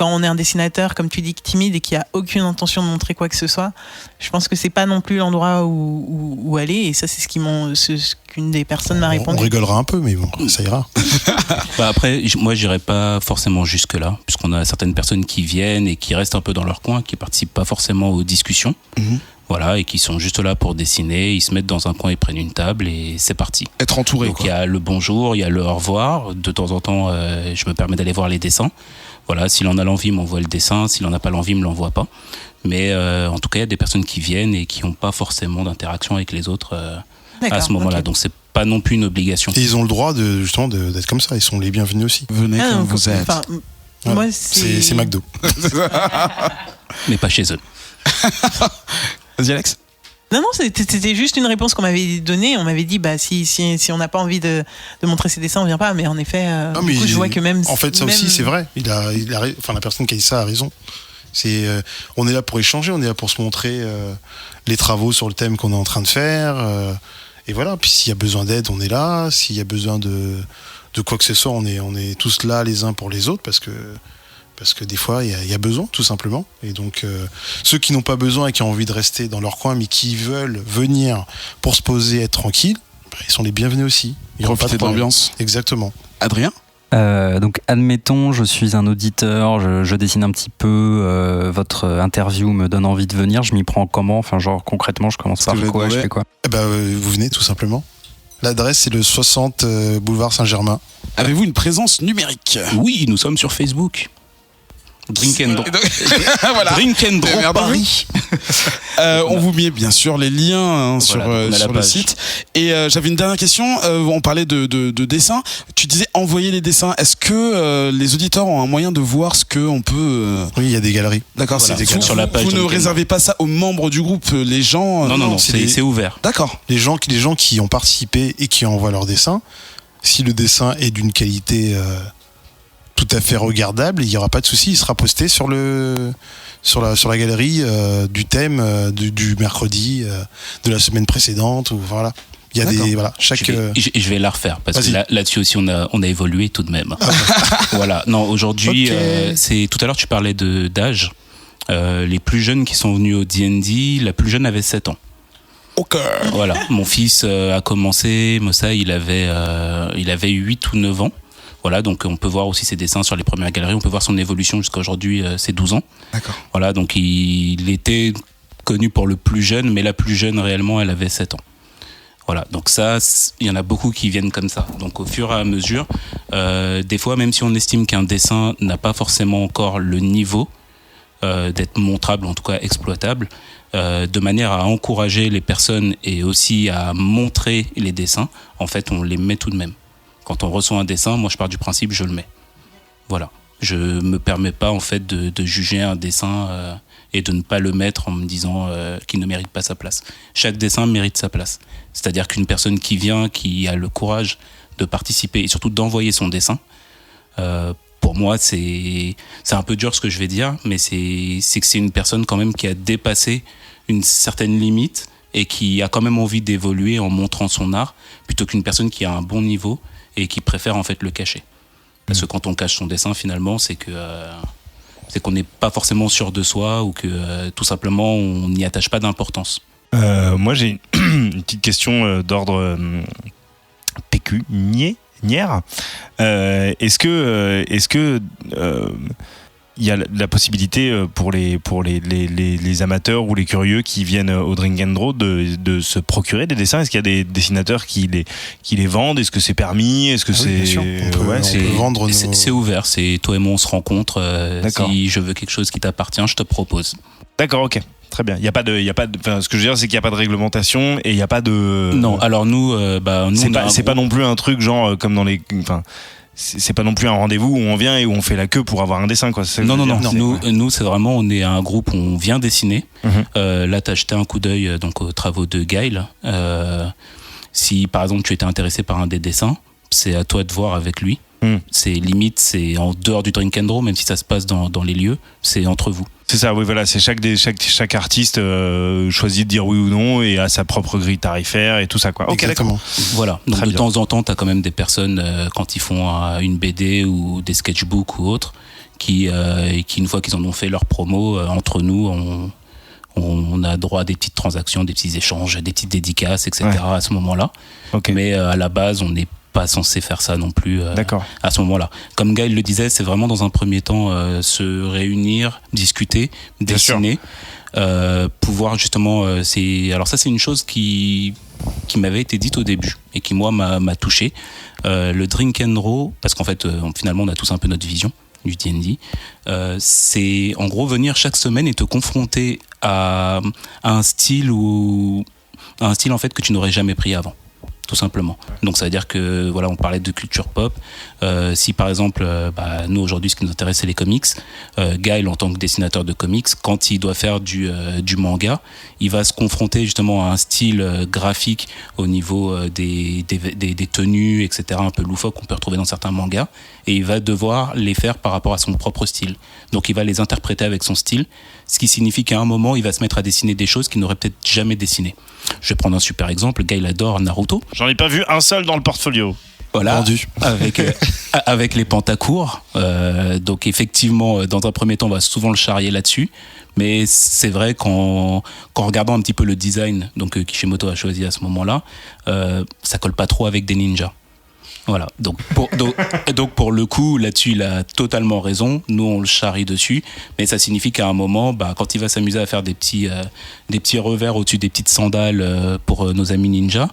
on est un dessinateur, comme tu dis, timide et qui a aucune intention de montrer quoi que ce soit. Je pense que c'est pas non plus l'endroit où aller, et ça, c'est ce qu'une des personnes m'a répondu. On rigolera un peu, mais bon, ça ira. Après, moi, j'irai pas forcément jusque-là, puisqu'on a certaines personnes qui viennent et qui restent un peu dans leur coin, qui participent pas forcément aux discussions. Voilà, et qui sont juste là pour dessiner, ils se mettent dans un coin, ils prennent une table et c'est parti. Être entouré. Donc il y a le bonjour, il y a le au revoir. De temps en temps, je me permets d'aller voir les dessins. Voilà, s'il en a l'envie, il m'envoie le dessin. S'il en a pas l'envie, il me l'envoie pas. Mais en tout cas, il y a des personnes qui viennent et qui n'ont pas forcément d'interaction avec les autres à ce moment-là. Okay. Donc c'est pas non plus une obligation. Et ils ont le droit justement d'être comme ça. Ils sont les bienvenus aussi. Venez comme vous êtes. Ouais, moi, c'est McDo. Mais pas chez eux. Vas-y Alex. Non, c'était juste une réponse qu'on m'avait donnée. On m'avait dit, bah, si on n'a pas envie de montrer ses dessins, on vient pas. Mais en effet, du coup, je vois que même. En fait, ça aussi, c'est vrai. Enfin, la personne qui a dit ça a raison. On est là pour échanger, on est là pour se montrer les travaux sur le thème qu'on est en train de faire. Et voilà. Puis s'il y a besoin d'aide, on est là. S'il y a besoin de quoi que ce soit, on est tous là les uns pour les autres, parce que des fois, il y a besoin, tout simplement. Et donc, ceux qui n'ont pas besoin et qui ont envie de rester dans leur coin, mais qui veulent venir pour se poser, être tranquilles, ils sont les bienvenus aussi. Profiter de l'ambiance. Exactement. Adrien ? Donc, admettons, je suis un auditeur, je dessine un petit peu, votre interview me donne envie de venir, je m'y prends comment ? Enfin, genre, concrètement, je commence par quoi ? Je fais quoi ? Vous venez, tout simplement. L'adresse, c'est le 60 boulevard Saint-Germain. Avez-vous une présence numérique ? Oui, nous sommes sur Facebook. Drink and Draw. Voilà. Drink and Draw Paris. On vous met bien sûr les liens sur le site. Et j'avais une dernière question. On parlait de dessin. Tu disais envoyer les dessins. Est-ce que les auditeurs ont un moyen de voir ce qu'on peut Oui, il y a des galeries. D'accord. Voilà, sur la page. Vous ne réservez pas ça aux membres du groupe, les gens. Non, c'est ouvert. D'accord. Les gens qui ont participé et qui envoient leurs dessins. Si le dessin est d'une qualité tout à fait regardable, il n'y aura pas de souci, il sera posté sur la galerie du thème du mercredi de la semaine précédente, ou voilà. Il y a je vais la refaire parce que là-dessus aussi on a évolué tout de même. Voilà. Non, aujourd'hui c'est tout à l'heure tu parlais d'âge. Les plus jeunes qui sont venus au D&D, la plus jeune avait 7 ans. Okay. Voilà, mon fils a commencé, Mossa, il avait 8 ou 9 ans. Voilà, donc on peut voir aussi ses dessins sur les premières galeries, on peut voir son évolution jusqu'à aujourd'hui, c'est 12 ans. D'accord. Voilà, donc il était connu pour le plus jeune, mais la plus jeune réellement, elle avait 7 ans. Voilà, donc ça, il y en a beaucoup qui viennent comme ça. Donc au fur et à mesure, des fois, même si on estime qu'un dessin n'a pas forcément encore le niveau d'être montrable, en tout cas exploitable, de manière à encourager les personnes et aussi à montrer les dessins, en fait, on les met tout de même. Quand on reçoit un dessin, moi je pars du principe, je le mets. Voilà. Je me permets pas en fait de juger un dessin et de ne pas le mettre en me disant qu'il ne mérite pas sa place. Chaque dessin mérite sa place. C'est-à-dire qu'une personne qui vient, qui a le courage de participer et surtout d'envoyer son dessin, pour moi c'est un peu dur ce que je vais dire, mais c'est que c'est une personne quand même qui a dépassé une certaine limite et qui a quand même envie d'évoluer en montrant son art, plutôt qu'une personne qui a un bon niveau et qui préfère en fait le cacher. Parce que quand on cache son dessin, finalement, c'est qu'on n'est pas forcément sûr de soi ou que tout simplement on n'y attache pas d'importance. Moi j'ai une petite question d'ordre pécuniaire. Est-ce que il y a la possibilité pour les amateurs ou les curieux qui viennent au Drink and Draw de se procurer des dessins? Est-ce qu'il y a des dessinateurs qui les vendent? Est-ce que c'est permis? Est-ce que c'est... Bien sûr. On peut vendre c'est ouvert, c'est toi et moi on se rencontre. Si je veux quelque chose qui t'appartient, je te propose. D'accord, ok. Très bien. Il y a pas de, ce que je veux dire, c'est qu'il n'y a pas de réglementation et il n'y a pas de. Non. Alors nous, c'est pas non plus un truc genre comme dans les. Enfin, c'est pas non plus un rendez-vous où on vient et où on fait la queue pour avoir un dessin, quoi. C'est ça que Non, je veux non, dire. non. Nous, c'est vraiment, on est un groupe où on vient dessiner. Mhm. Là, t'as jeté un coup d'œil donc aux travaux de Gaël. Si par exemple tu étais intéressé par un des dessins, c'est à toi de voir avec lui. C'est limite, c'est en dehors du drink and draw, même si ça se passe dans les lieux, c'est entre vous. C'est ça, oui, voilà, c'est chaque artiste choisit de dire oui ou non et a sa propre grille tarifaire et tout ça, quoi. Ok, Exactement. Voilà. Donc Très de bien. temps en temps, t'as quand même des personnes quand ils font une BD ou des sketchbooks ou autres, qui une fois qu'ils en ont fait leur promo, entre nous, on a droit à des petites transactions, des petits échanges, des petites dédicaces, etc. Ouais. à ce moment-là. Ok. Mais à la base, on n'est pas censé faire ça non plus D'accord. à ce moment-là. Comme Gaël le disait, c'est vraiment dans un premier temps se réunir, discuter, Bien dessiner, pouvoir justement. Alors ça, c'est une chose qui m'avait été dite au début et qui moi m'a touché. Le drink and draw, parce qu'en fait, finalement, on a tous un peu notre vision du D&D. C'est en gros venir chaque semaine et te confronter à un style en fait que tu n'aurais jamais pris avant, tout simplement. Donc ça veut dire que voilà, on parlait de culture pop. Si par exemple, nous aujourd'hui, ce qui nous intéresse, c'est les comics. Gaël, en tant que dessinateur de comics, quand il doit faire du manga, il va se confronter justement à un style graphique au niveau des tenues, etc., un peu loufoques qu'on peut retrouver dans certains mangas, et il va devoir les faire par rapport à son propre style. Donc il va les interpréter avec son style, ce qui signifie qu'à un moment, il va se mettre à dessiner des choses qu'il n'aurait peut-être jamais dessinées. Je vais prendre un super exemple. Gaël adore Naruto. J'en ai pas vu un seul dans le portfolio. Voilà, Vendu. avec les pantacours. Donc effectivement, dans un premier temps, on va souvent le charrier là-dessus. Mais c'est vrai qu'en regardant un petit peu le design donc Kishimoto a choisi à ce moment-là, ça colle pas trop avec des ninjas. Voilà. Donc pour le coup, là-dessus, il a totalement raison. Nous, on le charrie dessus, mais ça signifie qu'à un moment, quand il va s'amuser à faire des petits revers au-dessus des petites sandales pour nos amis ninjas,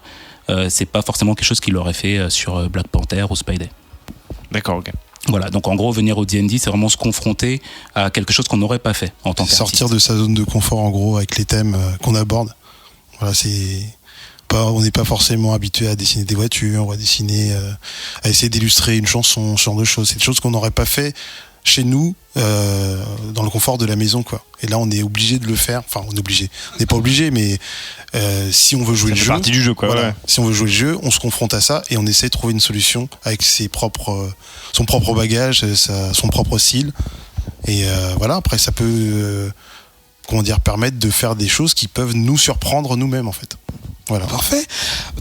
c'est pas forcément quelque chose qu'il aurait fait sur Black Panther ou Spidey. D'accord, ok. Voilà, donc en gros, venir au D&D, c'est vraiment se confronter à quelque chose qu'on n'aurait pas fait en tant qu'artiste. Sortir de sa zone de confort, en gros, avec les thèmes qu'on aborde. Voilà, on n'est pas forcément habitué à dessiner des voitures, à essayer d'illustrer une chanson, ce genre de choses. C'est des choses qu'on n'aurait pas fait chez nous, dans le confort de la maison, quoi. Et là, on est obligé de le faire. Enfin, on est obligé. On n'est pas obligé, mais si on veut jouer Ça le fait jeu, partie du jeu, quoi. voilà. Ouais. Si on veut jouer le jeu, on se confronte à ça et on essaie de trouver une solution avec son propre bagage, son propre style. Et voilà. Après, ça peut, permettre de faire des choses qui peuvent nous surprendre nous-mêmes, en fait. Voilà. Parfait.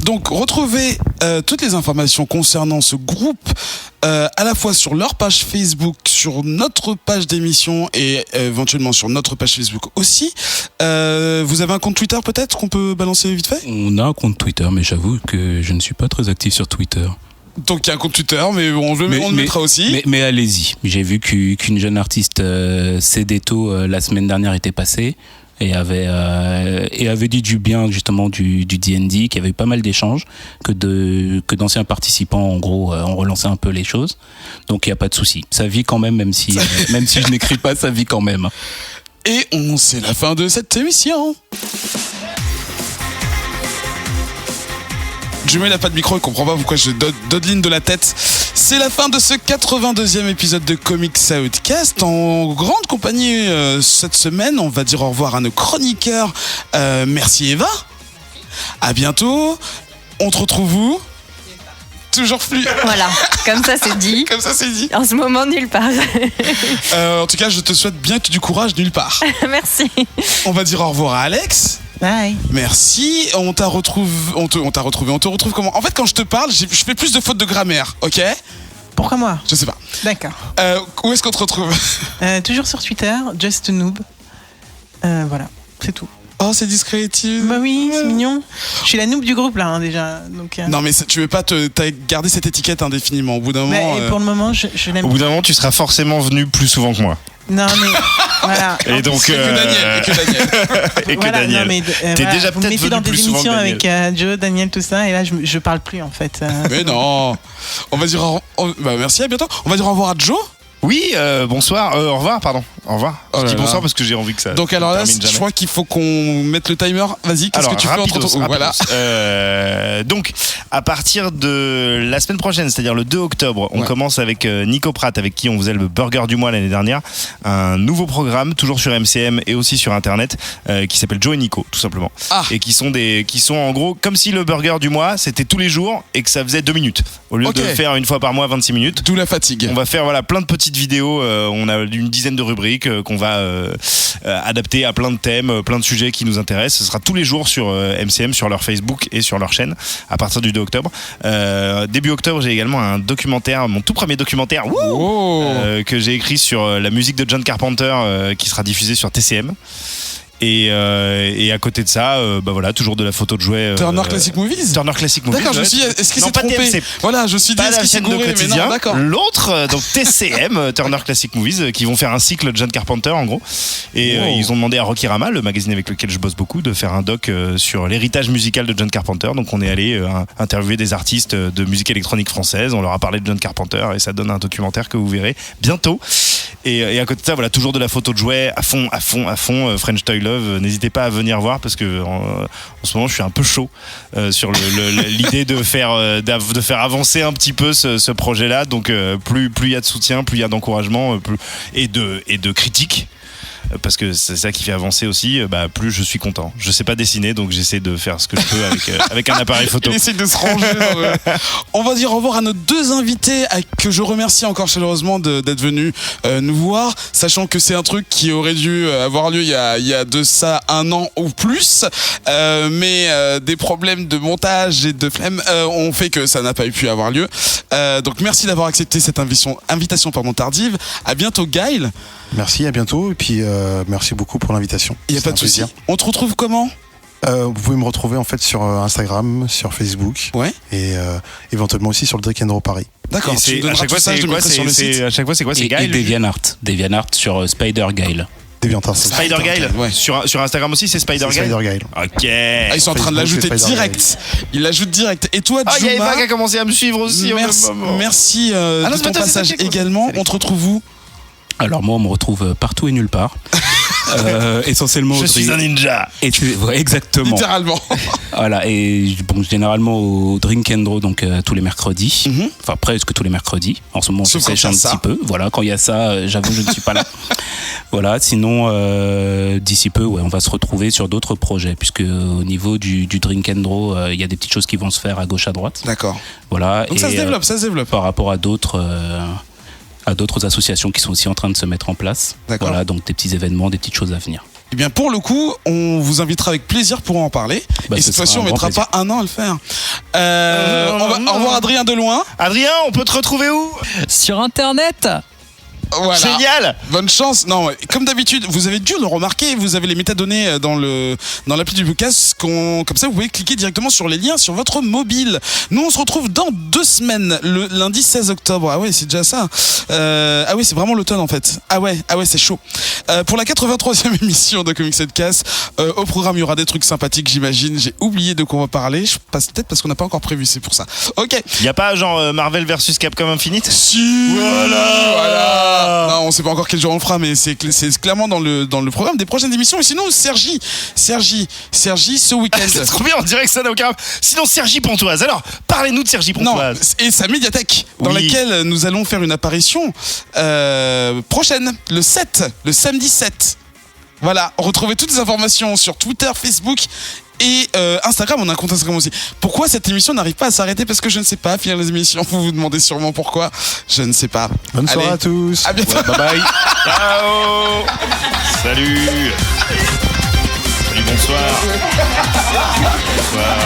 Donc retrouvez toutes les informations concernant ce groupe à la fois sur leur page Facebook, sur notre page d'émission et éventuellement sur notre page Facebook aussi. Vous avez un compte Twitter peut-être qu'on peut balancer vite fait ? On a un compte Twitter, mais j'avoue que je ne suis pas très actif sur Twitter. Donc il y a un compte Twitter, mais on le mettra aussi. Mais allez-y. J'ai vu qu'une jeune artiste, Cédéto, la semaine dernière était passée. Et avait dit du bien justement du D&D, qu'il y avait eu pas mal d'échanges, que d'anciens participants en gros ont relancé un peu les choses. Donc il n'y a pas de souci. Ça vit quand même si je n'écris pas, ça vit quand même. Et c'est la fin de cette émission. Jumel n'a pas de micro, il comprend pas pourquoi je dodeline de la tête. C'est la fin de ce 82e épisode de Comics Outcast. En grande compagnie cette semaine, on va dire au revoir à nos chroniqueurs. Merci Eva. À bientôt. On te retrouve où ? Toujours plus. Voilà, comme ça c'est dit. Comme ça c'est dit. En ce moment, nulle part. En tout cas, je te souhaite bien du courage nulle part. Merci. On va dire au revoir à Alex. Bye. Merci, on te retrouve comment ? En fait, quand je te parle, je fais plus de fautes de grammaire, ok ? Pourquoi moi ? Je sais pas. D'accord. Où est-ce qu'on te retrouve ? Toujours sur Twitter, Just a Noob. Voilà, c'est tout. Oh, c'est discret, Bah oui, c'est mignon. Je suis la noob du groupe là, déjà. Donc, Non, mais tu veux pas t'as gardé cette étiquette indéfiniment. Au bout d'un moment. Et pour le moment, je l'aime. Au bout d'un moment, tu seras forcément venu plus souvent que moi. Non, mais voilà. Et donc. Et que Daniel. Et que Voilà, Daniel. non, mais, T'es déjà vous me peut-être mettez venu dans des plus souvent que émissions Daniel. avec Joe, Daniel, tout ça, et là je parle plus en fait. Mais non. On va dire merci, à bientôt. On va dire au revoir à Joe. Oui, bonsoir. Au revoir, pardon. Au revoir. Oh Je là dis là. bonsoir parce que j'ai envie que ça. Donc alors là, termine je jamais. crois qu'il faut qu'on mette le timer. Vas-y, qu'est-ce que tu fais entre temps? Voilà. Donc, à partir de la semaine prochaine, c'est-à-dire le 2 octobre, on commence avec Nico Pratt, avec qui on faisait le burger du mois l'année dernière, un nouveau programme, toujours sur MCM et aussi sur Internet, qui s'appelle Joe et Nico, tout simplement. Et qui sont en gros comme si le burger du mois c'était tous les jours et que ça faisait 2 minutes au lieu de faire une fois par mois 26 minutes. D'où la fatigue. On va faire plein de petites vidéos. On a une dizaine de rubriques qu'on va adapter à plein de thèmes, plein de sujets qui nous intéressent. Ce sera tous les jours sur MCM, sur leur Facebook et sur leur chaîne à partir du 2 octobre. Début octobre, j'ai également un documentaire, mon tout premier documentaire que j'ai écrit sur la musique de John Carpenter qui sera diffusé sur TCM. Et à côté de ça, toujours de la photo de jouets. Turner Classic Movies. Turner Classic Movies. D'accord, je me suis dit, est-ce qu'il s'est pas trompé? TMC. Voilà, je me suis dit, Pas est-ce la qu'il s'est chaîne de gouré? Mais quotidien. non, d'accord. L'autre, donc TCM, Turner Classic Movies, qui vont faire un cycle John Carpenter en gros. Et ils ont demandé à Rocky Rama, le magazine avec lequel je bosse beaucoup, de faire un doc sur l'héritage musical de John Carpenter. Donc on est allé interviewer des artistes de musique électronique française. On leur a parlé de John Carpenter et ça donne un documentaire que vous verrez bientôt. Et à côté de ça, toujours de la photo de jouets à fond, French Toy Love. N'hésitez pas à venir voir parce que en ce moment je suis un peu chaud sur l'idée de faire avancer un petit peu ce projet-là. Donc plus il y a de soutien, plus il y a d'encouragement et de critiques. Parce que c'est ça qui fait avancer aussi, plus je suis content. Je sais pas dessiner, donc j'essaie de faire ce que je peux avec un appareil photo. Il essaie de se ranger. On va dire au revoir à nos deux invités que je remercie encore chaleureusement d'être venus nous voir, sachant que c'est un truc qui aurait dû avoir lieu il y a de ça 1 an ou plus, mais des problèmes de montage et de flemme ont fait que ça n'a pas pu avoir lieu. Donc merci d'avoir accepté cette invitation tardive. À bientôt, Gaël. Merci, à bientôt. Et puis merci beaucoup pour l'invitation. Il n'y a pas de souci. On te retrouve comment? Vous pouvez me retrouver en fait sur Instagram, sur Facebook, et éventuellement aussi sur le Drink and Draw Paris. D'accord. À chaque fois, c'est quoi? C'est Gaël. DeviantArt sur Spider Gaël. Spider Gaël. Sur Instagram aussi, c'est Spider Gaël. Spider Gaël. Ok. Ils sont en train de l'ajouter direct. Ils l'ajoutent direct. Et toi, Juma, il y a Eva qui a commencé à me suivre aussi. Merci de ton passage également. On te retrouve où? Alors moi on me retrouve partout et nulle part. Essentiellement je suis un ninja. Exactement. Littéralement. Voilà, et généralement au Drink and Draw, donc tous les mercredis. Enfin presque tous les mercredis. En ce moment je sèche un petit peu. Voilà, quand il y a ça, j'avoue je ne suis pas là. Voilà, sinon d'ici peu on va se retrouver sur d'autres projets, puisque au niveau du Drink and Draw, il y a des petites choses qui vont se faire à gauche à droite. D'accord. Voilà. Donc ça se développe. Par rapport à d'autres associations qui sont aussi en train de se mettre en place. D'accord. Voilà, donc des petits événements, des petites choses à venir. Eh bien, pour le coup, on vous invitera avec plaisir pour en parler. Et cette fois-ci, on ne mettra pas 1 an à le faire. Au revoir, Adrien Deloin. Adrien, on peut te retrouver où? Sur Internet. Voilà. Génial. Bonne chance. Non, comme d'habitude, vous avez dû le remarquer, vous avez les métadonnées dans l'appli du podcast. Comme ça, vous pouvez cliquer directement sur les liens sur votre mobile. Nous, on se retrouve dans 2 semaines, le lundi 16 octobre. Ah ouais, c'est déjà ça. Ah oui, c'est vraiment l'automne en fait. Ah ouais, c'est chaud. Pour la 83e émission de Comics Cast, au programme, il y aura des trucs sympathiques, j'imagine. J'ai oublié de quoi on va parler. Je passe peut-être parce qu'on n'a pas encore prévu, c'est pour ça. Ok. Il y a pas genre Marvel versus Capcom Infinite? Si. Voilà. Non, on sait pas encore quel jour on le fera, mais c'est clairement dans le programme des prochaines émissions. Et sinon, Sergi, ce week-end. C'est trop bien, on dirait que ça n'a aucun. Sinon, Sergi Pontoise. Alors, parlez-nous de Sergi Pontoise. Non, et sa médiathèque, dans laquelle nous allons faire une apparition prochaine, le samedi 7. Voilà, retrouvez toutes les informations sur Twitter, Facebook et Instagram. On a un compte Instagram aussi. Pourquoi cette émission n'arrive pas à s'arrêter? Parce que je ne sais pas finir les émissions. Vous vous demandez sûrement pourquoi. Je ne sais pas. Bonne soirée à tous. À bientôt. Bye bye. Ciao. Salut. Salut, bonsoir. Bonsoir.